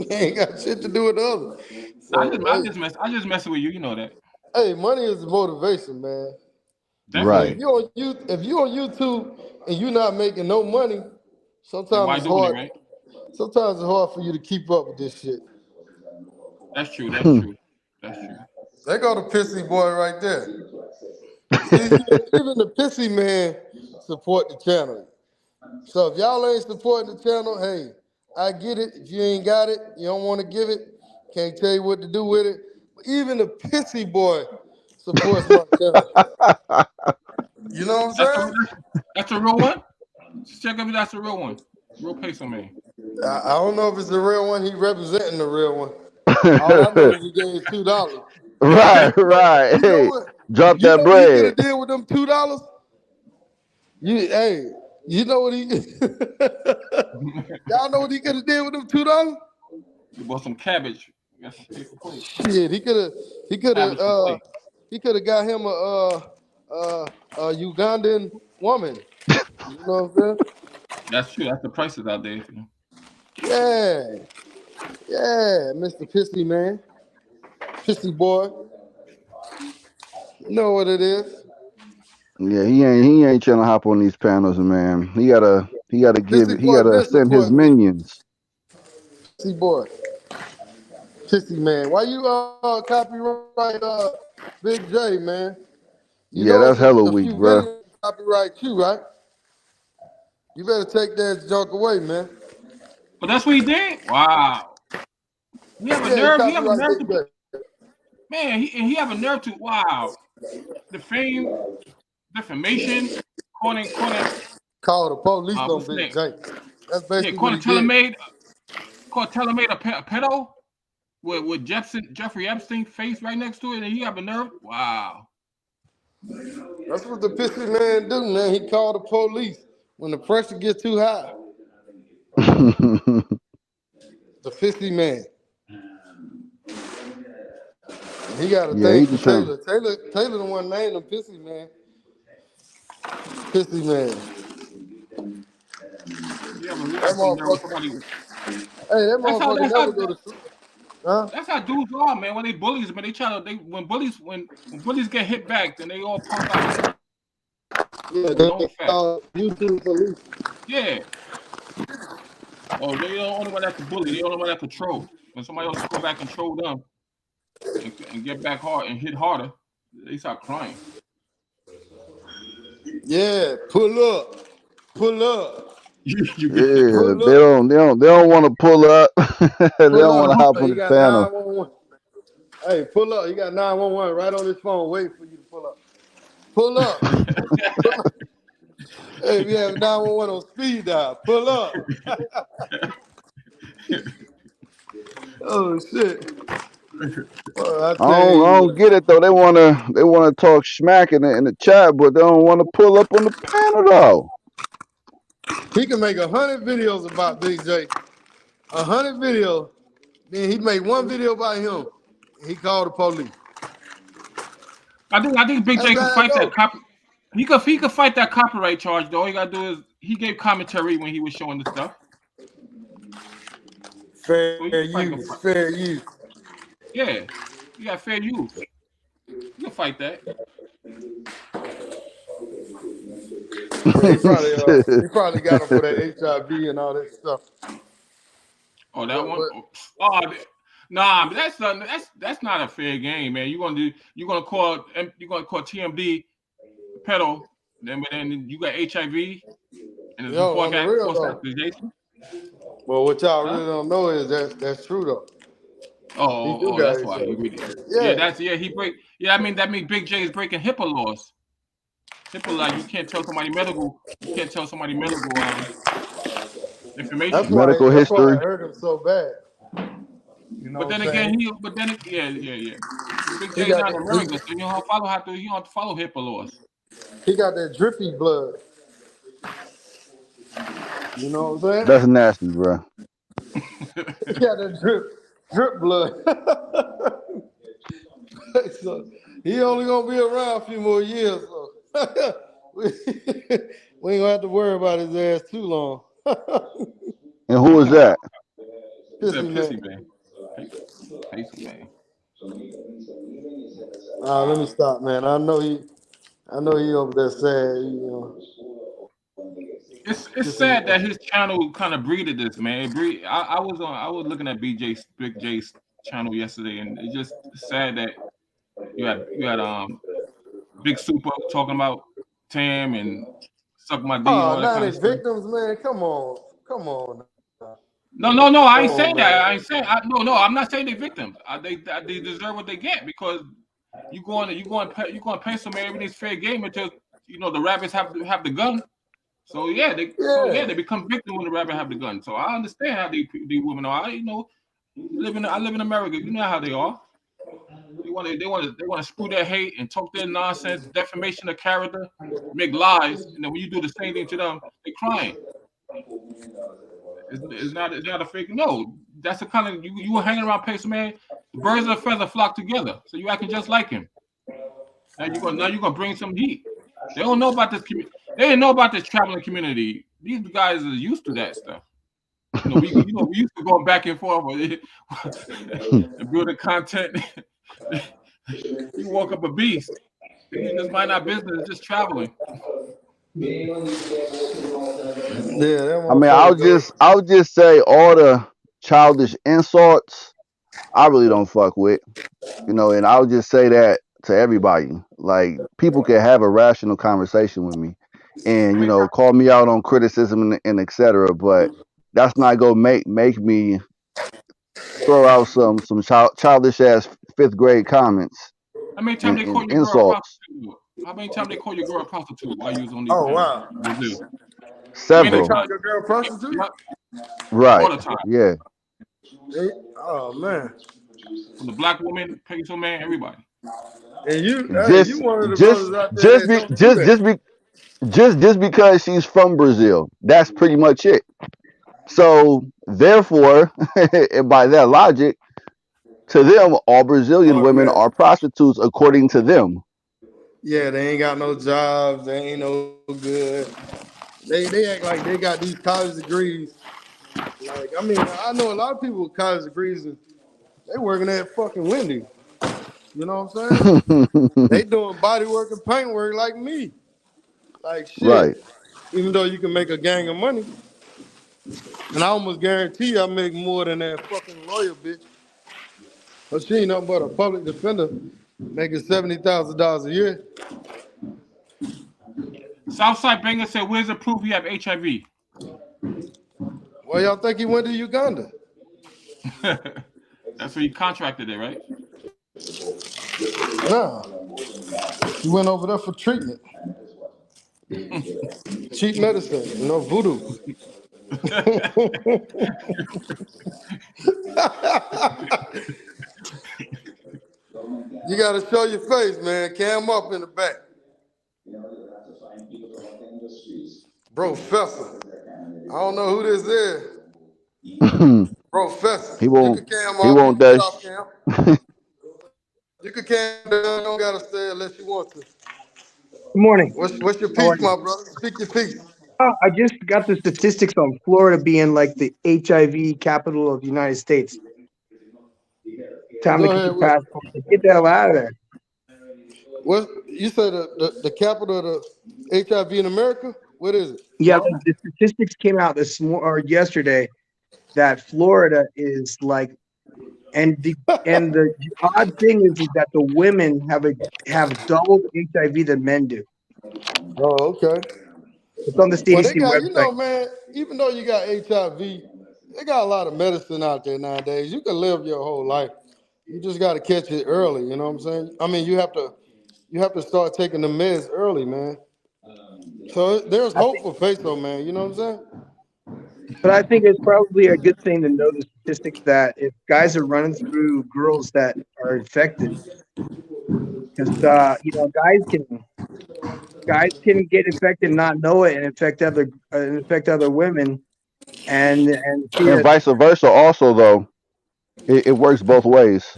Ain't got shit to do with the other. So, I just messing with you, you know that. Hey, money is the motivation, man. Right. If you on YouTube and you're not making no money, Then sometimes why it's doing it, hard. right? Sometimes it's hard for you to keep up with this shit. That's true. That's true. That's true. There go the pissy boy right there. See, even the pissy man support the channel. So if y'all ain't supporting the channel, hey, I get it. If you ain't got it, you don't want to give it, can't tell you what to do with it. But even the pissy boy supports my channel. You know what I'm saying? That's a real one. Check if that's a real one. Real peso man. I don't know if it's the real one. He representing the real one. All I know is he gave $2. Right, right. You know Hey, what? drop You that know what he could bread. have did with them $2? You know what he? Y'all know what he could have did with them $2? You bought some cabbage. Yes, Shit, he could have got him a Ugandan woman. You know what I'm saying? That's true. That's the prices out there. Yeah, Mr. Pissy man, pissy boy. You know what it is? Yeah, he ain't trying to hop on these panels, man. He gotta Pissy he boy gotta been send his supporting me. minions. Pissy boy, pissy man. Why you copyright Big J, man? You Yeah, know that's it's hella a weak, few bro. videos copyright you, right? You better take that junk away, man. But that's what he did. Wow. You have a Yeah, he nerve. You have a copyright nerve Big to. J. Man, he have a nerve to. Wow. The fame, defamation, calling. Call the police on What's Big that? J. That's Yeah, basically what calling he did. Telemade a pedo with Jeffrey Epstein face right next to it, and he have a nerve. Wow. That's what the pissy man do, man. He called the police when the pressure gets too high. The pissy man. He got a Yeah, he thing for just trying. Taylor. Taylor the one named him pissy man. Pissy man. You have a That motherfucker. somebody. Hey, that That's motherfucker never go to sleep. Huh? That's how dudes are, man. When they bullies, man, when bullies get hit back, then they all punk out. Yeah, No they fact. call YouTube police. Yeah. Oh, they the only one that can bully. They the only one that can troll. When somebody else go back and troll them and get back hard and hit harder, they start crying. Yeah, pull up. Yeah, they don't want to pull up. They don't want to hop on He the got panel. 911. Hey, pull up. He got 911 right on his phone waiting for you to pull up. Pull up. Hey, we have 911 on speed dial. Pull up. Oh shit. Well, I don't get it though. They wanna talk smack in the chat, but they don't want to pull up on the panel though. He can make 100 videos about Big J. 100 videos. Then he make one video about him. He called the police. I think Big J can fight that copy. He could fight that copyright charge though. All you gotta do is he gave commentary when he was showing the stuff. Fair use. Yeah, you got fair use. You can fight that. He probably got him for that HIV and all that stuff. Oh, that one. Oh, nah, but that's not a fair game, man. You're gonna call TMD pedo, then you got HIV and it's before accusation. Well, what y'all really don't know is that's true though. Oh, that's why he really. I mean that means Big J is breaking HIPAA laws. HIPAA law, you can't tell somebody medical information. That's medical why history. I hurt him so bad. You know but then again, yeah. Big J's not in America, so you don't have to follow HIPAA laws. He got that drippy blood. You know what I'm saying? That's nasty, bro. He got that drip blood. So he only gonna be around a few more years, so we ain't gonna have to worry about his ass too long. And who is that? Pissy man. Let me stop, man. I know I know he over there sad, you know. It's sad that his channel kind of breeded this, man. I was looking at Big J's channel yesterday, and it's just sad that you had Big Super talking about Tam and suck my D. Oh, all that now kind they of stuff. victims, man. Come on. No, I ain't Oh, saying man. that. I ain't saying no. I'm not saying they victims. They deserve what they get because you going to pay some man everything's fair game until the rabbits have the gun. So yeah, they become victims when the rabbits have the gun. So I understand how these women are. I live in America. You know how they are. They want to screw their hate and talk their nonsense, defamation of character, make lies, and then when you do the same thing to them, they crying. It's not a fake. No, that's the kind of you were hanging around Pacer, man. Birds of a feather flock together. So you acting just like him. Now you're gonna bring some heat. They don't know about this community. They didn't know about this traveling community. These guys are used to that stuff. We used to go back and forth and building content. You walk up a beast. You just mind our business, just traveling. Yeah, I mean, I'll just say all the childish insults I really don't fuck with, and I'll just say that to everybody. Like, people can have a rational conversation with me, and call me out on criticism and etc. But that's not gonna make me throw out some childish ass 5th grade comments. How many times they call your girl a prostitute? How many times they call your girl a prostitute while you was on these? Oh wow, several. They call your girl a prostitute? Right. All the time. Yeah. Oh man. From the black woman, peso man, everybody. And you one of the brothers out there just because she's from Brazil. That's pretty much it. So therefore, and by that logic, to them, all Brazilian women are prostitutes according to them. Yeah, they ain't got no jobs. They ain't no good. They act like they got these college degrees. Like, I mean, I know a lot of people with college degrees and they working at fucking Wendy's. You know what I'm saying? They doing body work and paint work like me. Like shit. Right. Even though you can make a gang of money. And I almost guarantee you I make more than that fucking lawyer bitch. But she ain't nothing but a public defender making $70,000 a year. Southside Banger said, where's the proof you have HIV? Well, y'all think he went to Uganda? That's where he contracted it, right? Nah. He went over there for treatment. Cheap medicine, voodoo. You gotta show your face, man. Cam up in the back. Professor. I don't know who this is. Professor. He won't. You can cam He off, won't you can dash. stop cam. You can cam down, don't gotta stay unless you want to. Good morning. What's your piece, my brother? Speak your piece. I just got the statistics on Florida being like the HIV capital of the United States. Time to get your passport. Get the hell out of there. What you said the capital of the HIV in America? What is it? Yeah, the statistics came out yesterday that Florida is like, and the odd thing is that the women have double HIV than men do. Oh, okay. It's on the CDC website. You know, man, even though you got HIV, they got a lot of medicine out there nowadays. You can live your whole life. You just got to catch it early. You know what I'm saying? I mean, you have to start taking the meds early, man. So there's hope for Peso, man. You know what I'm saying? But I think it's probably a good thing to know the statistics that if guys are running through girls that are infected, because guys can get infected and not know it and infect other women, and vice versa. Also, though, it works both ways.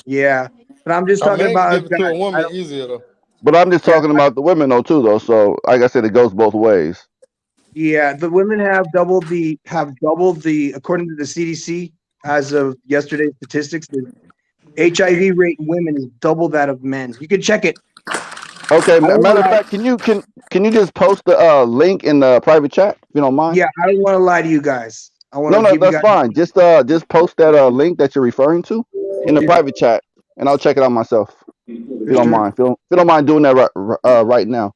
Yeah, but I'm just talking about give it to a woman easier though. But I'm just talking about the women though too, though. So, like I said, it goes both ways. Yeah, the women have doubled the according to the CDC as of yesterday's statistics. The HIV rate in women is double that of men. You can check it. Okay. I don't Matter want of to. fact, can you just post the link in the private chat if you don't mind? Yeah, I don't want to lie to you guys. I want No, to no, give you that's guys. fine. Just post that link that you're referring to in the private chat, and I'll check it out myself. If For you don't sure. mind, if you don't mind doing that right now.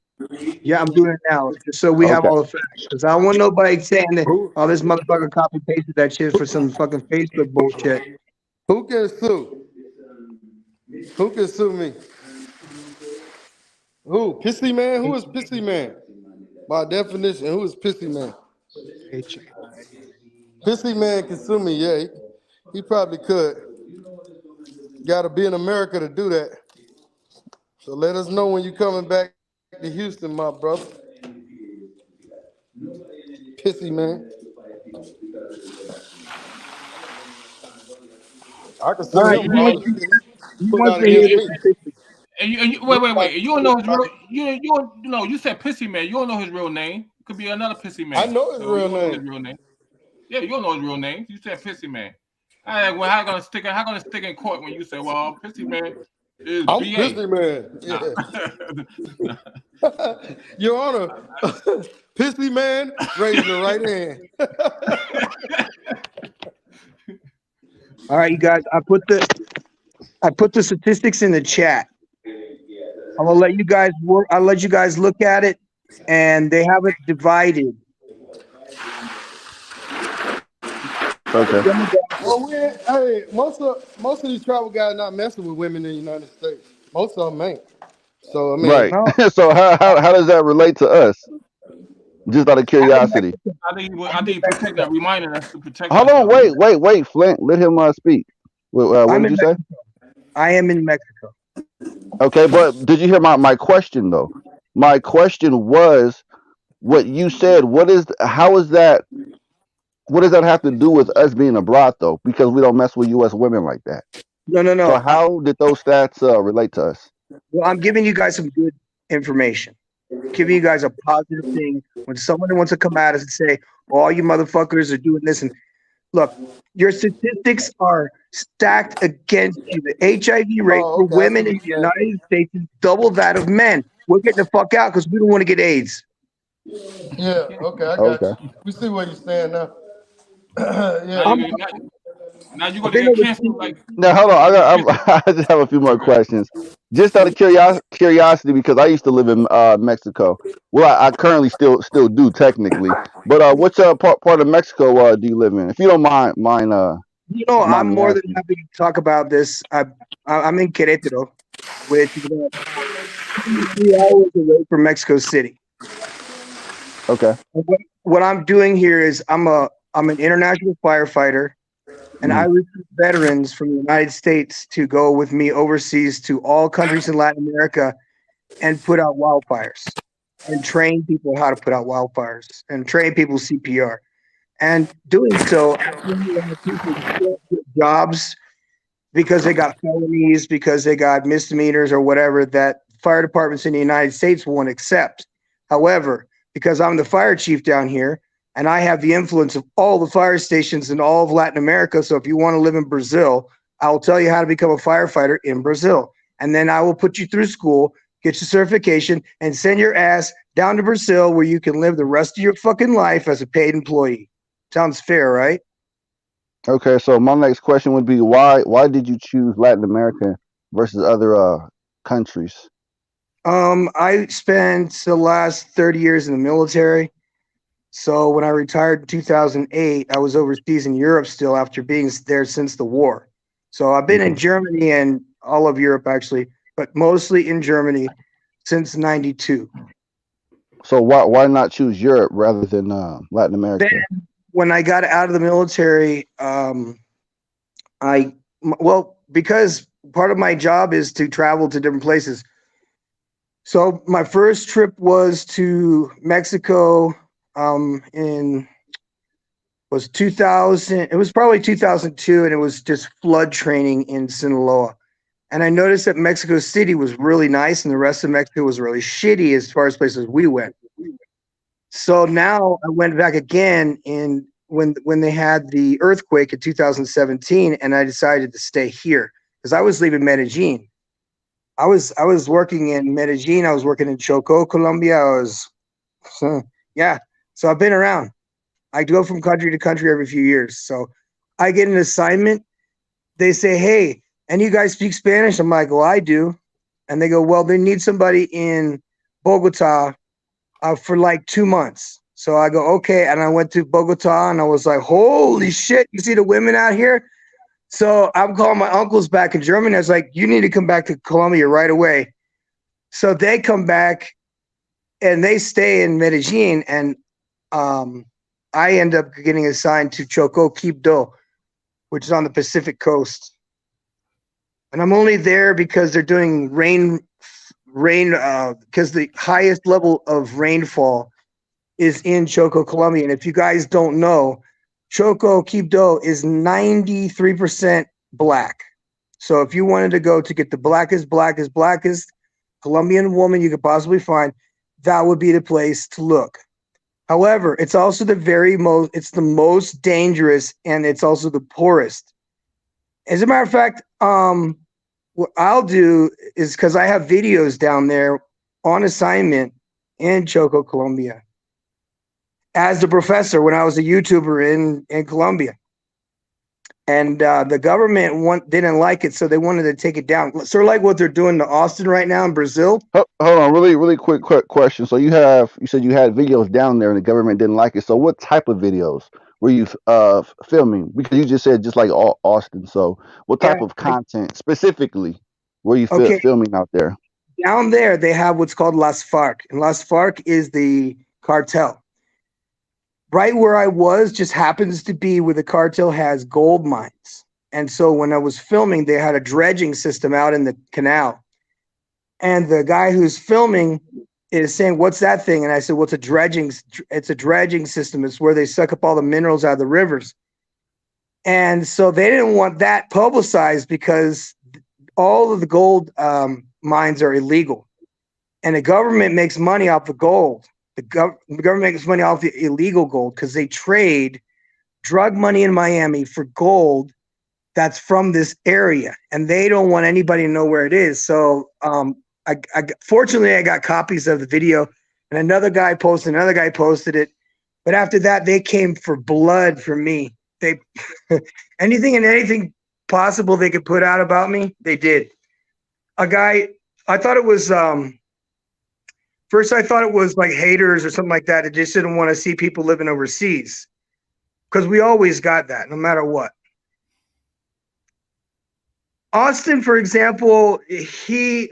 Yeah, I'm doing it now, just so we have Okay. all the facts. Because I don't want nobody saying that, Who oh, this motherfucker copy pasted that shit for some fucking Facebook bullshit. who can sue? Who can sue me? Who? Pissy man? Who is Pissy man? By definition, who is Pissy man? Pissy man can sue me, yeah. He probably could. Gotta be in America to do that. So let us know when you're coming back to Houston, my brother. Pissy man. I can All sue right, him for all he put wants out to hear against this me. statistic. And you wait. You don't know his real. You said Pissy Man. You don't know his real name. It could be another Pissy Man. I know his So real you don't know his name. real name. Yeah, you don't know his real name. You said Pissy Man. Well, how gonna stick in court when you say, well, Pissy Man is I'm BA? Pissy man. Yeah. Your Honor, Pissy man, raise your right hand. All right, you guys, I put the statistics in the chat. I'm gonna let you guys work. I'll let you guys look at it, and they have it divided. Okay. Well, hey, most of these travel guys not messing with women in the United States. Most of them ain't. So I mean, Right. So how does that relate to us? Just out of curiosity. I think you protect that, reminding us to protect Hold on. Wait, Flint. Let him speak. What did you say? I am in Mexico. Okay, but did you hear my question though? My question was what you said. How is that? What does that have to do with us being abroad though? Because we don't mess with U.S. women like that. No. So how did those stats relate to us? Well, I'm giving you guys some good information. Giving you guys a positive thing when someone wants to come at us and say, well, all you motherfuckers are doing this. And look, your statistics are stacked against you. The HIV rate for women in the United States is double that of men. We're getting the fuck out because we don't want to get AIDS. yeah, okay, I got you. We see where you stand now. Yeah. Now you're gonna get canceled. Like, now, hold on. I just have a few more questions. Just out of curiosity, because I used to live in Mexico. Well, I currently still do technically. But which part of Mexico do you live in? If you don't mind. I'm more than happy to talk about this. I'm in Querétaro, which is about 3 hours away from Mexico City. Okay. What I'm doing here is I'm an international firefighter, and I recruit veterans from the United States to go with me overseas to all countries in Latin America and put out wildfires and train people how to put out wildfires and train people CPR. And doing so, people get jobs because they got felonies, because they got misdemeanors or whatever that fire departments in the United States won't accept. However, because I'm the fire chief down here, and I have the influence of all the fire stations in all of Latin America. So if you want to live in Brazil, I'll tell you how to become a firefighter in Brazil. And then I will put you through school, get your certification, and send your ass down to Brazil where you can live the rest of your fucking life as a paid employee. Sounds fair, right? Okay, so my next question would be why did you choose Latin America versus other countries? I spent the last 30 years in the military. So when I retired in 2008, I was overseas in Europe still after being there since the war. So I've been in Germany and all of Europe actually, but mostly in Germany since '92. So why not choose Europe rather than Latin America? Then when I got out of the military, because part of my job is to travel to different places. So my first trip was to Mexico was 2000. It was probably 2002, and it was just flood training in Sinaloa. And I noticed that Mexico City was really nice, and the rest of Mexico was really shitty as far as places we went. So now I went back again when they had the earthquake in 2017, and I decided to stay here because I was leaving Medellin. I was working in Medellin. I was working in Choco, Colombia. Yeah. So I've been around. I go from country to country every few years. So I get an assignment. They say, hey, and you guys speak Spanish? I'm like, well, I do. And they go, well, they need somebody in Bogota for like 2 months. So I go, okay. And I went to Bogota and I was like, holy shit, you see the women out here? So I'm calling my uncles back in Germany. I was like, you need to come back to Colombia right away. So they come back and they stay in Medellin. And I end up getting assigned to Choco, Quibdó, which is on the Pacific coast. And I'm only there because they're doing rain, because the highest level of rainfall is in Choco, Colombia. And if you guys don't know, Choco, Quibdó is 93% black. So if you wanted to go to get the blackest Colombian woman you could possibly find, that would be the place to look. However, it's also it's the most dangerous, and it's also the poorest. As a matter of fact, what I'll do is, because I have videos down there on assignment in Choco, Colombia, as the professor when I was a YouTuber in Colombia. And the government didn't like it, so they wanted to take it down. Sort of like what they're doing to Austin right now in Brazil. Hold on, really quick question. So you said you had videos down there and the government didn't like it. So what type of videos were you filming? Because you just said just like Austin. So what type of content specifically were you filming out there? Down there, they have what's called Las FARC. And Las FARC is the cartel. Right where I was just happens to be where the cartel has gold mines. And so when I was filming, they had a dredging system out in the canal. And the guy who's filming is saying, what's that thing? And I said, well, it's a dredging system. It's where they suck up all the minerals out of the rivers. And so they didn't want that publicized because all of the gold mines are illegal. And the government makes money off the gold. The government makes money off the illegal gold because they trade drug money in Miami for gold that's from this area, and they don't want anybody to know where it is. So fortunately, I got copies of the video, and another guy posted it. But after that, they came for blood from me. They anything possible they could put out about me, they did. A guy, I thought it was first I thought it was like haters or something like that. It just didn't want to see people living overseas, because we always got that no matter what. Austin, for example, he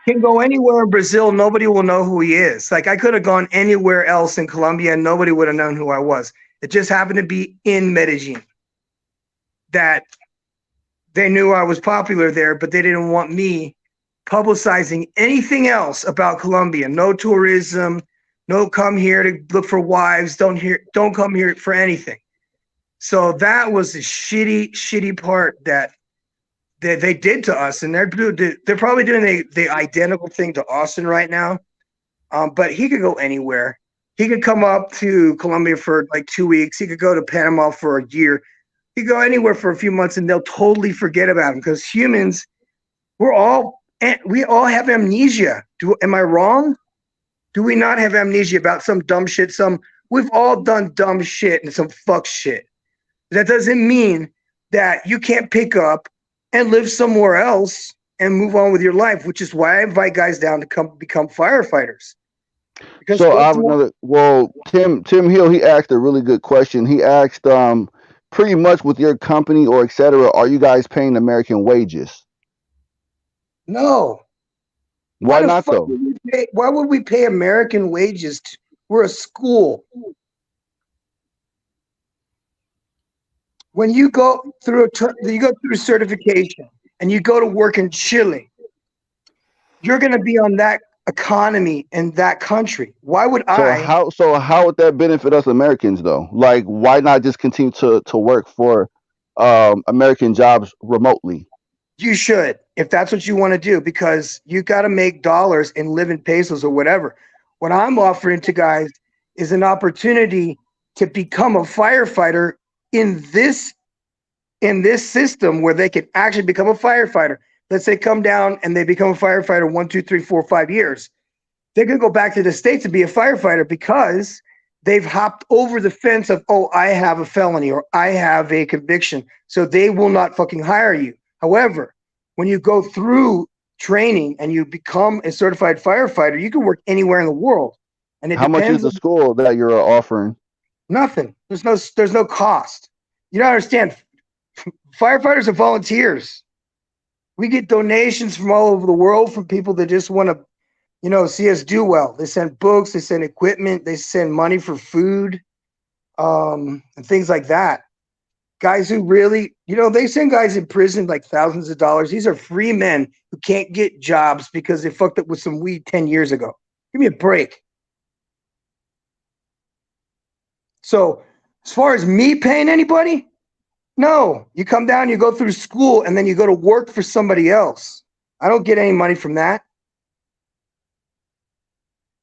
can go anywhere in Brazil. Nobody will know who he is. Like I could have gone anywhere else in Colombia and nobody would have known who I was. It just happened to be in Medellin that they knew I was popular there, but they didn't want me publicizing anything else about Colombia. No tourism, no come here to look for wives, don't come here for anything. So that was the shitty part that they did to us, and they're probably doing the identical thing to Austin right now. But he could go anywhere. He could come up to Colombia for like 2 weeks. He could go to Panama for a year. He could go anywhere for a few months, and they'll totally forget about him, because humans, we all have amnesia. Am I wrong? Do we not have amnesia about some dumb shit? We've all done dumb shit and some fuck shit. That doesn't mean that you can't pick up and live somewhere else and move on with your life, which is why I invite guys down to come become firefighters. Because so I have another. Well, Tim Hill, he asked a really good question. He asked, pretty much with your company or etc., are you guys paying American wages? No. Why not though? Why would we pay American wages? We're a school. When you go through certification and you go to work in Chile, you're going to be on that economy in that country. Why would So how would that benefit us Americans though? Like, why not just continue to work for American jobs remotely? You should, if that's what you want to do, because you got to make dollars and live in pesos or whatever. What I'm offering to guys is an opportunity to become a firefighter in this system where they can actually become a firefighter, let's say come down and they become a firefighter 1, 2, 3, 4, 5 years. They're going to go back to the States and be a firefighter because they've hopped over the fence of, oh, I have a felony or I have a conviction. So they will not fucking hire you. However, when you go through training and you become a certified firefighter, you can work anywhere in the world. And it How much is depends the on school that you're offering? nothing. There's no cost. You don't understand. Firefighters are volunteers. We get donations from all over the world from people that just want to, see us do well. They send books, they send equipment, they send money for food, and things like that. Guys who really, they send guys in prison like thousands of dollars. These are free men who can't get jobs because they fucked up with some weed 10 years ago. Give me a break. So as far as me paying anybody, no. You come down, you go through school, and then you go to work for somebody else. I don't get any money from that.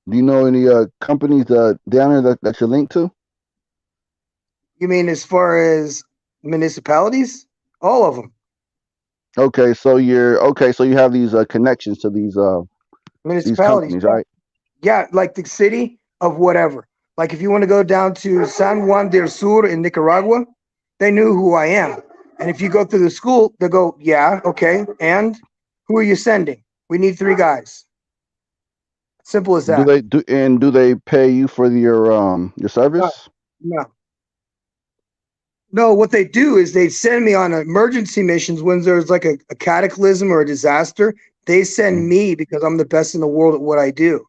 Do you know any companies down there that you're linked to? You mean as far as municipalities? All of them. Okay, so you have these connections to these Municipalities, companies, right? Yeah, like the city of whatever. Like if you want to go down to San Juan del Sur in Nicaragua, they knew who I am. And if you go through the school, they go, yeah, okay. And who are you sending? We need 3 guys. Simple as that. Do they pay you for your service? No. No, what they do is they send me on emergency missions when there's like a cataclysm or a disaster. They send me because I'm the best in the world at what I do.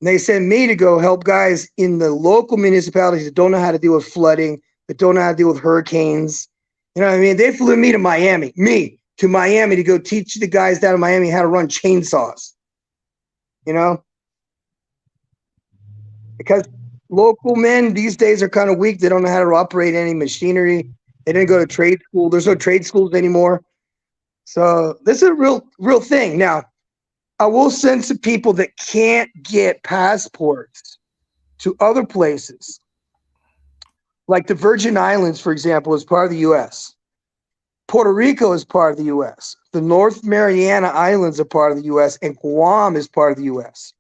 And they send me to go help guys in the local municipalities that don't know how to deal with flooding, that don't know how to deal with hurricanes. You know what I mean? They flew me to Miami to go teach the guys down in Miami how to run chainsaws. Because local men these days are kind of weak. They don't know how to operate any machinery. They didn't go to trade school. There's no trade schools anymore. So this is a real thing. Now, I will send some people that can't get passports to other places. Like the Virgin Islands, for example, is part of the U.S. Puerto Rico is part of the U.S. The North Mariana Islands are part of the U.S. and Guam is part of the U.S.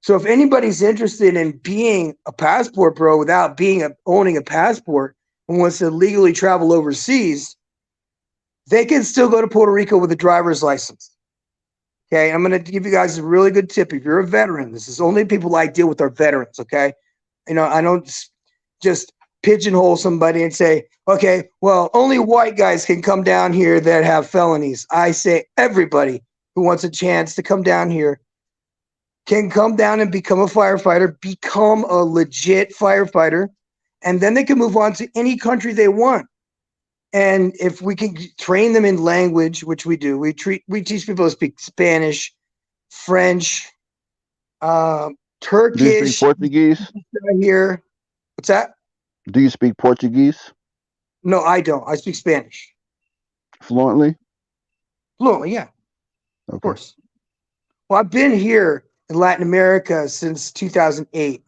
So if anybody's interested in being a passport bro without owning a passport and wants to legally travel overseas, they can still go to Puerto Rico with a driver's license. Okay, I'm going to give you guys a really good tip. If you're a veteran, this is only people I deal with are veterans, okay? I don't just pigeonhole somebody and say, okay, well, only white guys can come down here that have felonies. I say everybody who wants a chance to come down here can come down and become a firefighter, become a legit firefighter, and then they can move on to any country they want. And if we can train them in language, which we do, we teach people to speak Spanish, French, Turkish. Do you speak Portuguese? Here. What's that? Do you speak Portuguese? No, I don't. I speak Spanish. Fluently? Fluently, yeah. Okay. Of course. Well, I've been here in Latin America since 2008,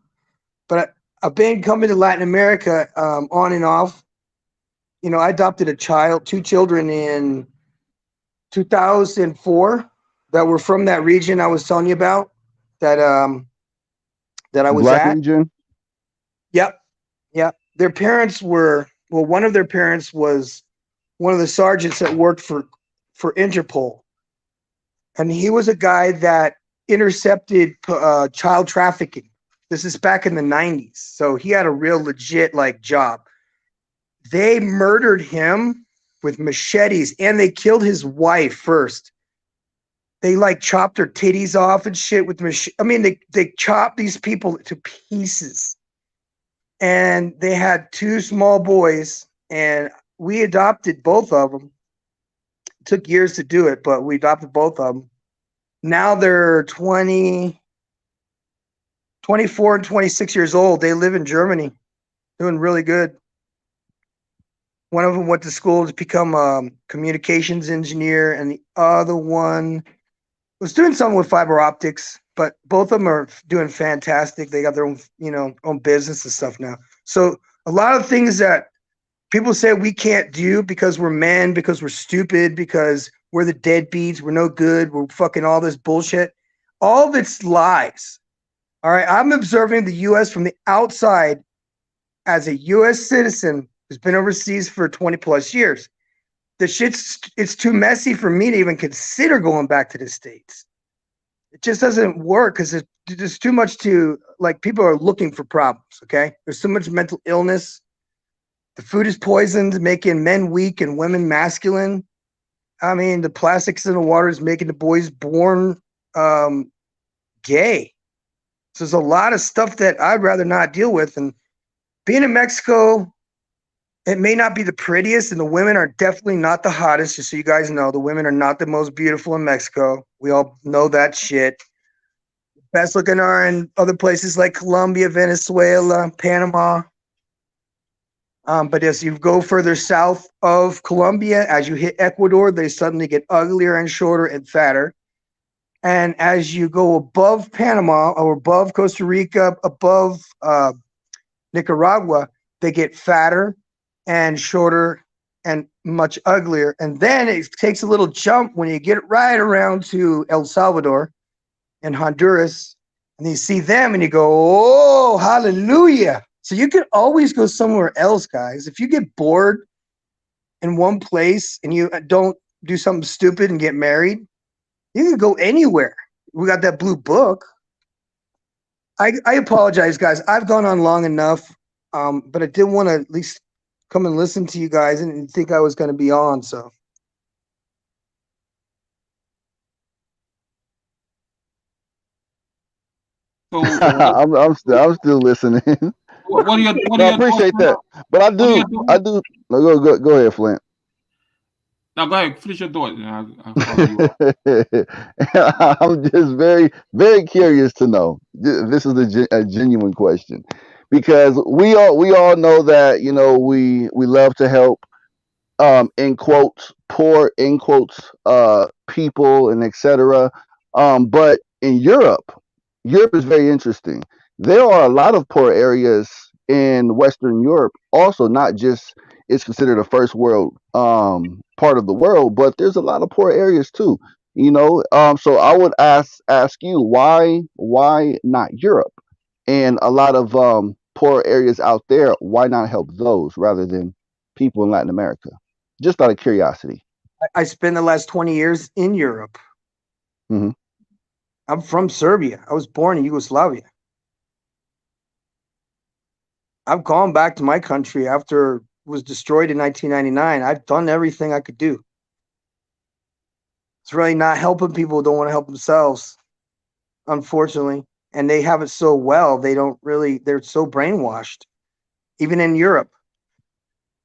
but I've been coming to Latin America on and off. I adopted 2 children in 2004 that were from that region I was telling you about that I was Black at. region? Yep. Their parents were, one of their parents was one of the sergeants that worked for Interpol. And he was a guy that intercepted child trafficking. This is back in the 90s. So he had a real legit job. They murdered him with machetes and they killed his wife first. They chopped her titties off and shit with they chopped these people to pieces. And they had 2 small boys and we adopted both of them. It took years to do it, but we adopted both of them. Now they're 24 and 26 years old. They live in Germany, doing really good. One of them went to school to become a communications engineer, and the other one was doing something with fiber optics, but both of them are doing fantastic. They got their own, own business and stuff now. So a lot of things that people say we can't do because we're men, because we're stupid, because we're the deadbeats, we're no good, we're fucking all this bullshit. All of it's lies. All right, I'm observing the U.S. from the outside as a U.S. citizen who's been overseas for 20 plus years. The shit's it's too messy for me to even consider going back to the States. It just doesn't work because there's too much to, like, people are looking for problems, okay? There's so much mental illness. The food is poisoned, making men weak and women masculine. I mean, the plastics in the water is making the boys born gay. So there's a lot of stuff that I'd rather not deal with. And being in Mexico, it may not be the prettiest, and the women are definitely not the hottest, just so you guys know. The women are not the most beautiful in Mexico. We all know that shit. Best looking are in other places like Colombia, Venezuela, Panama. But as you go further south of Colombia, as you hit Ecuador, they suddenly get uglier and shorter and fatter. And as you go above Panama or above Costa Rica, above Nicaragua, they get fatter and shorter and much uglier. And then it takes a little jump when you get right around to El Salvador and Honduras, and you see them and you go, oh, hallelujah. So you can always go somewhere else, guys. If you get bored in one place and you don't do something stupid and get married, you can go anywhere. We got that blue book. I apologize, guys. I've gone on long enough, but I did want to at least come and listen to you guys and think I was going to be on. So. I'm still listening. What are your I appreciate that, but I do. No, go ahead, Flint. Now go ahead, finish your thought. I'm just very, very curious to know. This is a genuine question, because we all know that, you know, we love to help, in quotes, poor, in quotes, people and etc. But in Europe is very interesting. There are a lot of poor areas in Western Europe also, not just it's considered a first world part of the world, but there's a lot of poor areas too, you know. So I would ask you, why not Europe? And a lot of poor areas out there, why not help those rather than people in Latin America? Just out of curiosity. I spent the last 20 years in Europe. Mm-hmm. I'm from Serbia. I was born in Yugoslavia. I've gone back to my country after it was destroyed in 1999. I've done everything I could do. It's really not helping people who don't want to help themselves, unfortunately. And they have it so well, they're so brainwashed, even in Europe.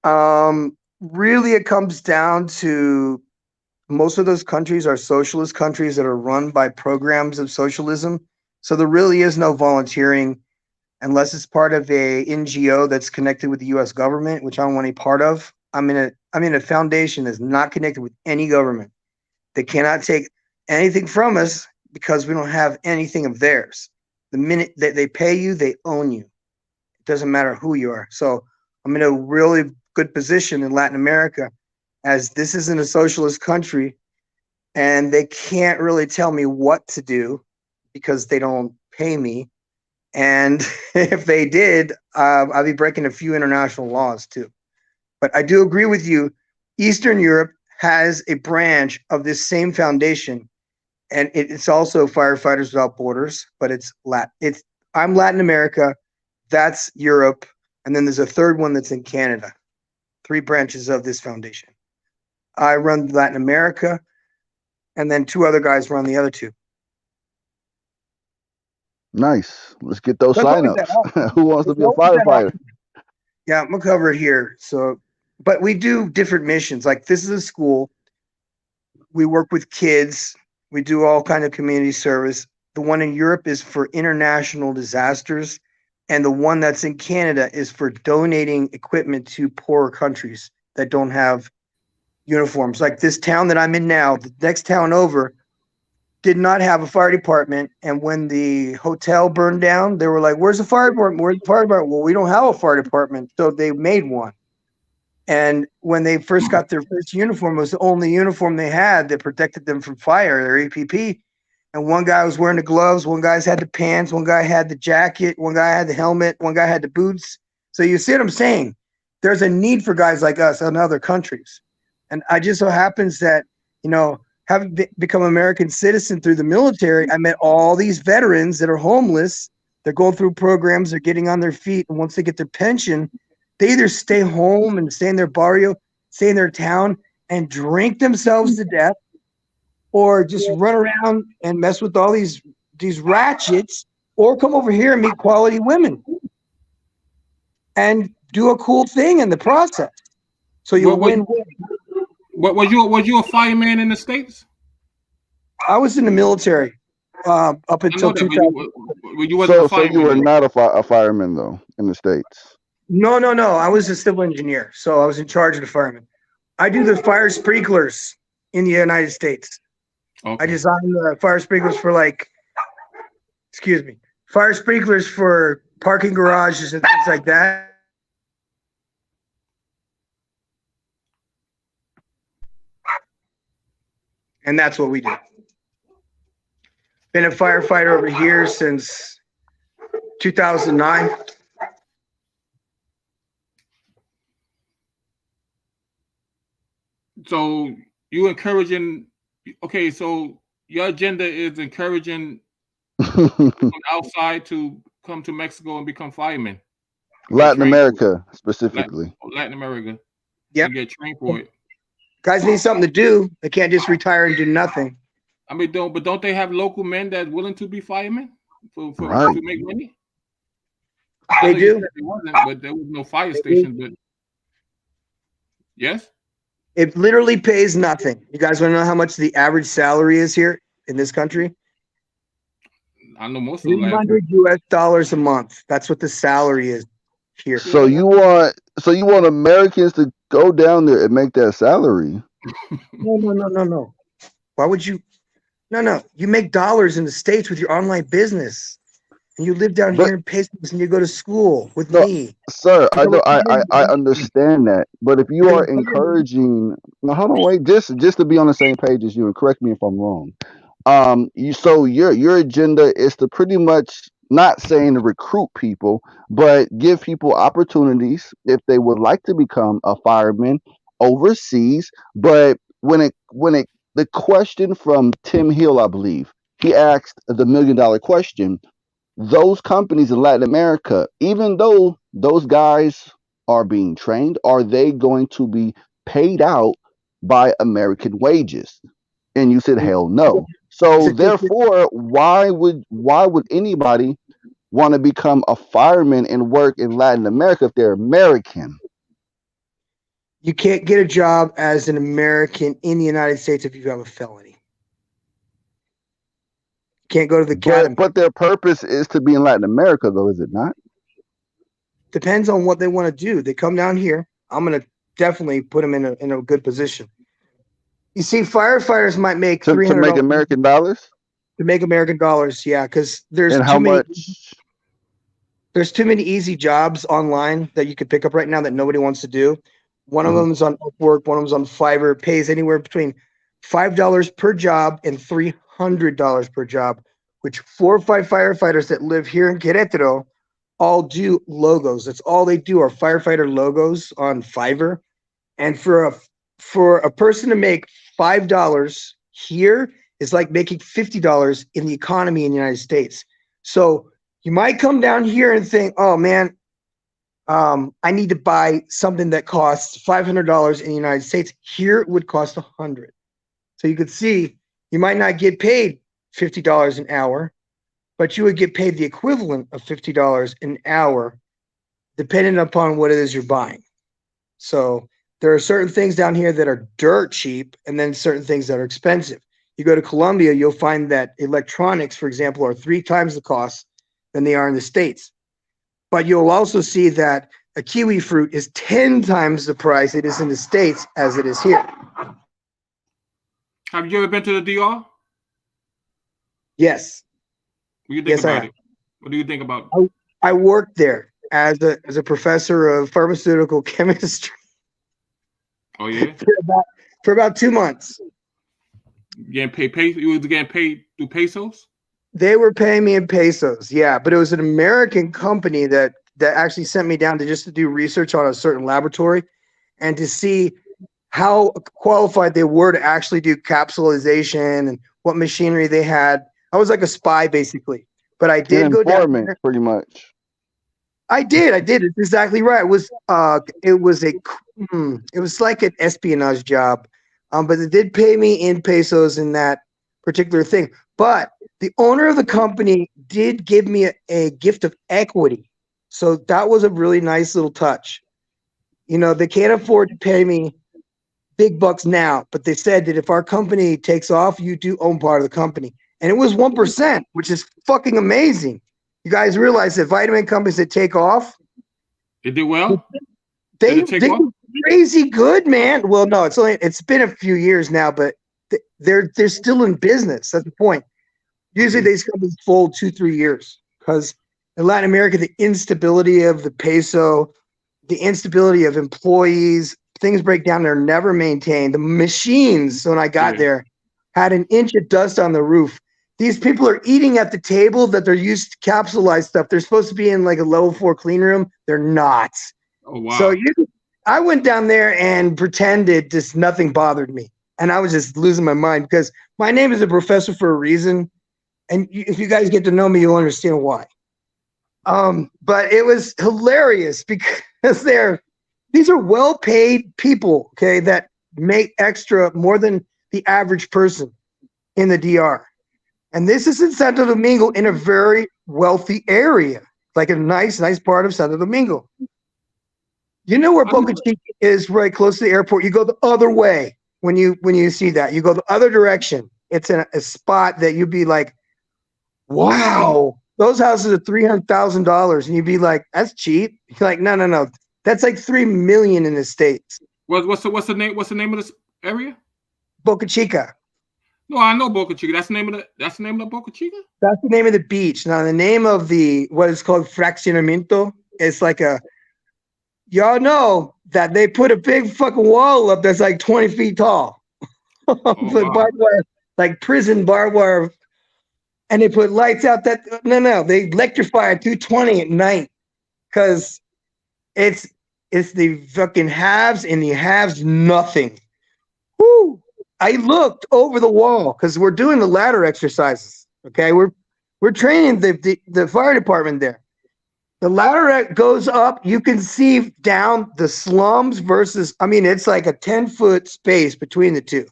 Really, it comes down to most of those countries are socialist countries that are run by programs of socialism. So there really is no volunteering unless it's part of a NGO that's connected with the U.S. government, which I don't want any part of. I'm in a foundation that's not connected with any government. They cannot take anything from us because we don't have anything of theirs. The minute that they pay you, they own you. It doesn't matter who you are. So I'm in a really good position in Latin America, as this isn't a socialist country, and they can't really tell me what to do because they don't pay me. And if they did, I'd be breaking a few international laws too. But I do agree with you. Eastern Europe has a branch of this same foundation, and it's also Firefighters Without Borders, but I'm Latin America, that's Europe, and then there's a third one that's in Canada. 3 branches of this foundation. I run Latin America, and then 2 other guys run the other 2. Nice. Let's get those signups. Who wants to be a firefighter? Yeah, I'm gonna cover it here. So, but we do different missions. Like, this is a school. We work with kids. We do all kind of community service. The one in Europe is for international disasters, and the one that's in Canada is for donating equipment to poorer countries that don't have uniforms. Like this town that I'm in now, the next town over, did not have a fire department. And when the hotel burned down, they were like, where's the fire department? Where's the fire department? Well, we don't have a fire department. So they made one. And when they first got their first uniform, it was the only uniform they had that protected them from fire, their EPP. And one guy was wearing the gloves, one guy's had the pants, one guy had the jacket, one guy had the helmet, one guy had the boots. So you see what I'm saying? There's a need for guys like us in other countries. And I just so happens that, you know, having become an American citizen through the military, I met all these veterans that are homeless. They're going through programs, they're getting on their feet. And once they get their pension, they either stay home and stay in their barrio, stay in their town and drink themselves to death, or just run around and mess with all these ratchets, or come over here and meet quality women and do a cool thing in the process. So you win-win. Was you a fireman in the States? I was in the military up until 2000. So you were not a fireman though in the States? No. I was a civil engineer, so I was in charge of the firemen. I do the fire sprinklers in the United States. Okay. I designed the fire sprinklers for fire sprinklers for parking garages and things like that. And that's what we do. Been a firefighter over here since 2009. So you encouraging, okay, so your agenda is encouraging from outside to come to Mexico and become firemen. Latin America, specifically. Latin America. Yeah. Get trained for it. Guys need something to do. They can't just retire and do nothing. I mean, don't they have local men that willing to be firemen to make money? They do. It wasn't, but there was no fire station. But yes, it literally pays nothing. You guys want to know how much the average salary is here in this country? I know most of them. $300 a month. That's what the salary is here. So you want Americans to go down there and make that salary? No. Why would you? No. You make dollars in the States with your online business, and you live down here in pesos, and you go to school with me. Sir, I know, I understand that, but if you are encouraging, now hold on, wait, just to be on the same page as you, and correct me if I'm wrong. So your agenda is to pretty much, not saying to recruit people, but give people opportunities if they would like to become a fireman overseas. But the question from Tim Hill, I believe, he asked the $1 million question. Those companies in Latin America, even though those guys are being trained, are they going to be paid out by American wages? And you said, hell no. So therefore, why would anybody want to become a fireman and work in Latin America if they're American? You can't get a job as an American in the United States if you have a felony. Can't go to the academy. But their purpose is to be in Latin America, though, is it not? Depends on what they want to do. They come down here. I'm going to definitely put them in a good position. You see, firefighters might make $300 to make American dollars. To make American dollars, yeah, because there's there's too many easy jobs online that you could pick up right now that nobody wants to do. One of them is on Upwork, one of them is on Fiverr. It pays anywhere between $5 per job and $300 per job, which 4 or 5 firefighters that live here in Querétaro all do logos. That's all they do are firefighter logos on Fiverr. And for a person to make $5 here is like making $50 in the economy in the United States. So you might come down here and think, oh man, I need to buy something that costs $500 in the United States. Here it would cost $100. So you could see you might not get paid $50 an hour, but you would get paid the equivalent of $50 an hour, depending upon what it is you're buying. So there are certain things down here that are dirt cheap, and then certain things that are expensive. You go to Colombia, you'll find that electronics, for example, are 3 times the cost than they are in the States. But you'll also see that a kiwi fruit is 10 times the price it is in the States as it is here. Have you ever been to the DR? Yes. What do you think about it? What do you think about it? I worked there as a professor of pharmaceutical chemistry. Oh yeah. for about 2 months. Getting paid. You was getting paid through pesos. They were paying me in pesos, yeah, but it was an American company that actually sent me down to do research on a certain laboratory and to see how qualified they were to actually do capsulization and what machinery they had. I was like a spy basically, but I did go down there. Pretty much. I did. It's exactly right. It was like an espionage job, but it did pay me in pesos in that particular thing. But the owner of the company did give me a gift of equity, so that was a really nice little touch. You know, they can't afford to pay me big bucks now, but they said that if our company takes off, you do own part of the company, and it was 1%, which is fucking amazing. You guys realize that vitamin companies that take off, they did well. They do crazy good, man. Well, no, it's been a few years now, but they're still in business. That's the point. Usually these companies fold 2-3 years because in Latin America, the instability of the peso, the instability of employees, things break down. They're never maintained. The machines, when I got there, had an inch of dust on the roof. These people are eating at the table that they're used to capsulize stuff. They're supposed to be in like a level 4 clean room. They're not. Oh, wow. So I went down there and pretended just nothing bothered me. And I was just losing my mind because my name is a professor for a reason. And if you guys get to know me, you'll understand why. But it was hilarious because these are well-paid people, okay, that make extra more than the average person in the DR. And this is in Santo Domingo in a very wealthy area, like a nice part of Santo Domingo. You know where Boca Chica is, right close to the airport. You go the other way when you see that. You go the other direction. It's in a spot that you'd be like, wow, those houses are $300,000. And you'd be like, that's cheap. You're like, no. That's like $3 million in the States. What's the name? What's the name of this area? Boca Chica. No, I know Boca Chica. That's the name of the Boca Chica? That's the name of the beach. Now the name of what is called fraccionamiento is like y'all know that they put a big fucking wall up that's like 20 feet tall. Wow. Barbed wire, like prison barbed wire. And they put lights out they electrify at 2:20 at night because it's the fucking haves and the haves nothing. Woo! I looked over the wall because we're doing the ladder exercises. Okay, we're training the fire department there. The ladder goes up. You can see down the slums versus. I mean, it's like a 10-foot space between the two,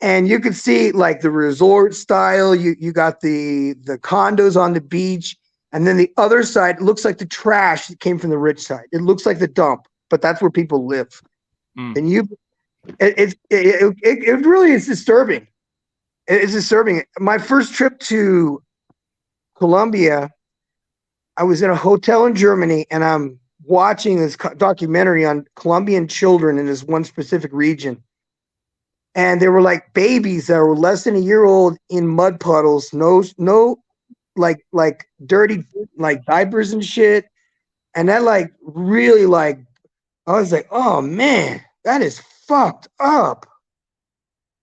and you can see like the resort style. You got the condos on the beach, and then the other side looks like the trash that came from the rich side. It looks like the dump, but that's where people live. And it really is disturbing. It's disturbing. My first trip to Colombia, I was in a hotel in Germany, and I'm watching this documentary on Colombian children in this one specific region. And they were like babies that were less than a year old in mud puddles, no like dirty like diapers and shit. And that like really like I was like, oh man, that is fucked up.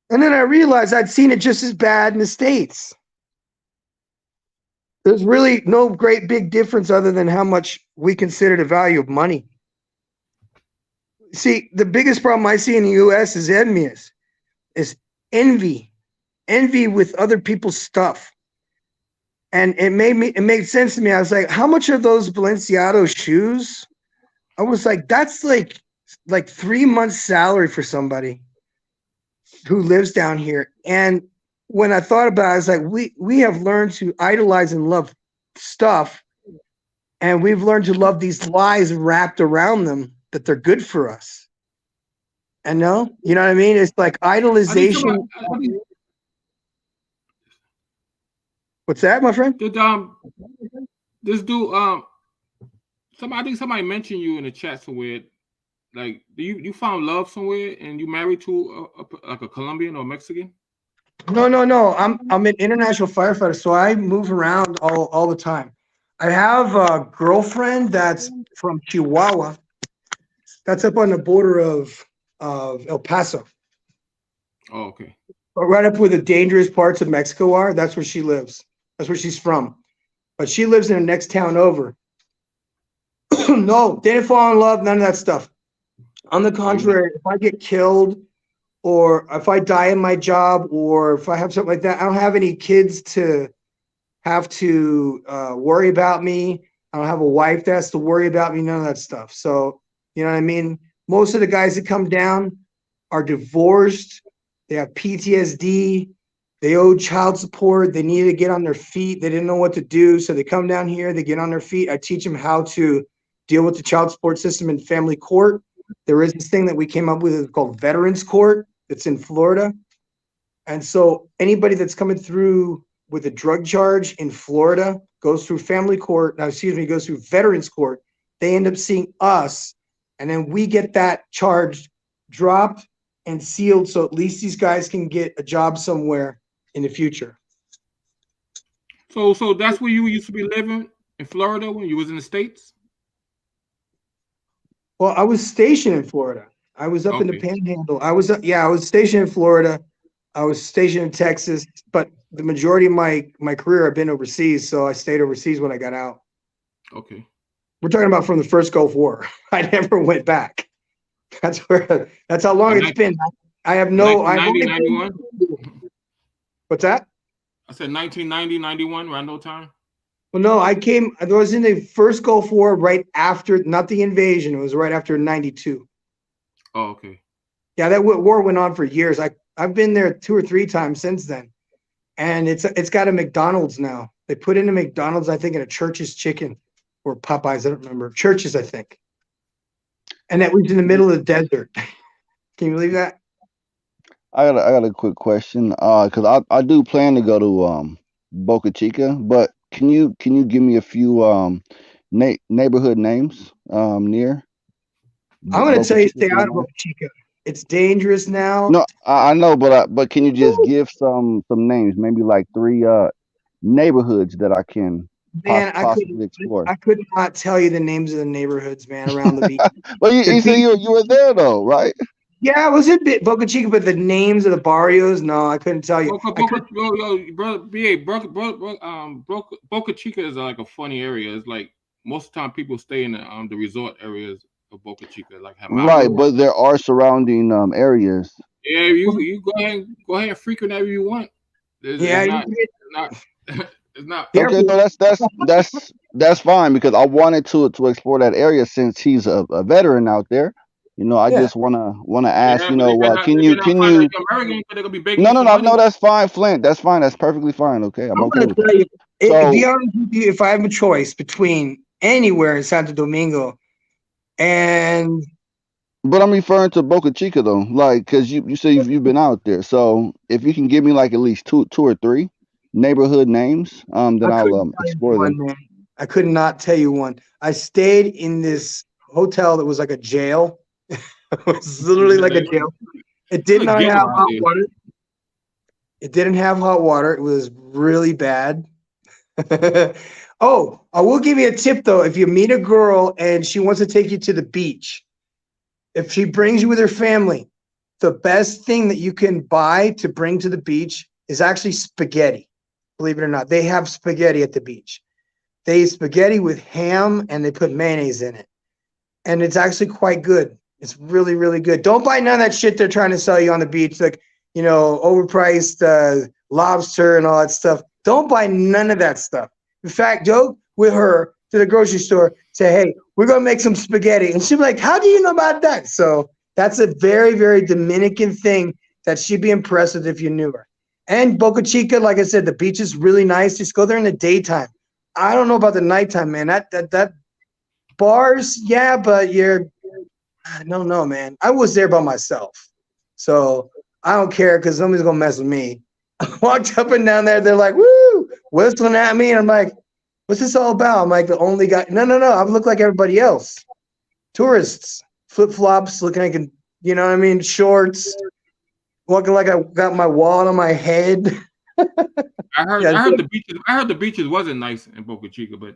And then I realized I'd seen it just as bad in the States. There's really no great big difference other than how much we consider the value of money. See, the biggest problem I see in the US is envious. Is envy with other people's stuff. And it made sense to me. I was like, how much are those Balenciaga shoes? I was like, that's like 3 months salary for somebody who lives down here. And when I thought about it, I was like, we have learned to idolize and love stuff, and we've learned to love these lies wrapped around them that they're good for us. And you know what I mean? It's like idolization. What's that, my friend? Did this dude somebody mentioned you in the chat somewhere. Like, you found love somewhere and you married to a Colombian or Mexican? No. I'm an international firefighter, so I move around all the time. I have a girlfriend that's from Chihuahua. That's up on the border of of El Paso. Oh, okay. Right up where the dangerous parts of Mexico are. That's where she lives. That's where she's from. But she lives in the next town over. No, didn't fall in love, none of that stuff. On the contrary, if I get killed or if I die in my job or if I have something like that, I don't have any kids to have to worry about me. I don't have a wife that has to worry about me, none of that stuff. So, you know what I mean? Most of the guys that come down are divorced. They have PTSD. They owe child support. They need to get on their feet. They didn't know what to do. So they come down here, they get on their feet. I teach them how to deal with the child support system in family court. There is this thing that we came up with called Veterans Court. It's in Florida. And so anybody that's coming through with a drug charge in Florida goes through family court. Now, goes through Veterans Court. They end up seeing us. And then we get that charge dropped and sealed. So at least these guys can get a job somewhere in the future. So that's where you used to be living in Florida when you was in the States? Well, I was stationed in Florida. I was up in the Panhandle. I was stationed in Florida. I was stationed in Texas, but the majority of my career I've been overseas, so I stayed overseas when I got out. Okay. We're talking about from the first Gulf War. I never went back. That's how long it's been. I have no. 91? What's that? I said 1990, 91, around no time. Well, no, I was in the first Gulf War right after, not the invasion. It was right after 92. Oh, okay. Yeah, that war went on for years. I've been there 2 or 3 times since then, and it's got a McDonald's now. They put in a McDonald's, I think, in a Church's Chicken or Popeyes. I don't remember. Church's, I think. And that was in the middle of the desert. Can you believe that? I got a quick question. Because I do plan to go to Boca Chica, but can you give me a few neighborhood names near? I'm going to tell you, stay out of Boca Chica. It's dangerous now. No, I know, but can you just give some names? Maybe like 3 neighborhoods that I can possibly explore. I could not tell you the names of the neighborhoods, man, around the beach. Well, you said you were there though, right? Yeah, I was in Boca Chica, but the names of the barrios, no, I couldn't tell you. Boca Chica is like a funny area. It's like most of the time people stay in the resort areas of Boca Chica, like right, but there are surrounding areas. Yeah, you go ahead and freak whenever you want. It's not. Okay, no, that's fine because I wanted to explore that area since he's a veteran out there. You know, I just wanna ask. Can you? No, that's fine, Flint. That's fine. That's perfectly fine. Okay, I'm okay with that. To be honest with you, if I have a choice between anywhere in Santo Domingo and. But I'm referring to Boca Chica though, like, because you say you've been out there. So if you can give me like at least two or 3 neighborhood names, then I'll explore them. Man. I could not tell you one. I stayed in this hotel that was like a jail. It was literally like a jail. It did not have hot water. It didn't have hot water. It was really bad. Oh, I will give you a tip though. If you meet a girl and she wants to take you to the beach, if she brings you with her family, the best thing that you can buy to bring to the beach is actually spaghetti. Believe it or not, they have spaghetti at the beach. They eat spaghetti with ham and they put mayonnaise in it. And it's actually quite good. It's really, really good. Don't buy none of that shit they're trying to sell you on the beach, like, you know, overpriced lobster and all that stuff. Don't buy none of that stuff. In fact, go with her to the grocery store, say, hey, we're going to make some spaghetti. And she'll be like, how do you know about that? So that's a very, very Dominican thing that she'd be impressed with if you knew her. And Boca Chica, like I said, the beach is really nice. Just go there in the daytime. I don't know about the nighttime, man. That bars, yeah, but I don't know, man. I was there by myself. So I don't care because somebody's going to mess with me. I walked up and down there. They're like, woo, whistling at me. And I'm like, what's this all about? I'm like the only guy. No. I look like everybody else. Tourists, flip-flops, looking like, you know what I mean? Shorts, walking like I got my wallet on my head. I heard the beaches wasn't nice in Boca Chica, but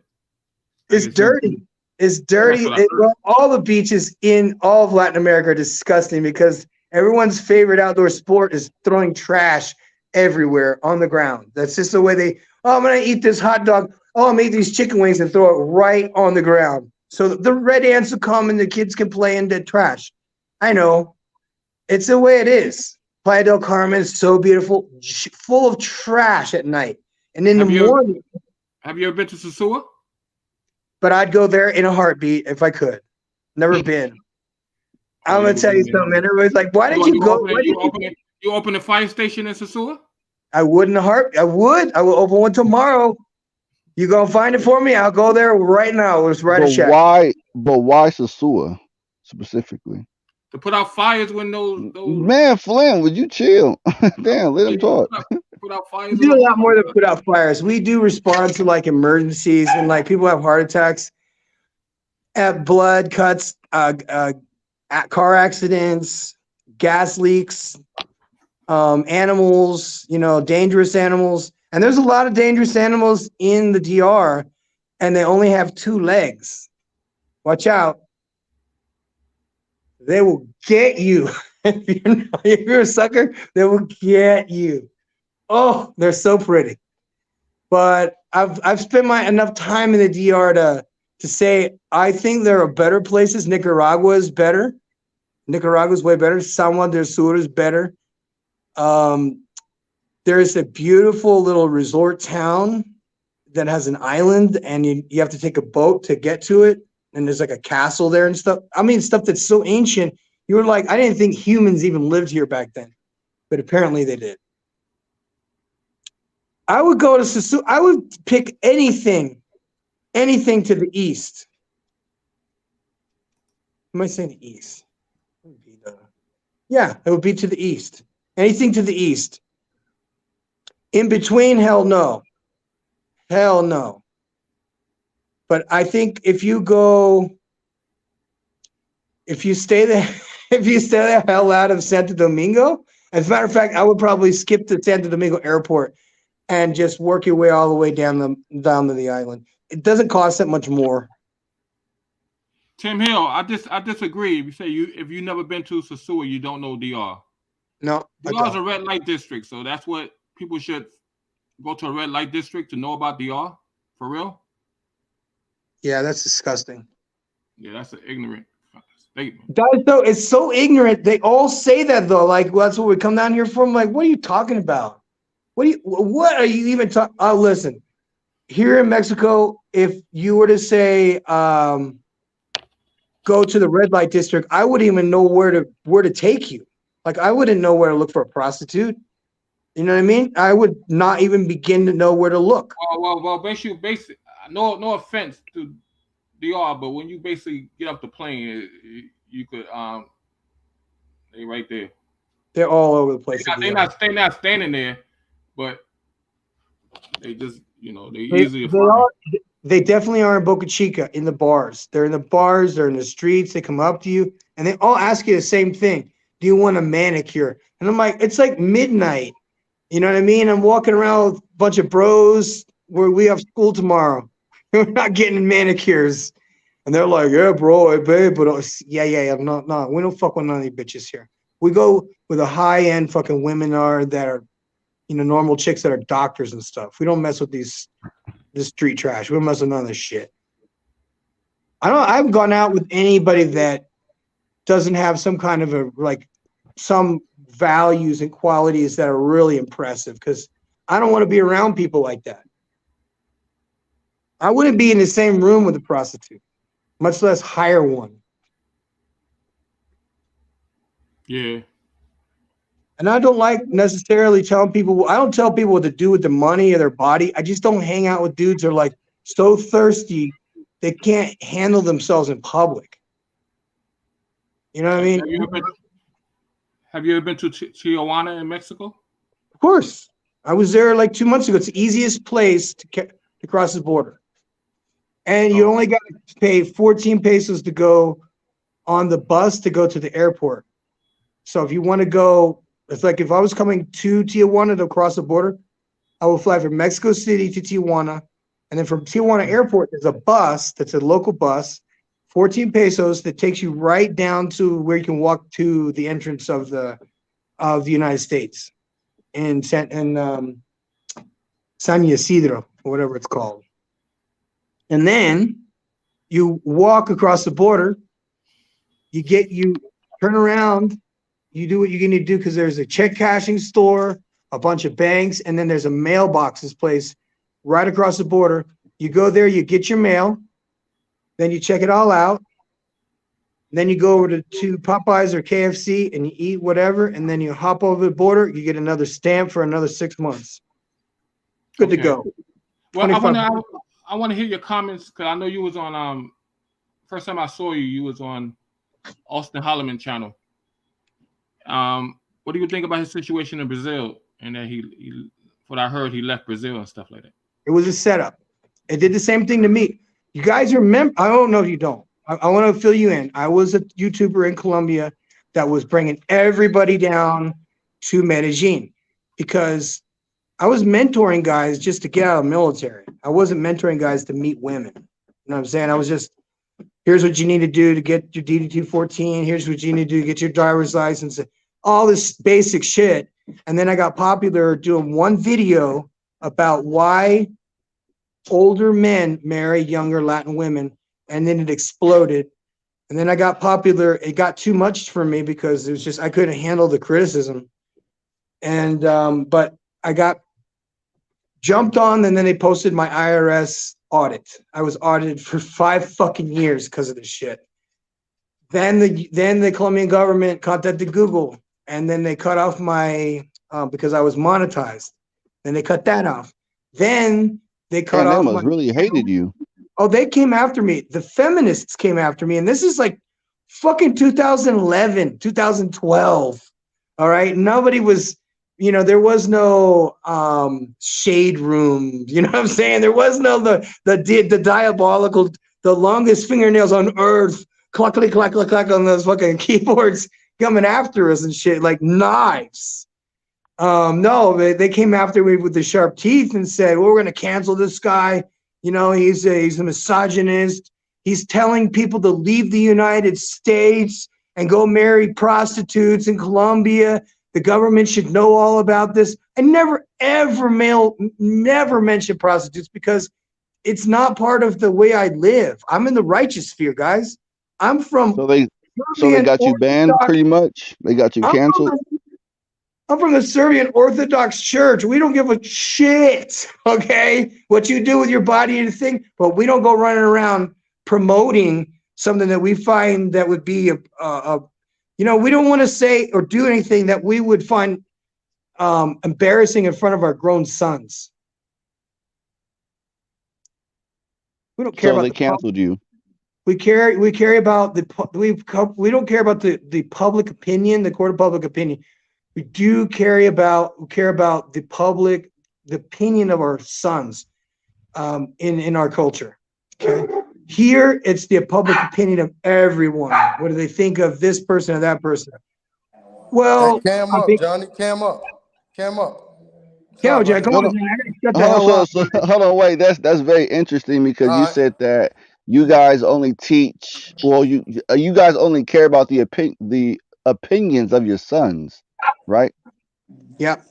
it's dirty. It's dirty. That's what I heard. Well, all the beaches in all of Latin America are disgusting because everyone's favorite outdoor sport is throwing trash everywhere on the ground. That's just the way they. Oh, I'm gonna eat this hot dog. Oh, I'm gonna eat these chicken wings and throw it right on the ground. So the red ants will come and the kids can play in the trash. I know. It's the way it is. Playa del Carmen is so beautiful, full of trash at night. And in the morning. Have you ever been to Sosua? But I'd go there in a heartbeat if I could. Never been. I'm gonna tell you something, man. Everybody's like, "Why did you go?" You open a fire station in Sosua? I would in a heart. I would. I will open one tomorrow. You gonna find it for me? I'll go there right now. Let's write a check. But why Sosua specifically? To put out fires when those Man, Flynn, would you chill? Damn, let him talk. Put out fires. We do a lot more than put out fires. We do respond to like emergencies and like people have heart attacks, blood cuts, car accidents, gas leaks, animals, dangerous animals. And there's a lot of dangerous animals in the DR, and they only have 2 legs. Watch out. They will get you. If you're a sucker, they will get you. Oh, they're so pretty. But I've spent enough time in the DR to say I think there are better places. Nicaragua is better. Nicaragua's way better. San del Sur is better. There's a beautiful little resort town that has an island, and you have to take a boat to get to it. And there's like a castle there and stuff. I mean, stuff that's so ancient. You were like, I didn't think humans even lived here back then, but apparently they did. I would go to Sosua. I would pick anything to the east. Am I saying the east? Yeah, it would be to the east. Anything to the east. In between, hell no. Hell no. But I think if you stay the hell out of Santo Domingo, as a matter of fact, I would probably skip the Santo Domingo airport and just work your way all the way down to the island. It doesn't cost that much more. Tim Hill, I disagree. If you never been to Sosua, you don't know DR. No, DR is a red light district, so that's what people should go to a red light district to know about DR. For real. Yeah, that's disgusting. Yeah, that's an ignorant statement. It's so ignorant. They all say that though. Like, well, that's what we come down here for. I'm like, what are you talking about? What are you even talking? Oh, listen. Here in Mexico, if you were to say go to the red light district, I wouldn't even know where to take you. Like, I wouldn't know where to look for a prostitute. You know what I mean? I would not even begin to know where to look. Well, basically, no offense to DR, but when you basically get off the plane, you could they right there. They're all over the place. They're not standing there, but they just they easily. They definitely are in Boca Chica in the bars. They're in the bars. They're in the streets. They come up to you and they all ask you the same thing. Do you want a manicure? And I'm like, it's like midnight. You know what I mean? I'm walking around with a bunch of bros where we have school tomorrow. We're not getting manicures. And they're like, yeah, bro, hey, babe. But yeah. No. We don't fuck with none of these bitches here. We go with the high-end fucking women that are, normal chicks that are doctors and stuff. We don't mess with this street trash. We don't mess with none of this shit. I haven't gone out with anybody that doesn't have some kind of some values and qualities that are really impressive, because I don't want to be around people like that. I wouldn't be in the same room with a prostitute, much less hire one. Yeah. And I don't like necessarily telling people. I don't tell people what to do with their money or their body. I just don't hang out with dudes that are like so thirsty they can't handle themselves in public. You know what I mean? Have you ever been to Tijuana in Mexico? Of course. I was there like 2 months ago. It's the easiest place to cross the border. And you only got to pay 14 pesos to go on the bus to go to the airport. So if you want to go, it's like if I was coming to Tijuana to cross the border, I will fly from Mexico City to Tijuana. And then from Tijuana Airport, there's a bus that's a local bus 14 pesos that takes you right down to where you can walk to the entrance of the United States in San Ysidro, or whatever it's called. And then you walk across the border, you turn around, you do what you need to do, because there's a check cashing store, a bunch of banks, and then there's a mailboxes place right across the border. You go there, you get your mail, then you check it all out. Then you go over to Popeyes or KFC and you eat whatever, and then you hop over the border, you get another stamp for another 6 months. Good to go. Well, I want to hear your comments, because I know you was on first time I saw you was on Austin Holloman channel. What do you think about his situation in Brazil? And that he what I heard, he left Brazil and stuff like that. It was a setup. It did the same thing to me. You guys remember? I don't know if you don't. I want to fill you in. I was a YouTuber in Colombia that was bringing everybody down to Medellin, because I was mentoring guys just to get out of the military. I wasn't mentoring guys to meet women. You know what I'm saying? I was just, here's what you need to do to get your DD-214. Here's what you need to do to get your driver's license. All this basic shit. And then I got popular doing one video about why older men marry younger Latin women. And then it exploded. And then I got popular. It got too much for me because it was just, I couldn't handle the criticism. And, but I got jumped on, and then they posted my IRS audit. I was audited for 5 fucking years because of this shit. Then the Colombian government contacted Google, and then they cut off my, because I was monetized. Then they cut that off. Then they cut off my, really hated you. Oh, they came after me. The feminists came after me. And this is like fucking 2011, 2012. All right. Nobody was, you know, there was no shade room. You know what I'm saying? There was no the diabolical, the longest fingernails on earth, clackly clack clack clack on those fucking keyboards coming after us and shit like knives. No, they came after me with the sharp teeth and said, well, we're going to cancel this guy. You know, he's a misogynist. He's telling people to leave the United States and go marry prostitutes in Colombia. The government should know all about this. I never, ever mention prostitutes because it's not part of the way I live. I'm in the righteous sphere, guys. I'm from. So they got you banned pretty much. They got you canceled. I'm from the Serbian Orthodox Church. We don't give a shit, okay, what you do with your body and thing, but we don't go running around promoting something that we find that would be you know, we don't want to say or do anything that we would find embarrassing in front of our grown sons. We don't care about they canceled you. We care about we don't care about the public opinion, the court of public opinion. We do care about the opinion of our sons in our culture. Okay. Here, it's the public opinion of everyone. What do they think of this person or that person? Well, hey, cam up, Johnny. Cam up. Jack, hold on, wait. That's very interesting because you said that you guys only teach. Well, you guys only care about the opinions of your sons, right? Yep.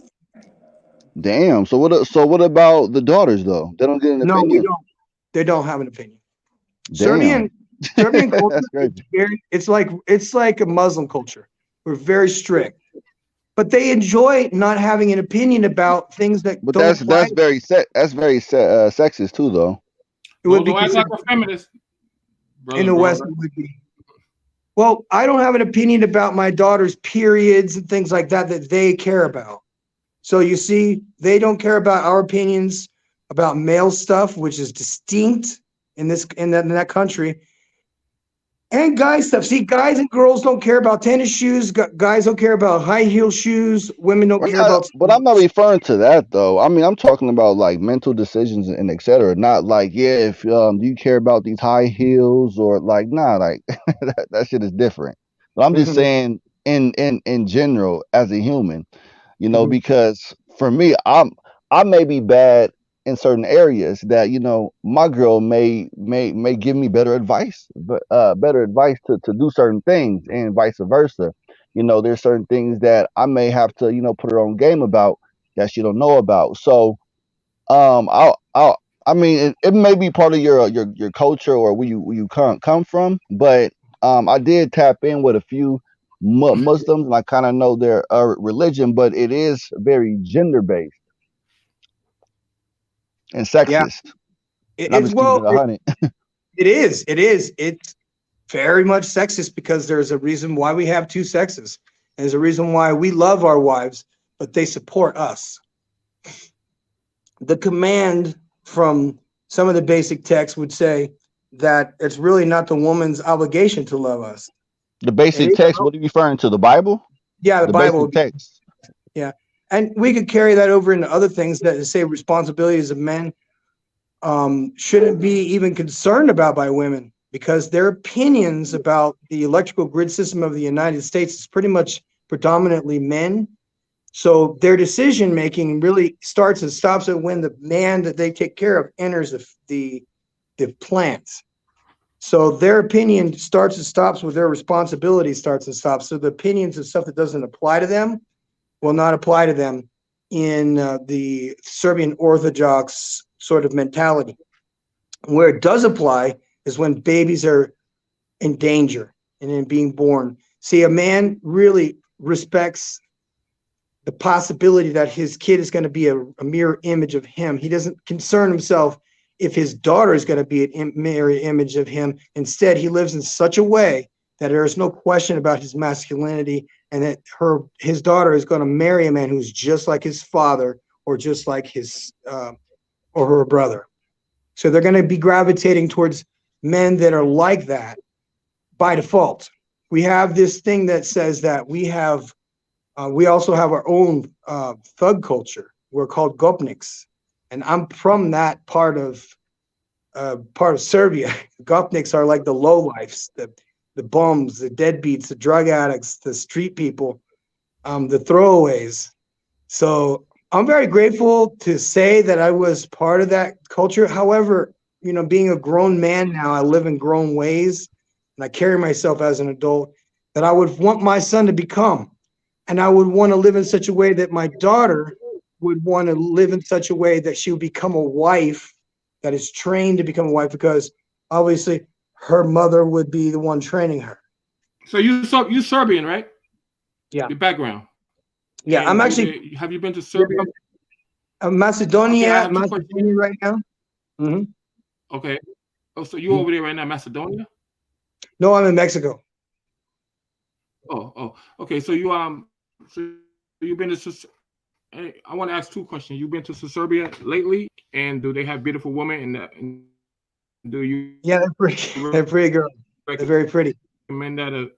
Damn. So what about the daughters though? They don't get an opinion. No, they don't have an opinion. Damn. Serbian culture it's like a Muslim culture. We're very strict. But they enjoy not having an opinion about things that but that's very sexist too though. It would be like a feminist. In the West, it would be. Well, I don't have an opinion about my daughter's periods and things like that they care about. So you see, they don't care about our opinions about male stuff, which is distinct in that country, and guy stuff. See, guys and girls don't care about tennis shoes. Guys don't care about high heel shoes. Women don't care about. But I'm not referring to that though. I mean, I'm talking about like mental decisions and etc. Not like if do you care about these high heels or like like that shit is different. But I'm just saying in general as a human, you know, because for me, I may be bad in certain areas that, my girl may give me better advice, to do certain things, and vice versa. There's certain things that I may have to, put her on game about that she don't know about. So I mean, it may be part of your culture or where you come from, but I did tap in with a few Muslims, and I kind of know their religion, but it is very gender based and Yeah, sexist. And I'm it's just keeping it well, 100. it is. It is. It's very much sexist because there's a reason why we have two sexes. And there's a reason why we love our wives, but they support us. The command from some of the basic texts would say that it's really not the woman's obligation to love us. The basic text, what are you referring to? The Bible? Yeah, the Bible. Basic text. Yeah. And we could carry that over into other things that say responsibilities of men shouldn't be even concerned about by women, because their opinions about the electrical grid system of the United States is pretty much predominantly men. So their decision making really starts and stops at when the man that they take care of enters the plant. So their opinion starts and stops with their responsibility starts and stops. So the opinions of stuff that doesn't apply to them will not apply to them in the Serbian Orthodox sort of mentality. Where it does apply is when babies are in danger and in being born. See, a man really respects the possibility that his kid is going to be a mirror image of him. He doesn't concern himself if his daughter is going to be a mirror image of him. Instead, he lives in such a way that there is no question about his masculinity, and that his daughter is going to marry a man who's just like his father or just like his or her brother. So they're going to be gravitating towards men that are like that by default. We have this thing that says that we also have our own thug culture. We're called Gopniks, and I'm from that part of Serbia. Gopniks are like the lowlifes, the bums, the deadbeats, the drug addicts, the street people, the throwaways. So I'm very grateful to say that I was part of that culture. However, being a grown man now, I live in grown ways, and I carry myself as an adult that I would want my son to become. And I would want to live in such a way that my daughter would want to live in such a way that she would become a wife that is trained to become a wife, because obviously her mother would be the one training her. So you Serbian, right? Yeah. Your background. Yeah, and I'm actually. Have you been to Serbia? Macedonia, Macedonia right now. Mm-hmm. Okay. Oh, so you over there right now, Macedonia? No, I'm in Mexico. Oh. Okay. So you've been to. I want to ask two questions. You've been to Serbia lately, and do they have beautiful women? And do you? Yeah, they're pretty. They're pretty girls. They're very pretty. Recommend that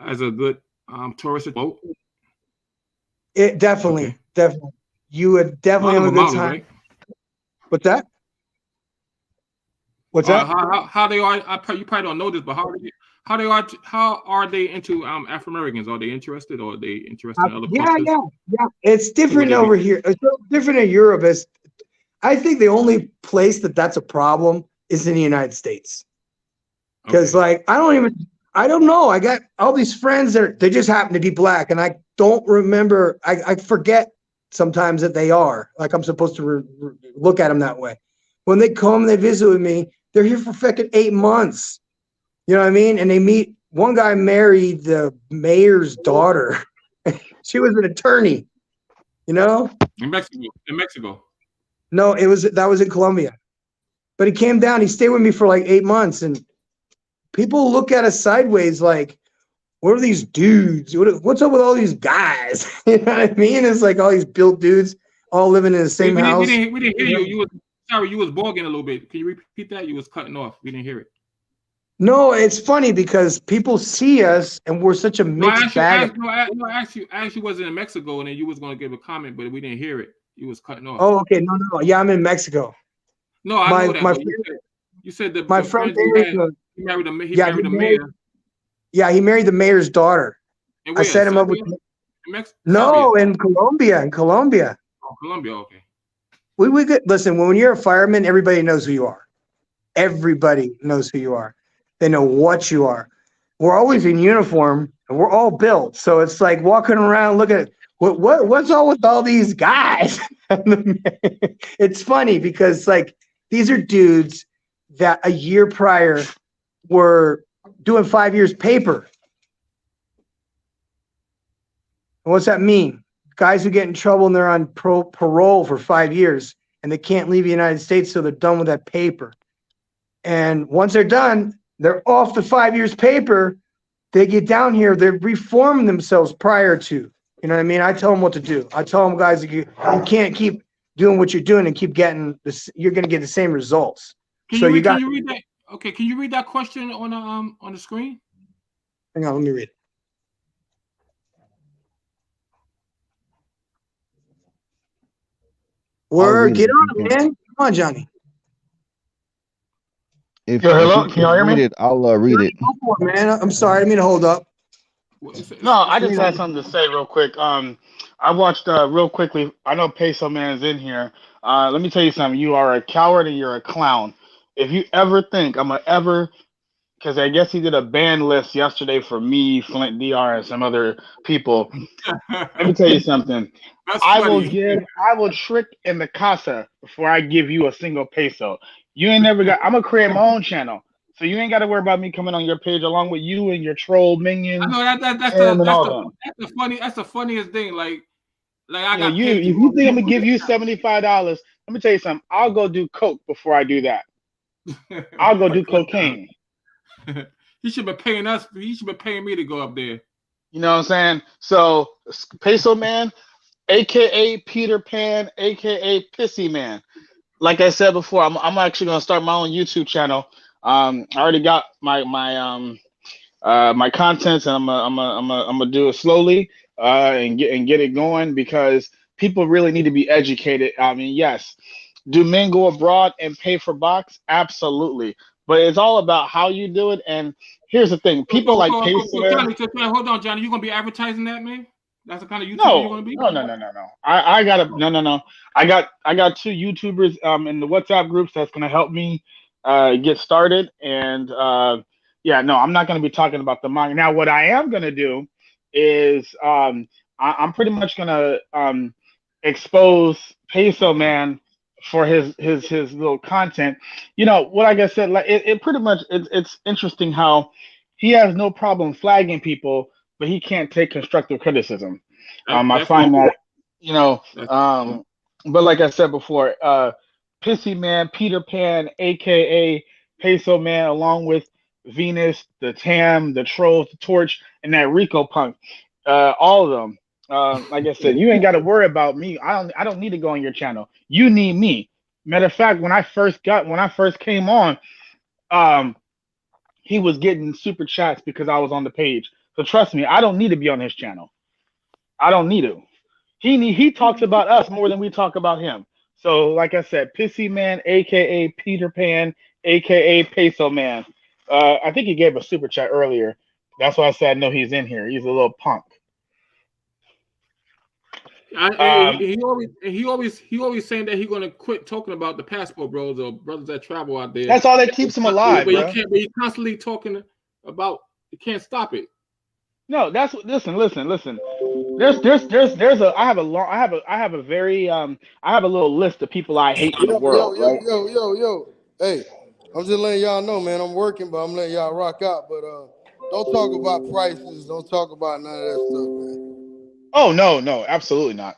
as a good tourist boat? It definitely. You would definitely have a good models, time. Right? What's that? What's that? How they are? You probably don't know this, but how are they into Afro Americans? Are they interested, or are they interested in other cultures? Yeah. It's different over here. It's different in Europe. I think the only place that's a problem is in the United States. Because I don't know. I got all these friends they just happen to be black, and I don't remember. I forget sometimes that they are. Like I'm supposed to look at them that way. When they come, they visit with me. They're here for fucking 8 months. You know what I mean? And they meet. One guy married the mayor's daughter. She was an attorney. In Mexico. No, that was in Colombia. But he came down. He stayed with me for like 8 months, and people look at us sideways like, what are these dudes? What's up with all these guys? You know what I mean? It's like all these built dudes all living in the same house. We didn't hear you. You was bogging a little bit. Can you repeat that? You was cutting off. We didn't hear it. No, it's funny because people see us and we're such a mixed bag. Actually wasn't in Mexico, and then you was going to give a comment, but we didn't hear it. You was cutting off. Oh, okay. No. Yeah, I'm in Mexico. No, I know that. You said that my friend he married the mayor. Yeah, he married the mayor's daughter. I set him up with. No, in Colombia. Oh, Colombia. Okay. We could listen. When you're a fireman, everybody knows who you are. Everybody knows who you are. They know what you are. We're always in uniform and we're all built. So it's like walking around, look at what's all with all these guys. It's funny because like these are dudes that a year prior were doing 5 years paper. And what's that mean? Guys who get in trouble and they're on parole for 5 years and they can't leave the United States till they're done with that paper. And once they're done, they're off the 5 years paper. They get down here, they reform themselves prior to. You know what I mean? I tell them what to do. I tell them, guys, you can't keep doing what you're doing and keep getting this. You're going to get the same results. Can you read that? Okay, can you read that question on the screen? Hang on, let me read it. Get on it, man. Come on, Johnny. If hello, can y'all hear me? I'll read it. Go for it, man. I'm sorry, I didn't mean to hold up. No, I just had something to say real quick. I watched real quickly. I know Peso Man's in here. Let me tell you something. You are a coward and you're a clown. If you ever think I'm gonna ever, because I guess he did a ban list yesterday for me, Flint DR, and some other people. Let me tell you something. I will trick in the casa before I give you a single peso. You ain't never got. I'm gonna create my own channel, so you ain't got to worry about me coming on your page along with you and your troll minions. I know that's the funniest thing. Like I got you. If you think I'm gonna give you $75, let me tell you something. I'll go do coke before I do that. I'll go do cocaine. He should be paying us. He should be paying me to go up there. You know what I'm saying? So Peso Man, aka Peter Pan, aka Pissy Man. Like I said before, I'm actually gonna start my own YouTube channel. I already got my contents, and I'm gonna do it slowly and get it going because people really need to be educated. I mean, yes, do men go abroad and pay for box? Absolutely, but it's all about how you do it. And here's the thing: people like Peso. Hold on, Johnny. You gonna be advertising that, man? That's the kind of YouTuber you're gonna be? No. I got two YouTubers in the WhatsApp groups that's gonna help me get started. And I'm not gonna be talking about the manga. Now, what I am gonna do is I'm pretty much gonna expose Peso Man for his little content. You know what? Like I said, like it pretty much it's interesting how he has no problem flagging people, but he can't take constructive criticism. I find that, but like I said before, Pissy Man, Peter Pan, aka Peso Man, along with Venus, the Tam, the Trolls, the Torch, and that Rico Punk, all of them. Like I said, you ain't got to worry about me. I don't need to go on your channel. You need me. Matter of fact, when I first came on, he was getting super chats because I was on the page. So trust me, I don't need to be on his channel. I don't need to. He talks about us more than we talk about him. So like I said, Pissy Man, aka Peter Pan, aka Peso Man. I think he gave a super chat earlier. That's why I said no, he's in here. He's a little punk. He always saying that he's gonna quit talking about the passport bros or brothers that travel out there. That's all that keeps him alive, but he's constantly talking about. You can't stop it. No, listen. There's I have a little list of people I hate in the world. Yo. Hey, I'm just letting y'all know, man. I'm working, but I'm letting y'all rock out. But don't talk about prices. Don't talk about none of that stuff, man. Oh no, absolutely not.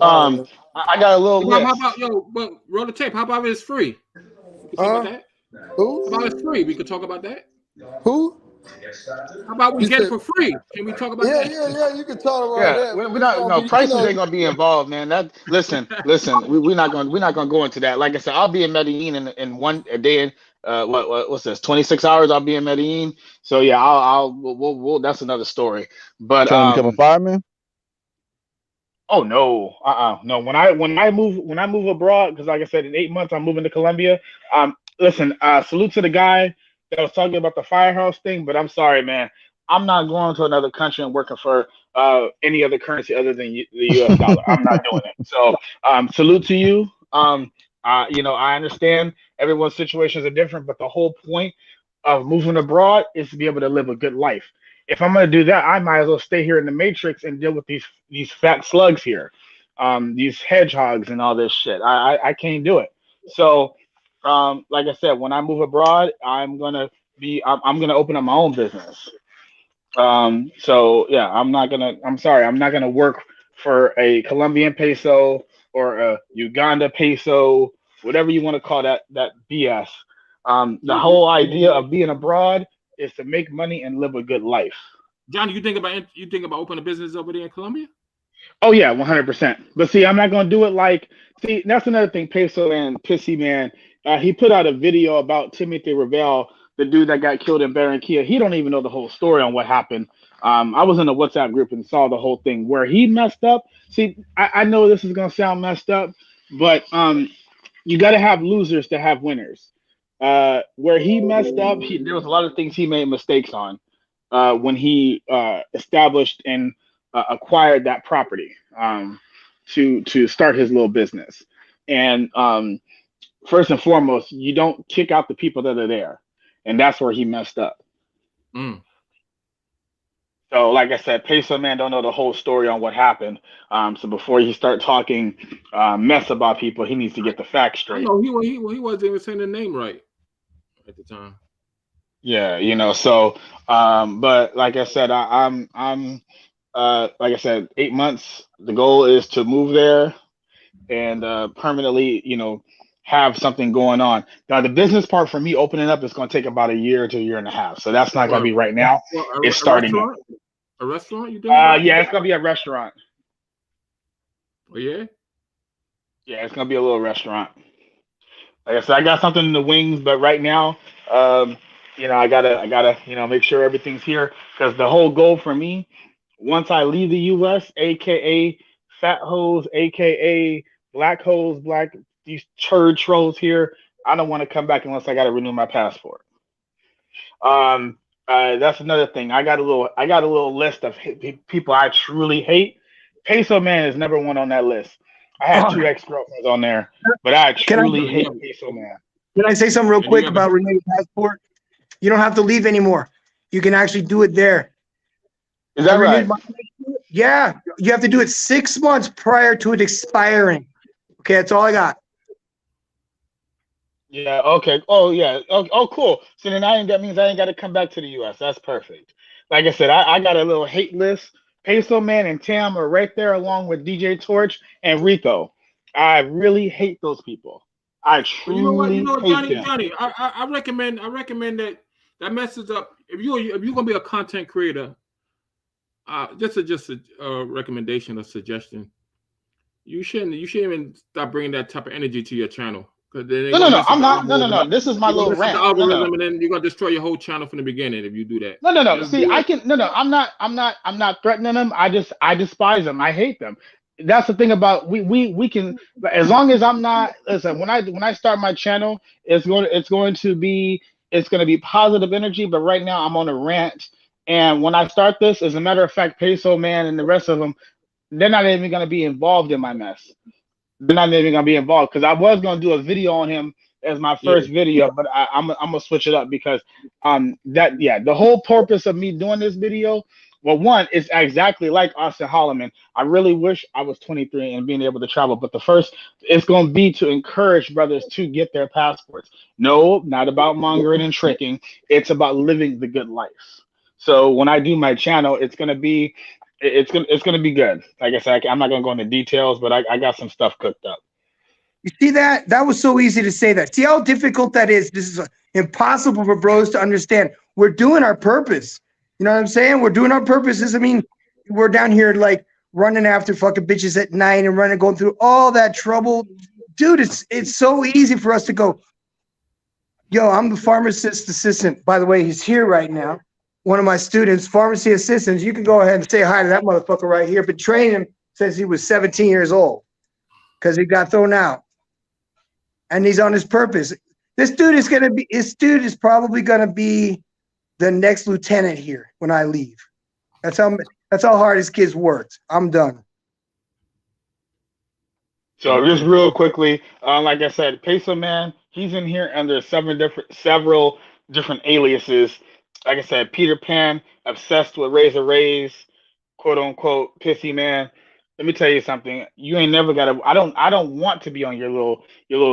I got a little list. How about but roll the tape. How about it's free? We can talk about that. Who? How about it's free? We could talk about that. Who? How about we get it for free? Can we talk about that? Yeah, you can talk about that. We're not. No, prices ain't gonna be involved, man. Listen. We're not gonna go into that. Like I said, I'll be in Medellin in one a day. What's this? 26 hours. I'll be in Medellin. So yeah, we'll that's another story. But trying to become a fireman. Oh no, no. When I move abroad, because like I said, in 8 months I'm moving to Colombia. Listen, salute to the guy that was talking about the firehouse thing, but I'm sorry, man. I'm not going to another country and working for any other currency other than the U.S. dollar. I'm not doing it. So salute to you. You know, I understand everyone's situations are different, but the whole point of moving abroad is to be able to live a good life. If I'm going to do that, I might as well stay here in the matrix and deal with these fat slugs here, these hedgehogs and all this shit. I can't do it. So, like I said, when I move abroad, I'm gonna open up my own business. So yeah, I'm sorry, I'm not gonna work for a Colombian peso or a Uganda peso, whatever you want to call that BS. The whole idea of being abroad is to make money and live a good life. Johnny, you think about opening a business over there in Colombia? Oh yeah, 100%. But see, I'm not gonna do it like. See, that's another thing. Peso and Pissy Man, he put out a video about Timothy Ravel, the dude that got killed in Barranquilla. He don't even know the whole story on what happened. I was in a WhatsApp group and saw the whole thing where he messed up. See, I know this is gonna sound messed up, but you got to have losers to have winners. Where he messed up, there was a lot of things he made mistakes on when he established and acquired that property to start his little business. And first and foremost, you don't kick out the people that are there, and that's where he messed up. Mm. So, like I said, Peso Man don't know the whole story on what happened. So before he start talking mess about people, he needs to get the facts straight. No, he wasn't even saying the name right at the time. Yeah, you know. So, but like I said, I'm like I said, 8 months. The goal is to move there and permanently, you know, have something going on. Now, the business part for me opening up is going to take about a year to a year and a half. So that's not going to be right now. It's starting. A restaurant? You doing? Yeah, it's going to be a restaurant. Oh yeah. Yeah, it's going to be a little restaurant. Like I said, I got something in the wings, but right now, you know, I gotta, you know, make sure everything's here because the whole goal for me, once I leave the U.S., aka fat hoes, aka black hoes, these turd trolls here, I don't want to come back unless I got to renew my passport. That's another thing. I got a little list of people I truly hate. Peso Man is number one on that list. I had 2 ex-girlfriends on there, but I truly hate Peso Man. Can I say something real quick about renewing passport? You don't have to leave anymore. You can actually do it there. Is that right? Yeah, you have to do it 6 months prior to it expiring. Okay, that's all I got. Yeah. Okay. Oh, yeah. Oh, cool. So then that means I ain't got to come back to the U.S. That's perfect. Like I said, I got a little hate list. Peso Man and Tam are right there, along with DJ Torch and Rico. I really hate those people. I truly hate them. Johnny, I recommend that messes up. If you're gonna be a content creator, just a recommendation or suggestion. You shouldn't even start bringing that type of energy to your channel. No, I'm not. No. This is my little rant. The algorithm, and then you're gonna destroy your whole channel from the beginning if you do that. No. See, I can. No. I'm not threatening them. I despise them. I hate them. That's the thing about we can, as long as I'm not. Listen, when I start my channel, it's going to be positive energy. But right now I'm on a rant, and when I start this, as a matter of fact, Peso Man and the rest of them, they're not even going to be involved in my mess. They're not even gonna be involved because I was gonna do a video on him as my first video, but I'm gonna switch it up because the whole purpose of me doing this video, well, one is exactly like Austin Holloman. I really wish I was 23 and being able to travel, but the first it's gonna be to encourage brothers to get their passports. No, not about mongering and tricking. It's about living the good life. So when I do my channel, it's gonna be good. Like I said, I'm not gonna go into details, but I got some stuff cooked up. You see that? That was so easy to say that. See how difficult that is? This is impossible for bros to understand. We're doing our purpose. You know what I'm saying? We're doing our purpose. Doesn't mean we're down here like running after fucking bitches at night and going through all that trouble. Dude, it's so easy for us to go, yo, I'm the pharmacist assistant. By the way, he's here right now. One of my students, pharmacy assistants, you can go ahead and say hi to that motherfucker right here. But train him since he was 17 years old because he got thrown out. And he's on his purpose. This dude is probably going to be the next lieutenant here when I leave. That's how hard his kids worked. I'm done. So just real quickly, like I said, Peso Man, he's in here under several different aliases. Like I said, Peter Pan, obsessed with Razor Rays, quote unquote, Pissy Man. Let me tell you something. You ain't never gotta. I don't want to be on your little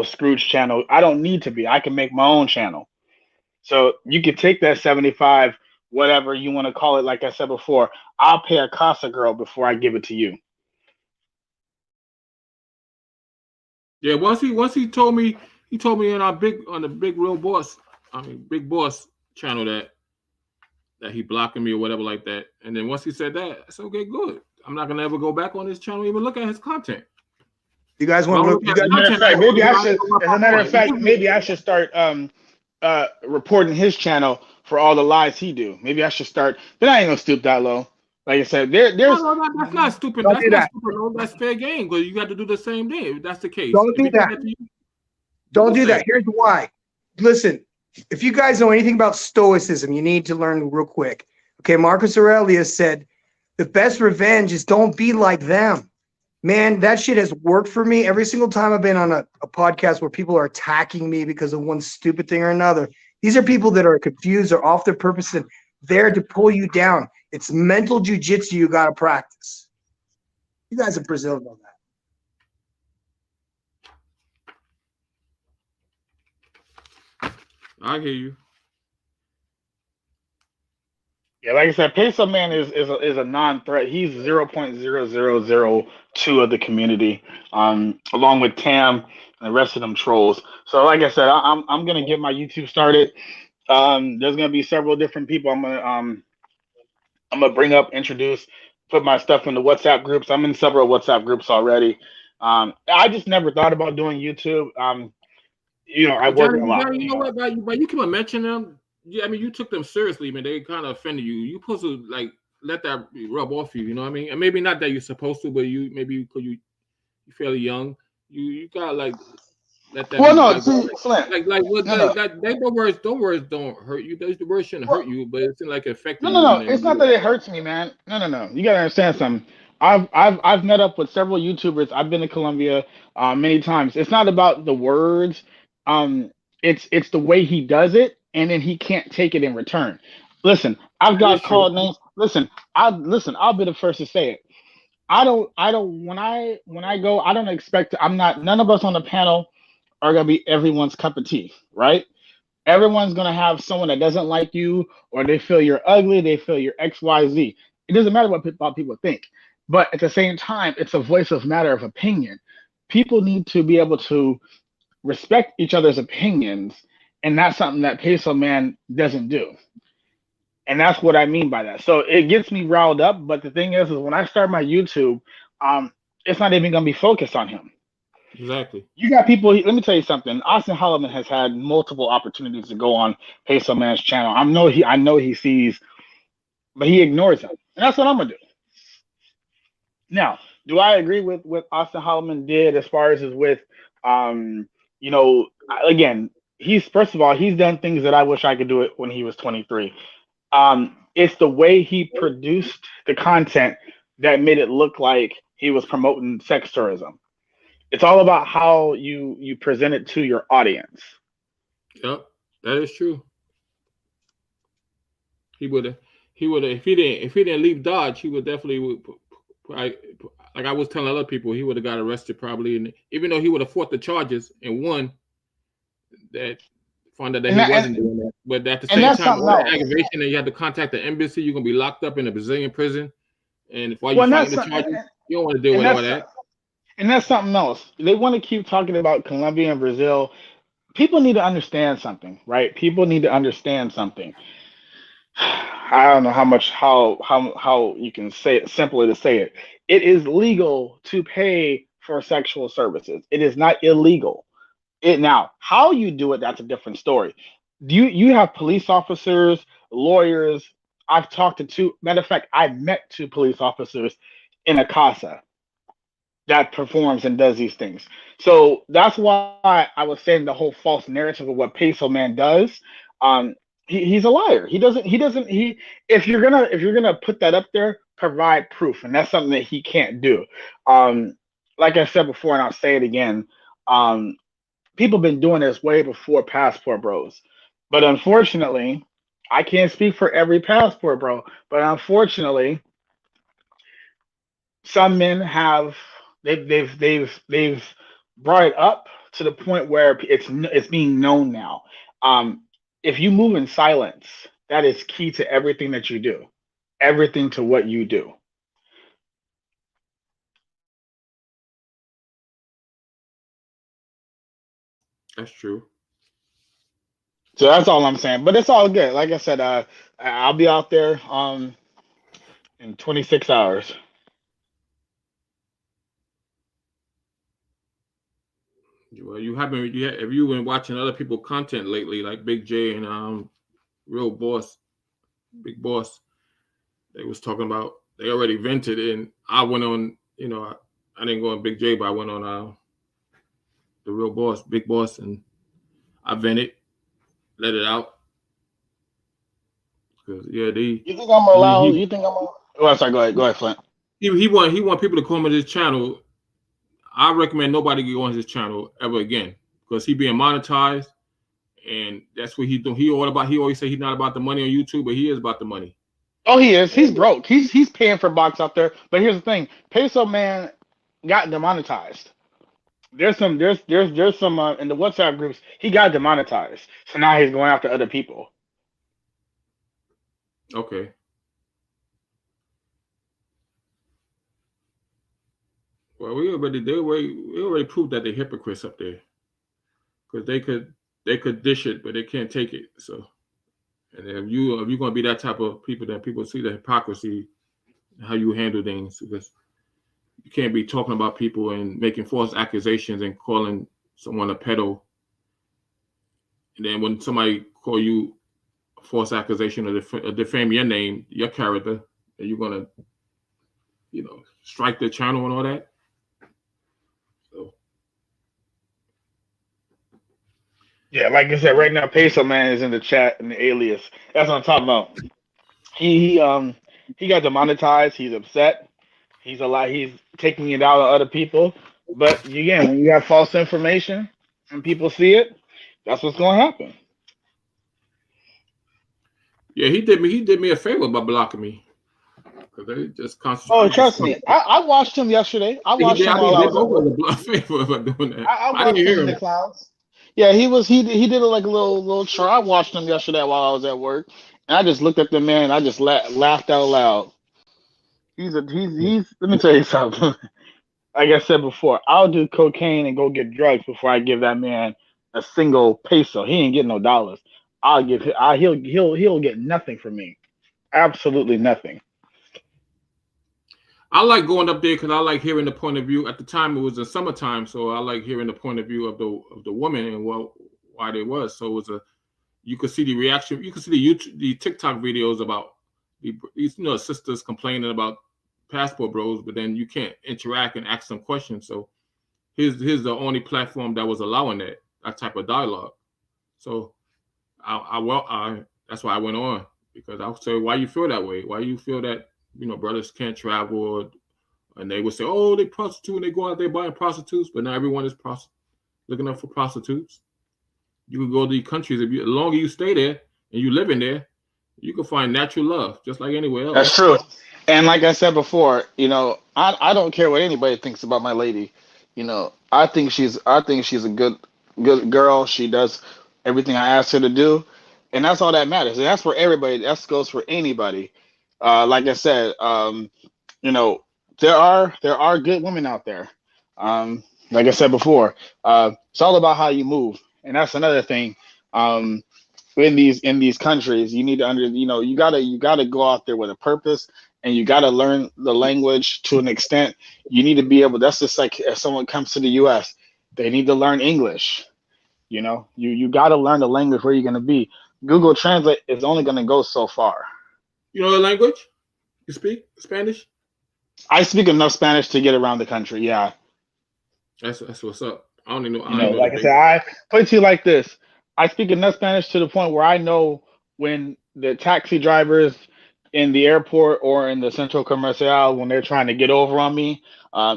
Scrooge channel. I don't need to be. I can make my own channel. So you can take that 75, whatever you want to call it. Like I said before, I'll pay a Casa girl before I give it to you. Yeah, once he told me in our big real boss, big boss channel that he blocking me or whatever like that. And then once he said that, I said, okay, good. I'm not gonna ever go back on his channel, even look at his content. You guys want to look? As a matter of fact, maybe I should start reporting his channel for all the lies he do. Maybe I should start, but I ain't gonna stoop that low. Like I said, there's that's not stupid. Don't That's do not that. stupid. No, that's fair game because you got to do the same thing. If that's the case. Don't If do he did that. to you, Don't do say. that. Here's why. Listen, if you guys know anything about Stoicism, you need to learn real quick. Okay, Marcus Aurelius said, the best revenge is don't be like them. Man, that shit has worked for me every single time I've been on a podcast where people are attacking me because of one stupid thing or another. These are people that are confused or off their purpose and there to pull you down. It's mental jujitsu you got to practice. You guys in Brazil know that. I hear you. Yeah, like I said, Peso Man is a non-threat. He's 0.0002 of the community, along with Tam and the rest of them trolls. So, like I said, I'm gonna get my YouTube started. There's gonna be several different people I'm gonna bring up, introduce, put my stuff in the WhatsApp groups. I'm in several WhatsApp groups already. I just never thought about doing YouTube. I work a lot. You know what? But you keep on mentioning them. Yeah, I mean, you took them seriously, man. They kind of offended you. You supposed to like let that rub off you. You know what I mean? And maybe not that you're supposed to, but you're fairly young. You gotta like let that. Well, no, like, see, Slim. The words don't hurt you. The words shouldn't hurt you, but it seems like it affected you. No. It's not that it hurts me, man. No. You gotta understand something. I've met up with several YouTubers. I've been to Colombia many times. It's not about the words. It's the way he does it, and then he can't take it in return. Listen, I've got called names. I'll be the first to say it. I don't when I go, I don't expect to, none of us on the panel are gonna be everyone's cup of tea, right? Everyone's gonna have someone that doesn't like you, or they feel you're ugly, they feel you're XYZ. It doesn't matter what people think. But at the same time, it's a voice of matter of opinion. People need to be able to respect each other's opinions, and that's something that Peso Man doesn't do. And that's what I mean by that. So it gets me riled up, but the thing is when I start my YouTube, it's not even going to be focused on him. Exactly. You got people, let me tell you something. Austin Holloman has had multiple opportunities to go on Peso Man's channel. I know he sees, but he ignores them. And that's what I'm going to do. Now, do I agree with what Austin Holloman did as far as with, again, he's done things that I wish I could do it when he was 23. It's the way he produced the content that made it look like he was promoting sex tourism. It's all about how you present it to your audience. Yep, that is true. He would have if he didn't leave Dodge, he would definitely like I was telling other people, he would have got arrested probably, and even though he would have fought the charges and won, that found out that he wasn't doing that. But at the same time, all that aggravation, and you had to contact the embassy, you're gonna be locked up in a Brazilian prison, and while you're fighting the charges, you don't want to deal with all that. And that's something else. They want to keep talking about Colombia and Brazil. People need to understand something, right? People need to understand something. I don't know how you can say it simply to say it. It is legal to pay for sexual services. It is not illegal. Now, how you do it, that's a different story. You have police officers, lawyers. I've talked to two. Matter of fact, I met two police officers in a casa that performs and does these things. So that's why I was saying the whole false narrative of what Peso Man does. He's a liar. If you're gonna put that up there, provide proof, and that's something that he can't do. like I said before, and I'll say it again, people been doing this way before Passport Bros. But unfortunately, I can't speak for every Passport Bro, but unfortunately, some men have they've brought it up to the point where it's being known now. If you move in silence, that is key to everything that you do, everything to what you do. That's true. So that's all I'm saying. But it's all good. Like I said, I'll be out there in 26 hours. Well, have you been watching other people content lately, like Big J and Real Boss, Big Boss? They was talking about they already vented, and I went on. I didn't go on Big J, but I went on the Real Boss, Big Boss, and I vented, let it out. Cause You think I'm allowed? You think I'm allowed? Oh, sorry. Go ahead, Flint. He want people to come on his channel. I recommend nobody go on his channel ever again because he being monetized, and that's what he do. He always say he's not about the money on YouTube, but he is about the money. Oh, he is. He's broke. He's paying for box out there. But here's the thing: Peso Man got demonetized. There's some in the WhatsApp groups. He got demonetized, so now he's going after other people. Okay. Well, we already proved that they're hypocrites up there, because they could dish it, but they can't take it. So, and if you're gonna be that type of people, then people see the hypocrisy, how you handle things, because you can't be talking about people and making false accusations and calling someone a pedo, and then when somebody call you a false accusation or defame your name, your character, and you're gonna, strike the channel and all that. Yeah, like I said, right now Peso Man is in the chat in the alias. That's what I'm talking about. He got demonetized. He's upset. He's taking it out on other people. But again, when you have false information and people see it, that's what's going to happen. Yeah, he did me a favor by blocking me. Because they just constantly. Oh, trust me. I watched him yesterday. I watched him while I was at work. A favor by doing that. I watched him in the clouds. Yeah, he did it like a little chore. I watched him yesterday while I was at work, and I just looked at the man. I just laughed out loud. He's. Let me tell you something. Like I said before, I'll do cocaine and go get drugs before I give that man a single peso. He ain't getting no dollars. He'll get nothing from me. Absolutely nothing. I like going up there because I like hearing the point of view. At the time, it was the summertime, so I like hearing the point of view of the woman and why they was. So it was you could see the reaction. You could see the TikTok videos about these sisters complaining about Passport Bros, but then you can't interact and ask them questions. So here's the only platform that was allowing that type of dialogue. So that's why I went on, because I would say, why you feel that way? Why you feel that brothers can't travel, and they would say, oh, they prostitute and they go out there buying prostitutes, but not everyone is looking up for prostitutes. You can go to these countries, the longer you stay there and you live in there, you can find natural love just like anywhere else. That's true. And like I said before, I don't care what anybody thinks about my lady. I think she's a good girl. She does everything I ask her to do, and that's all that matters. And that's for everybody. That goes for anybody. Like I said, there are good women out there. Like I said before, it's all about how you move, and that's another thing. In these countries, you need to you gotta go out there with a purpose, and you gotta learn the language to an extent. You need to be able. That's just like if someone comes to the U.S., they need to learn English. You gotta learn the language where you're gonna be. Google Translate is only gonna go so far. You know the language? You speak Spanish? I speak enough Spanish to get around the country. Yeah. That's what's up. I don't even know. Like I said, I put it to you like this. I speak enough Spanish to the point where I know when the taxi drivers in the airport or in the Central Comercial when they're trying to get over on me.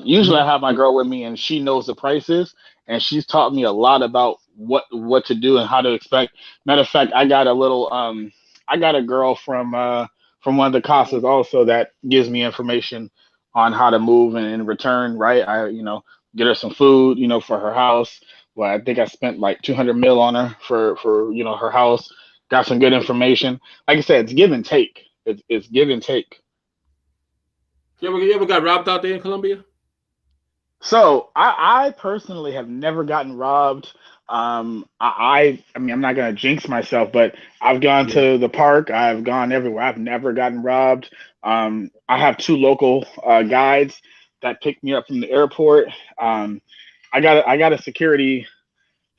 Usually I have my girl with me and she knows the prices and she's taught me a lot about what to do and how to expect. Matter of fact, I got a girl from one of the casas also that gives me information on how to move and in return, right? I get her some food, for her house. Well, I think I spent like 200 mil on her for her house. Got some good information. Like I said, it's give and take. It's give and take. You ever got robbed out there in Colombia? So I personally have never gotten robbed. I mean, I'm not gonna jinx myself, but I've gone to the park. I've gone everywhere. I've never gotten robbed. I have two local guides that picked me up from the airport. I got a security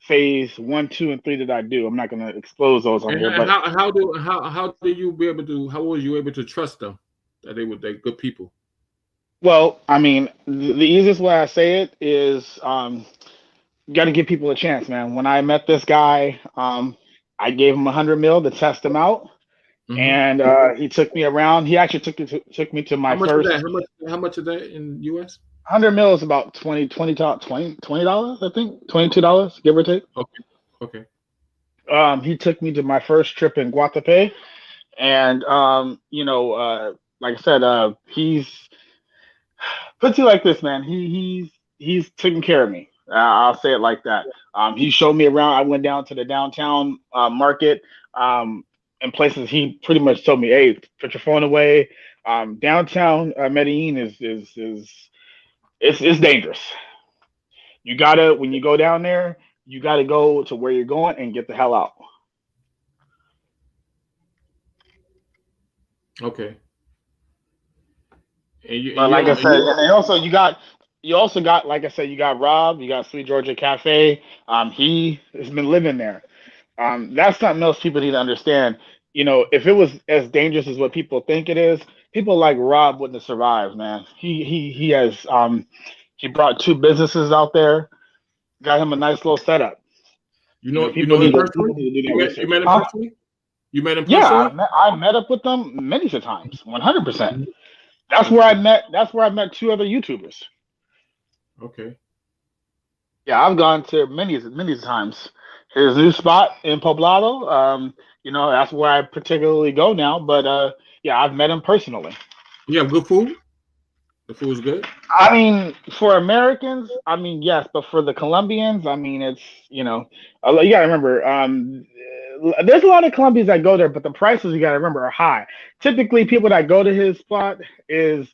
phase 1, 2, and 3 that I do. I'm not gonna expose those on here. But how was you able to trust them that they're good people? Well, I mean, the easiest way I say it is got to give people a chance, man. When I met this guy, I gave him 100 mil to test him out, and he took me around. He actually took me to my first. How much is that in US? 100 mil is about $20, I think, $22, give or take. Okay. He took me to my first trip in Guatapé, and like I said, he's puts you like this, man. He's taking care of me. I'll say it like that. He showed me around. I went down to the downtown market, and places. He pretty much told me, "Hey, put your phone away." Downtown Medellin is dangerous. When you go down there, you gotta go to where you're going and get the hell out. Okay. But like I said, and also you got, like I said, you got Rob, you got Sweet Georgia Cafe. He has been living there. That's something else people need to understand. If it was as dangerous as what people think it is, people like Rob wouldn't have survived, man. He has he brought 2 businesses out there, got him a nice little setup. You met him personally? You met him personally? Yeah, I met up with them many times, 100%. That's where I met 2 other YouTubers. Okay. Yeah, I've gone to many times. His new spot in Poblado. That's where I particularly go now. But yeah, I've met him personally. You have good food? The food's good? I mean, for Americans, I mean, yes, but for the Colombians, I mean, it's, you gotta remember, there's a lot of Colombians that go there, but the prices, you gotta remember, are high. Typically, people that go to his spot is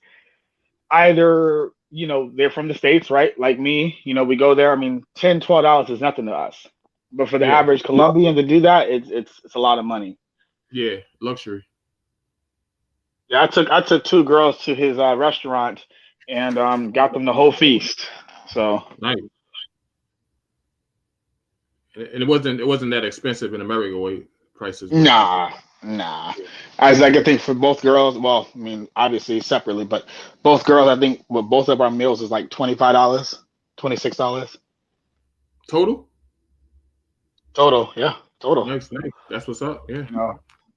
either, they're from the States, right? Like me, we go there. I mean, $10, $12 is nothing to us. But for the average Colombian to do that, it's a lot of money. Yeah, luxury. Yeah, I took 2 girls to his restaurant and got them the whole feast. So nice. And it wasn't that expensive in America way prices. Nah. As I can think for both girls, well, I mean, obviously separately, but both girls, I think both of our meals is like $25, $26. Total, yeah, total. Nice. That's what's up. Yeah.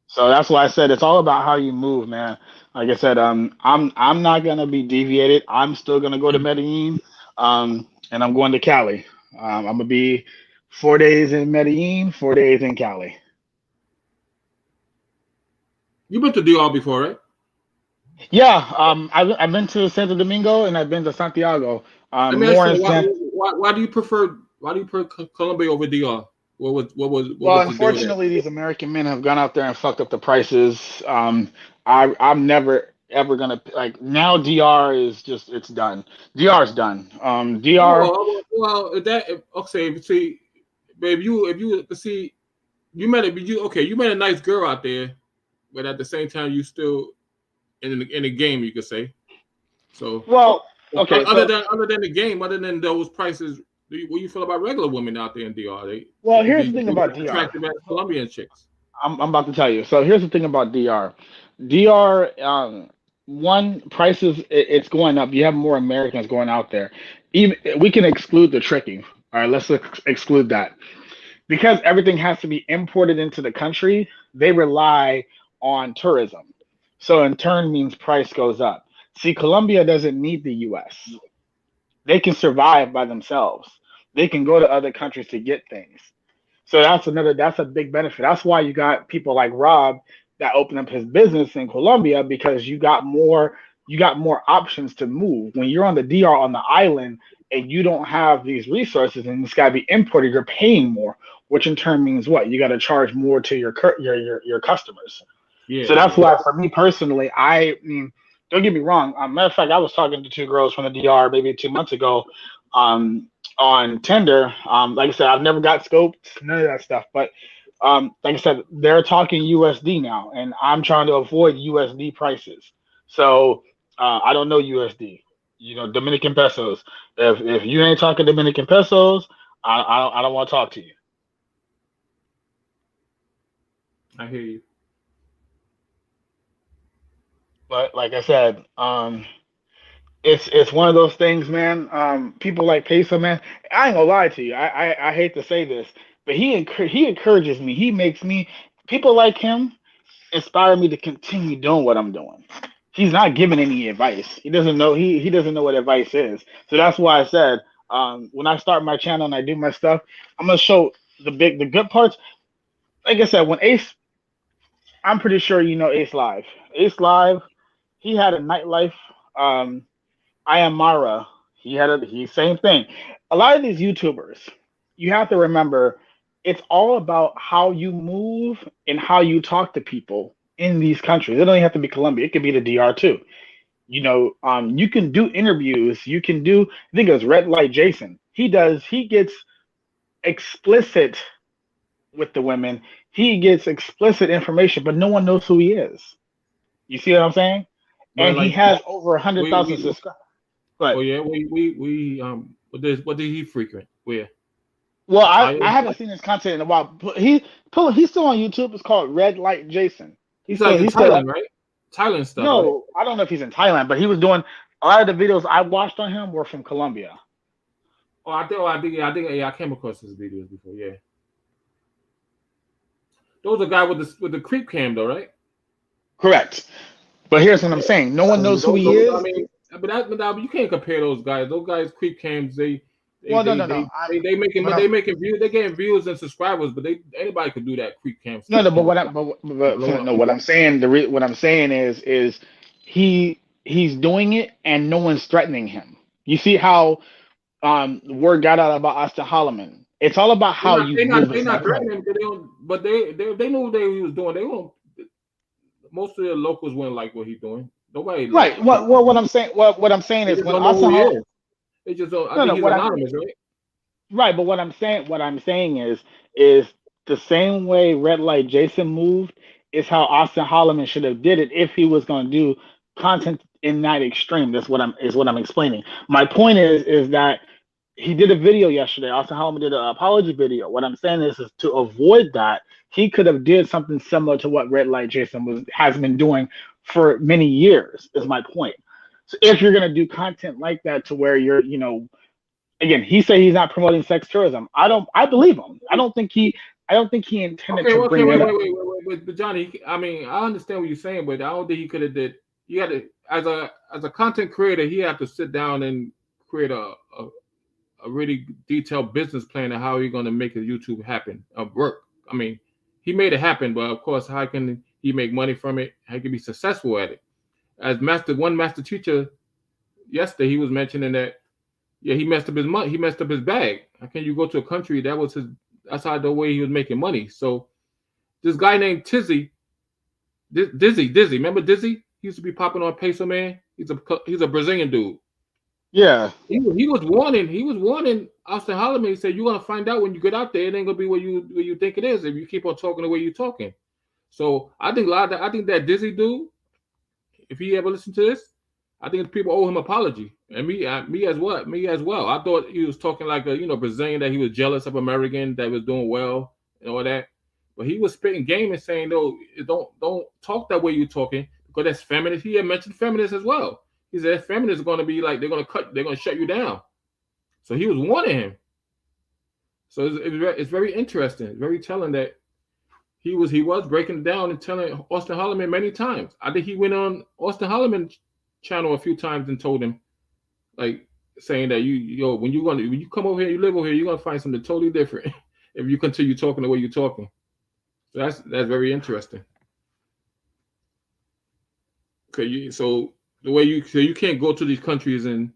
So that's why I said it's all about how you move, man. Like I said, I'm not gonna be deviated. I'm still gonna go to Medellin, and I'm going to Cali. I'm gonna be 4 days in Medellin, 4 days in Cali. You've been to DR before, right? Yeah. I've been to Santo Domingo and I've been to Santiago. Let me ask you, why do you prefer Colombia over DR? What was unfortunately, these American men have gone out there and fucked up the prices. I'm never ever gonna now. DR is just it's done. DR is done. DR. See, if you see, you met a nice girl out there, but at the same time you still in the game, you could say. So okay. Other than the game, other than those prices. What do you feel about regular women out there in DR? Here's the thing about DR. Attractive as Colombian chicks. I'm about to tell you. So here's the thing about DR. DR, prices it's going up. You have more Americans going out there. Even we can exclude the tricking. All right, let's exclude that because everything has to be imported into the country. They rely on tourism. So in turn means price goes up. See, Colombia doesn't need the US. They can survive by themselves. They can go to other countries to get things. So that's a big benefit. That's why you got people like Rob that opened up his business in Colombia, because you got more options to move. When you're on the DR on the island and you don't have these resources and it's got to be imported, you're paying more, which in turn means what? You got to charge more to your customers. Yeah. So that's why, for me personally, I mean, don't get me wrong. Matter of fact, I was talking to two girls from the DR maybe 2 months ago, on Tinder. Like I said, I've never got scoped, none of that stuff. But like I said, they're talking USD now, and I'm trying to avoid USD prices. So I don't know USD. You know, Dominican pesos. If you ain't talking Dominican pesos, I don't want to talk to you. I hear you. But like I said, it's one of those things, man. People like Peso, man. I ain't gonna lie to you. I hate to say this, but he encourages me. He makes me. People like him inspire me to continue doing what I'm doing. He's not giving any advice. He doesn't know. He doesn't know what advice is. So that's why I said, when I start my channel and I do my stuff, I'm gonna show the good parts. Like I said, when Ace, I'm pretty sure you know Ace Live. Ace Live, he had a nightlife. I Am Mara, he same thing. A lot of these YouTubers, you have to remember, it's all about how you move and how you talk to people in these countries. It don't even have to be Colombia. It could be the DR too. You know, you can do interviews. You can do, I think it was Red Light Jason. He gets explicit with the women. He gets explicit information, but no one knows who he is. You see what I'm saying? But And like, he has over 100,000 subscribers. But oh yeah, we what did he frequent? Where? well, I haven't seen his content in a while. But he's still on YouTube. It's called Red Light Jason. He's like in Thailand, right? Thailand stuff. No, right? I don't know if he's in Thailand, but he was doing a lot of the videos I watched on him were from Colombia. I came across his videos before. Yeah, those are guy with the creep cam though, right? Correct. But here's what I'm saying: no one knows who he is. I mean, but you can't compare those guys. Those guys creep cams. They making views. They getting views and subscribers, but anybody could do that creep cam. But what I'm saying is he's doing it and no one's threatening him. You see how word got out about Austin Holloman. It's all about how you move. They're not threatening him, but they knew what he was doing. They won't. Most of the locals wouldn't like what he's doing. Nobody. Right. What I'm saying is when Austin Holloman. They just don't. I think he's anonymous, right? Right, but what I'm saying is the same way Red Light Jason moved is how Austin Holloman should have did it if he was going to do content in that extreme. That's what I'm explaining. My point is that he did a video yesterday. Austin Holloman did an apology video. What I'm saying is to avoid that, he could have did something similar to what Red Light Jason has been doing for many years. Is my point. So if you're gonna do content like that to where you're, again, he said he's not promoting sex tourism. I believe him. I don't think he intended to bring it up. Wait, but Johnny, I mean, I understand what you're saying, but I don't think he could have did. You had to, as a content creator, he had to sit down and create a really detailed business plan of how you're going to make a YouTube happen, work. I mean, he made it happen, but of course, how can he make money from it? How can he be successful at it? As one master teacher yesterday, he was mentioning that, yeah, he messed up his money. He messed up his bag. How can you go to a country that's how the way he was making money? So this guy named Dizzy. Remember Dizzy? He used to be popping on Peso Man. He's a Brazilian dude. Yeah. He was warning Austin Holloman. He said, you're gonna find out when you get out there, it ain't gonna be where you think it is if you keep on talking the way you're talking. So I think that Dizzy dude, if he ever listened to this, I think people owe him an apology. And me as well. I thought he was talking like a Brazilian, that he was jealous of American that was doing well and all that. But he was spitting game and saying, no, don't talk that way you're talking, because that's feminist. He had mentioned feminists as well. He said feminists are going to be like, they're going to shut you down. So he was warning him. So it's very interesting. It's very telling that he was breaking it down and telling Austin Holloman many times. I think he went on Austin Holloman channel a few times and told him, like, saying that when you come over here, you live over here, you're gonna find something totally different if you continue talking the way you're talking. So that's very interesting. Okay, so the way you can't go to these countries and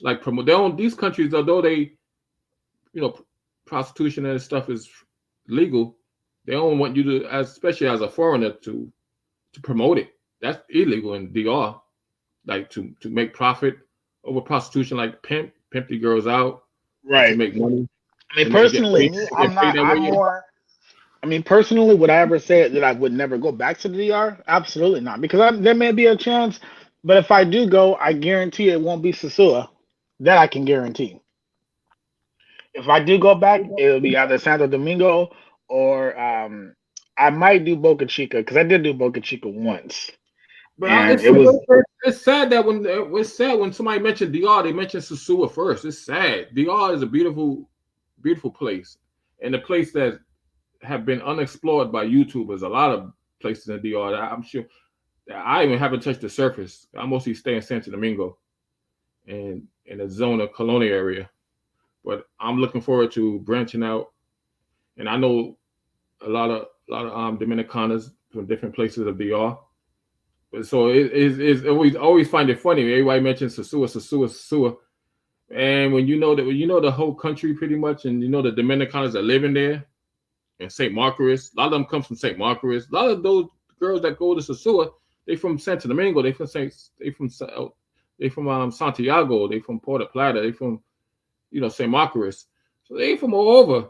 like promote their own these countries, although they, prostitution and stuff is legal, they don't want you to, especially as a foreigner, to promote it. That's illegal in DR. Like to make profit over prostitution, like pimp the girls out, right? To make money. I mean, personally, personally, would I ever say that I would never go back to the DR? Absolutely not, because there may be a chance, but if I do go, I guarantee it won't be Sosua. That I can guarantee. If I do go back, it'll be either Santo Domingo or I might do Boca Chica, because I did do Boca Chica once. But it's sad that when somebody mentioned DR, they mentioned Sosua first. It's sad. DR is a beautiful, beautiful place, and a place that have been unexplored by YouTubers. A lot of places in DR that I'm sure that I even haven't touched the surface. I mostly stay in Santo Domingo and in the Zona Colonia area. But I'm looking forward to branching out, and I know a lot of Dominicanas from different places of DR. So it's always find it funny. Everybody mentions Sosua, and when you know the whole country pretty much, and the Dominicanas that live in there, and St. Margaret's, a lot of them come from St. Margaret's. A lot of those girls that go to Sosua, they from Santo Domingo, they from Santiago, they from Puerto Plata, they from St. Margaret's. So they from all over.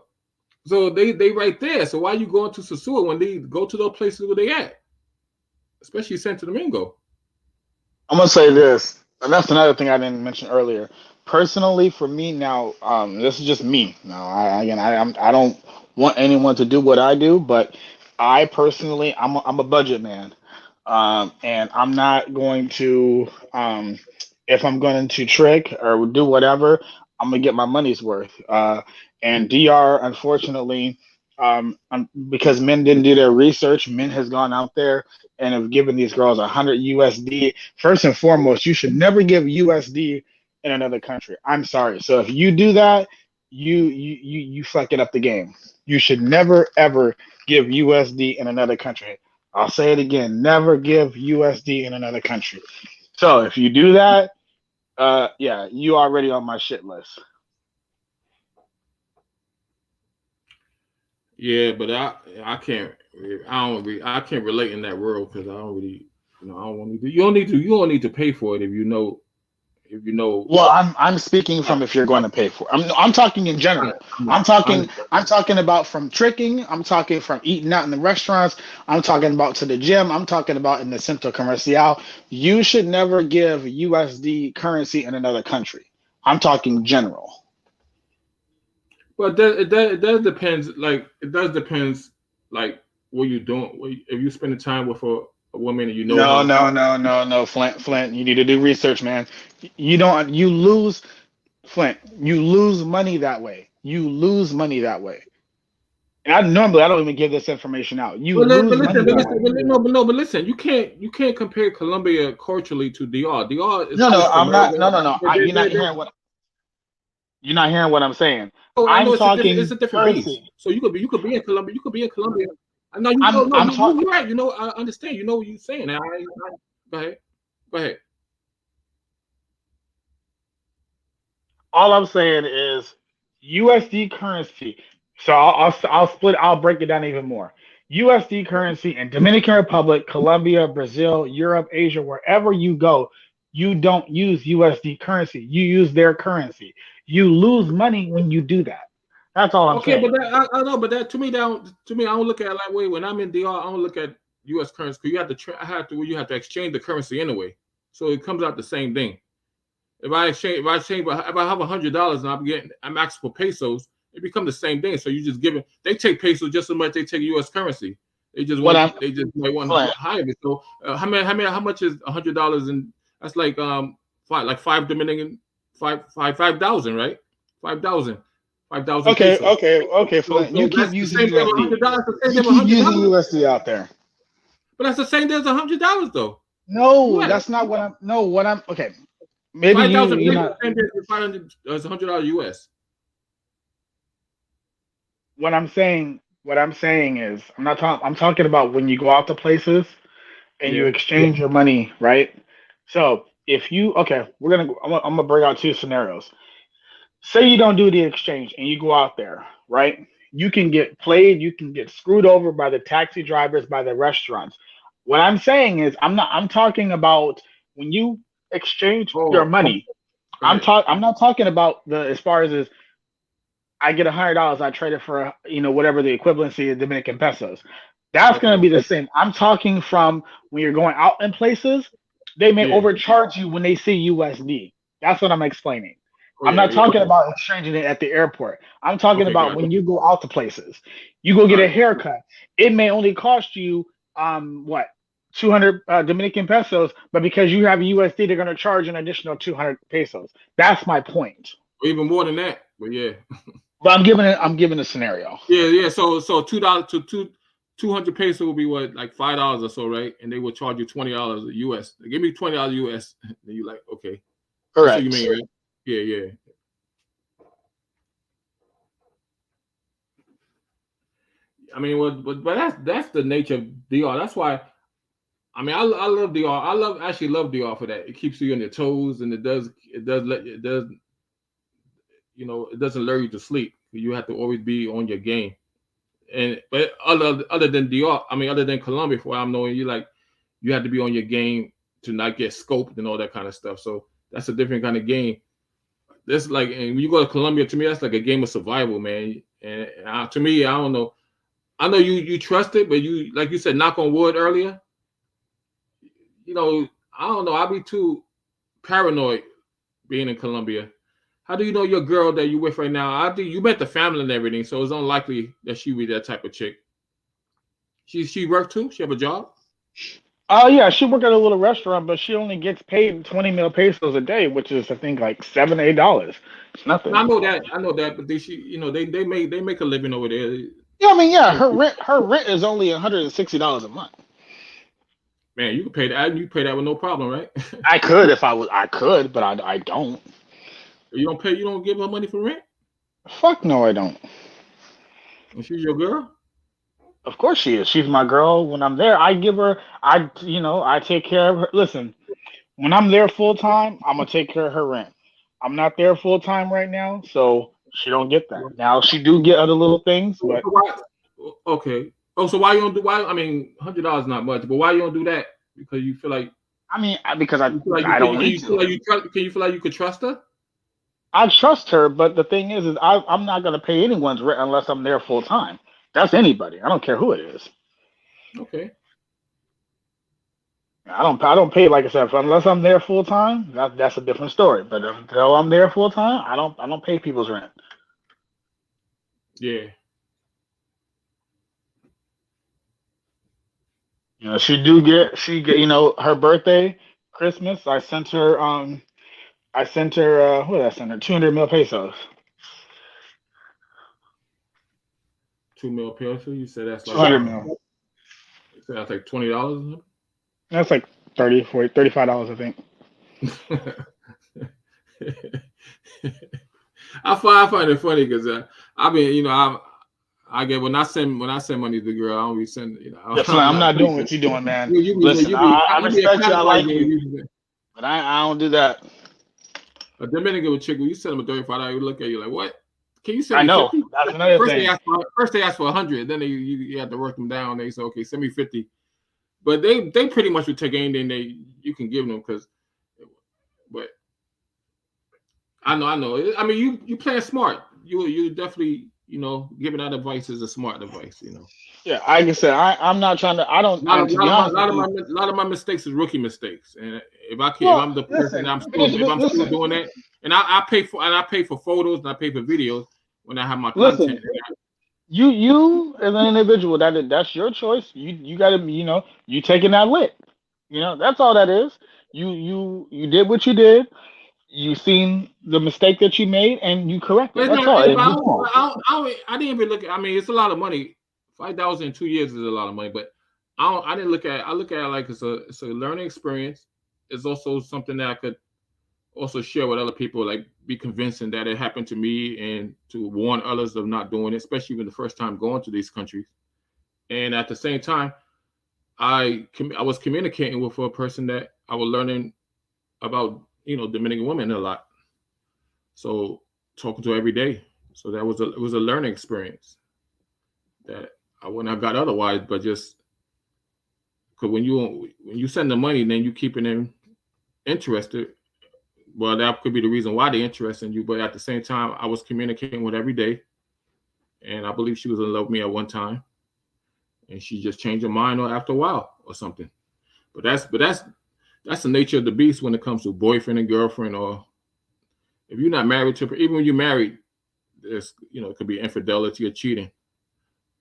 So they right there. So why are you going to Sosua when they go to those places where they at? Especially Santo Domingo. I'm gonna say this, and that's another thing I didn't mention earlier. Personally, for me now, this is just me. Now, I don't want anyone to do what I do, but I personally, I'm a budget man, and I'm not going to, if I'm going to trick or do whatever, I'm gonna get my money's worth. And DR, unfortunately, because men didn't do their research, men has gone out there and have given these girls 100 USD. First and foremost, you should never give USD in another country. I'm sorry. So if you do that, you fucking up the game. You should never ever give USD in another country. I'll say it again: never give USD in another country. So if you do that, yeah, you already on my shit list. Yeah, but I can't relate in that world because I don't really, I don't want to. You don't need to pay for it if you know. Well, I'm speaking from if you're going to pay for it. I'm talking in general. I'm talking about from tricking. I'm talking from eating out in the restaurants. I'm talking about to the gym. I'm talking about in the Centro Comercial. You should never give USD currency in another country. I'm talking general. But it does depends. Like it does depends. Like what you're doing. If you spend time with a woman and No, Flint. You need to do research, man. You lose, Flint. You lose money that way. And I don't even give this information out. But listen. You can't compare Colombia culturally to DR. DR is I'm not. No. You're not hearing what I'm saying. I'm talking. It's a different beast. So you could be in Colombia. You could be in Colombia. No, you're right. I understand. You know what you're saying. Go ahead. All I'm saying is USD currency. So I'll split. I'll break it down even more. USD currency in Dominican Republic, Colombia, Brazil, Europe, Asia, wherever you go, you don't use USD currency. You use their currency. You lose money when you do that. That's all I'm saying. Okay, but I know, but that to me, I don't look at it that way. When I'm in DR, I don't look at U.S. currency because you have to exchange the currency anyway, so it comes out the same thing. If I have $100 and I'm asking for pesos, it becomes the same thing. So you just give it. They take pesos just as much they take U.S. currency. They just want higher. So how much is $100? And that's like five Dominican, 5,000, right? 5,000. 5,000 Okay, pesos. okay. So You keep that's the using same thing USD. with $100. The same You thing with keep using $100. USD out there. But that's the same thing as $100 though. No, Yeah. that's not what I'm. No, what I'm. Okay, maybe 5,000 you're pesos not. the same thing as $100 US. What I'm saying is, I'm not talking. I'm talking about when you go out to places and you Yeah. exchange your money, right? So if you, okay, I'm gonna bring out two scenarios. Say you don't do the exchange and you go out there, right? You can get played, you can get screwed over by the taxi drivers, by the restaurants. What I'm saying is, I'm talking about when you exchange your Oh, money. right. I'm not talking about the as far as I get $100, I trade it for whatever the equivalency of Dominican pesos. That's going to Okay. be the same. I'm talking from when you're going out in places, they may Yeah. overcharge you when they see USD. That's what I'm explaining. Oh, I'm yeah, not yeah. talking about exchanging it at the airport. I'm talking Okay, about got it. when you go out to places. You go get a Right. haircut. It may only cost you what 200 Dominican pesos, but because you have USD, they're going to charge an additional 200 pesos. That's my point. Or even more than that. But yeah. But I'm giving a scenario. Yeah. So $2 to 200 peso will be what, like $5 or so, right? And they will charge you $20 US. Give me $20 US. And you like, okay. That's Correct. what you mean, right? Yeah. I mean, but that's the nature of DR. That's why. I mean, I love DR. Actually love DR for that. It keeps you on your toes, and it does it doesn't lure you to sleep. You have to always be on your game. But other than DR, I mean, other than Colombia, for what I'm knowing, you have to be on your game to not get scoped and all that kind of stuff. So that's a different kind of game. This and when you go to Colombia, to me, that's like a game of survival, man. And to me, I don't know. I know you trust it, but you, like you said, knock on wood earlier. I don't know. I'll be too paranoid being in Colombia. How do you know your girl that you with right now? I think you met the family and everything, so it's unlikely that she be that type of chick. She work too? She have a job? Oh yeah, she work at a little restaurant, but she only gets paid 20 mil pesos a day, which is I think like $7-8. It's nothing. I know that, but they make a living over there. Yeah, I mean, yeah, her rent is only $160 a month. Man, you can pay that. You pay that with no problem, right? I could if I could, but I don't. You don't give her money for rent? Fuck no, I don't. And she's your girl? Of course she is. She's my girl. When I'm there, I give her. I take care of her. Listen, when I'm there full time, I'm gonna take care of her rent. I'm not there full time right now, so she don't get that. Now she do get other little things, but okay. Oh, so why you don't do? Why? I mean, $100 not much, but why you don't do that? Because you feel like. I mean, because I I don't need to. Can you feel like you could trust her? I trust her, but the thing is I'm not gonna pay anyone's rent unless I'm there full time. That's anybody. I don't care who it is. Okay. I don't pay, like I said, unless I'm there full time. That's a different story. But until I'm there full time, I don't pay people's rent. Yeah. She get her birthday, Christmas. I sent her what did I send her? 200 mil pesos. 2 mil pesos. You said that's like 200 mil. You said that's like $20. That's like $30, $40, $35, I think. I find it funny because I get when I send money to the girl, I don't be sending. I'm not doing what you're doing, man. Listen, I respect you. I like you, but I don't do that. A Dominican chick, when you send them a $35, you look at you like, what? Can you send me? I know. 50? That's another thing. First they ask for 100, then you have to work them down. They say, okay, send me 50. But they pretty much would take anything you can give them but I know. I mean, you playing smart. You definitely, giving that advice is a smart advice, Yeah, like I said, I'm not trying to. I don't. A lot of my mistakes is rookie mistakes, and if I'm the person, I'm still doing that, and I pay for photos and I pay for videos when I have my content. You as an individual, that's your choice. You got to, you taking that lick. That's all that is. You did what you did. you seen the mistake that you made and you correct it. But That's no, all. but And move on. I didn't even look at. I mean, it's a lot of money. $5,000 in 2 years is a lot of money, but I didn't look at. I look at it like it's a learning experience. It's also something that I could also share with other people, like be convincing that it happened to me and to warn others of not doing it, especially when the first time going to these countries. And at the same time, I was communicating with a person that I was learning about, Dominican women a lot. So talking to her every day. So it was a learning experience that I wouldn't have got otherwise, but just because when you send the money, then you keeping them interested. Well, that could be the reason why they're interested in you. But at the same time, I was communicating with her every day, and I believe she was in love with me at one time, and she just changed her mind after a while or something. But that's the nature of the beast when it comes to boyfriend and girlfriend, or if you're not married to, even when you're married, there's it could be infidelity or cheating.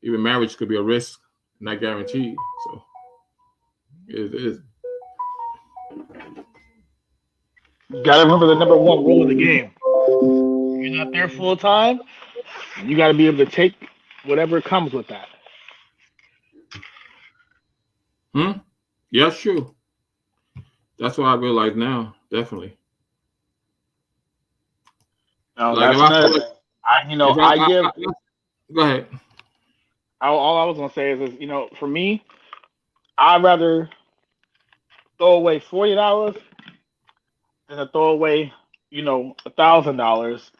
Even marriage could be a risk, not guaranteed. So it is. You gotta remember the number one rule of the game. You're not there full time. You got to be able to take whatever comes with that. Yeah, that's true. That's what I realize now. Definitely. No, Like that's another thing. Go ahead. All I was gonna say is, for me, I'd rather throw away $40 than to throw away, $1,000.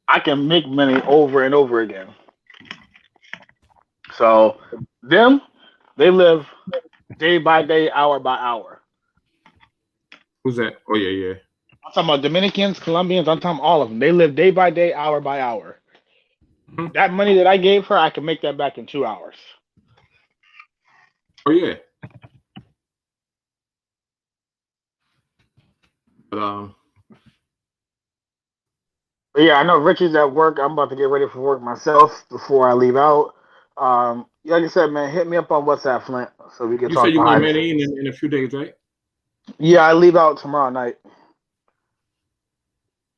I can make money over and over again. So they live day by day, hour by hour. Who's that? Oh yeah. I'm talking about Dominicans, Colombians. I'm talking all of them. They live day by day, hour by hour. Mm-hmm. That money that I gave her, I can make that back in 2 hours. Oh yeah. But yeah, I know Richie's at work. I'm about to get ready for work myself before I leave out. Like I said, man, hit me up on WhatsApp, Flint, so we can talk. You said you want Medellin in a few days, right? Yeah, I leave out tomorrow night.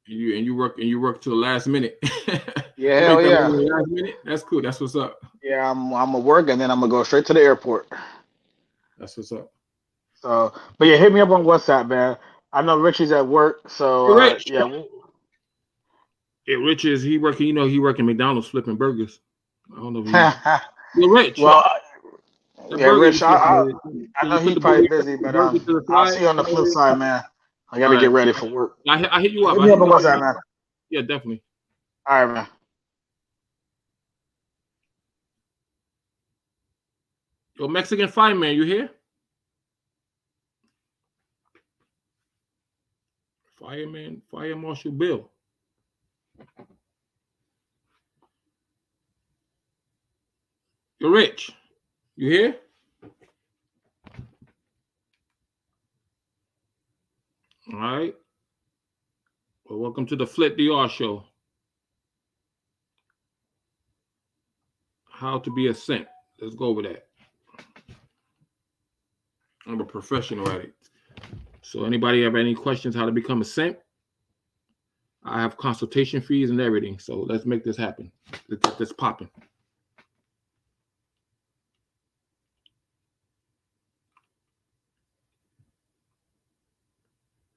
And you work till the last minute. Yeah, hell yeah. Last minute? That's cool. That's what's up. Yeah, I'm gonna work and then I'm gonna go straight to the airport. That's what's up. So, but yeah, hit me up on WhatsApp, man. I know Richie's at work, so Rich. yeah. Yeah, Rich is he working? He working McDonald's flipping burgers. I don't know if you're Rich. Well, yeah, Rich. I know he's probably busy, but I'll see you on the flip side, man. I gotta get ready for work. I hit you up. Hit me up on WhatsApp, man. Yeah, definitely. All right, man. Yo, Mexican fireman, you here? Fireman, Fire Marshal Bill. You're Rich. You here? All right. Well, welcome to the Flip DR show. How to be a simp. Let's go over that. I'm a professional at it. So anybody have any questions how to become a simp? I have consultation fees and everything. So let's make this happen. Let's get this popping.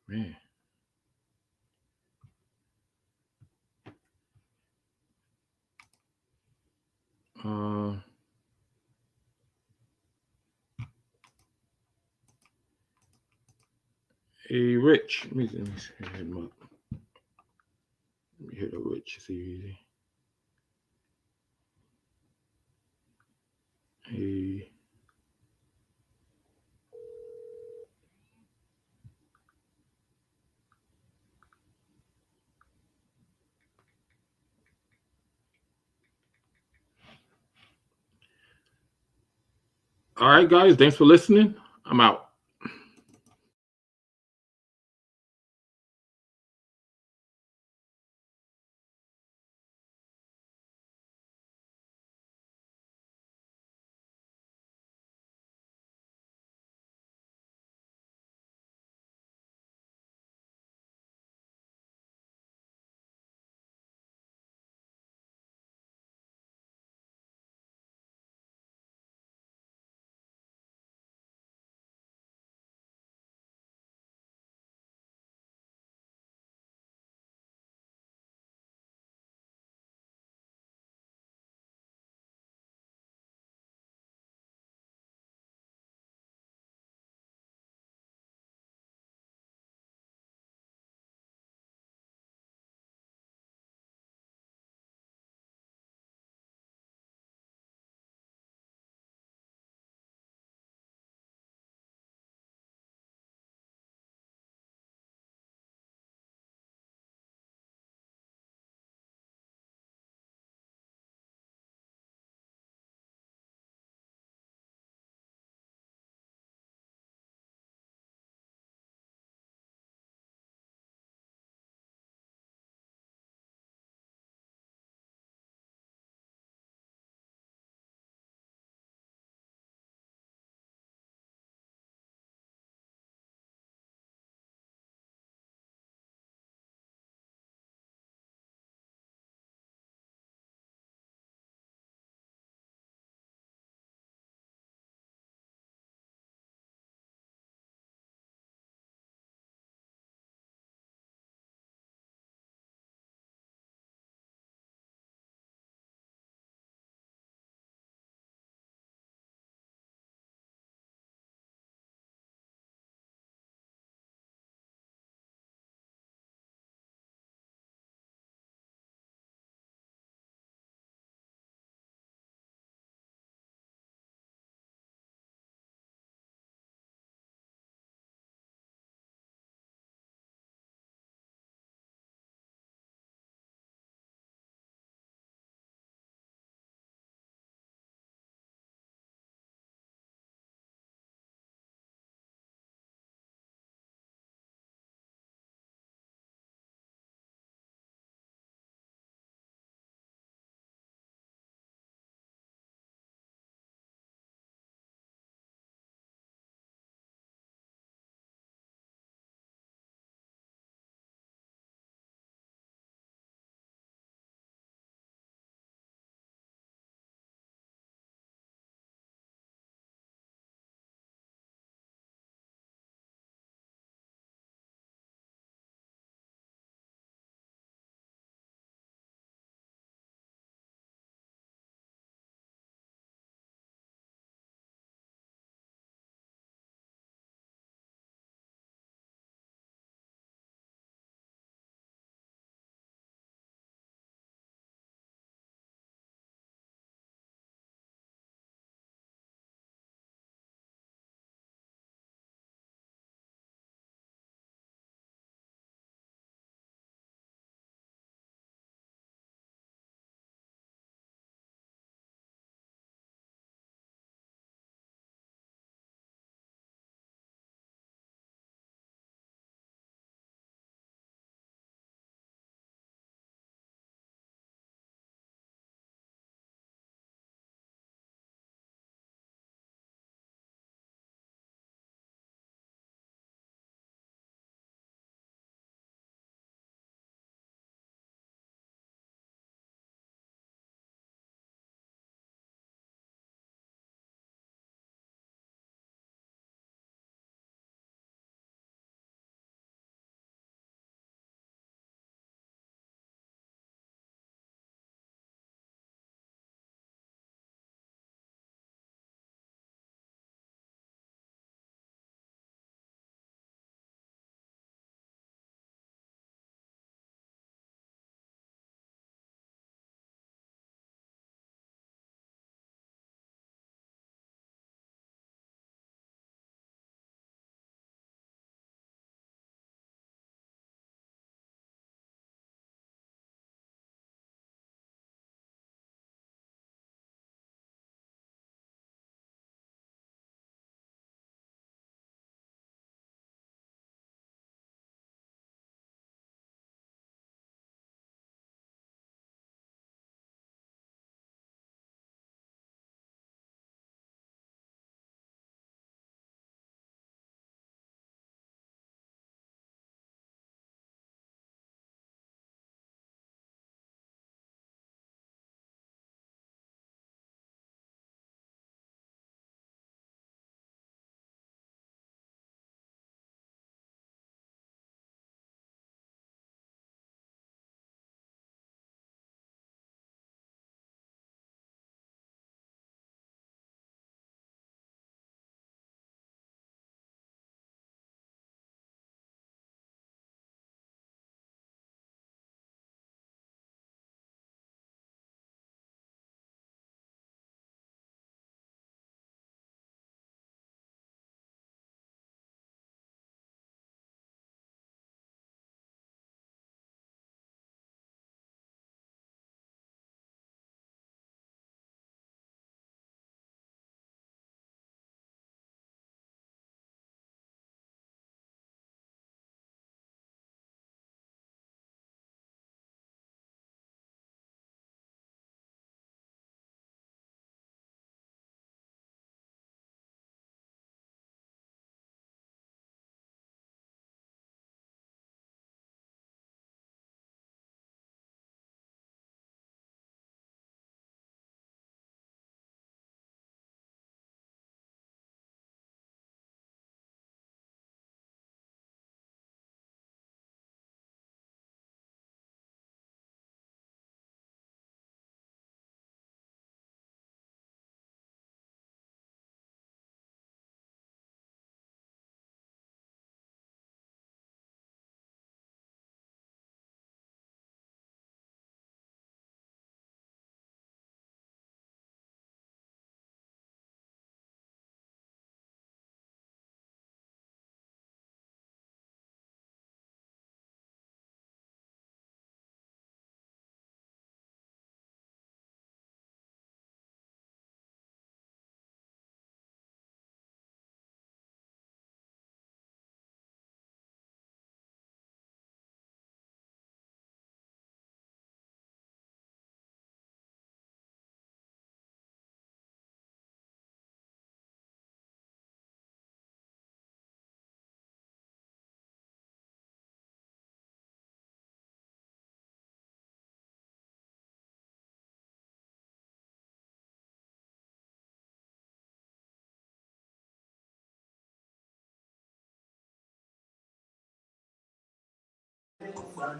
Man. Hey, Rich. Let me hit him up. Let me hit a Rich. See. Hey. All right, guys. Thanks for listening. I'm out.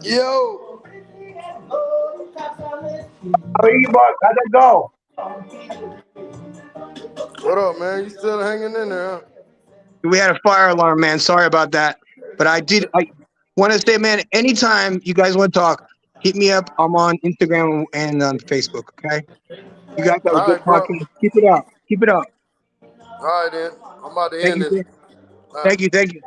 Yo, How are you, boss? How'd that go? what up, man? You still hanging in there, huh? We had a fire alarm, man. Sorry about that. But I want to say, man, anytime you guys want to talk, hit me up. I'm on Instagram and on Facebook, okay? You guys have a All good right, bro. podcast. Keep it up. Keep it up. All right, then. I'm about to Thank end you, this. sir. All right. Thank you.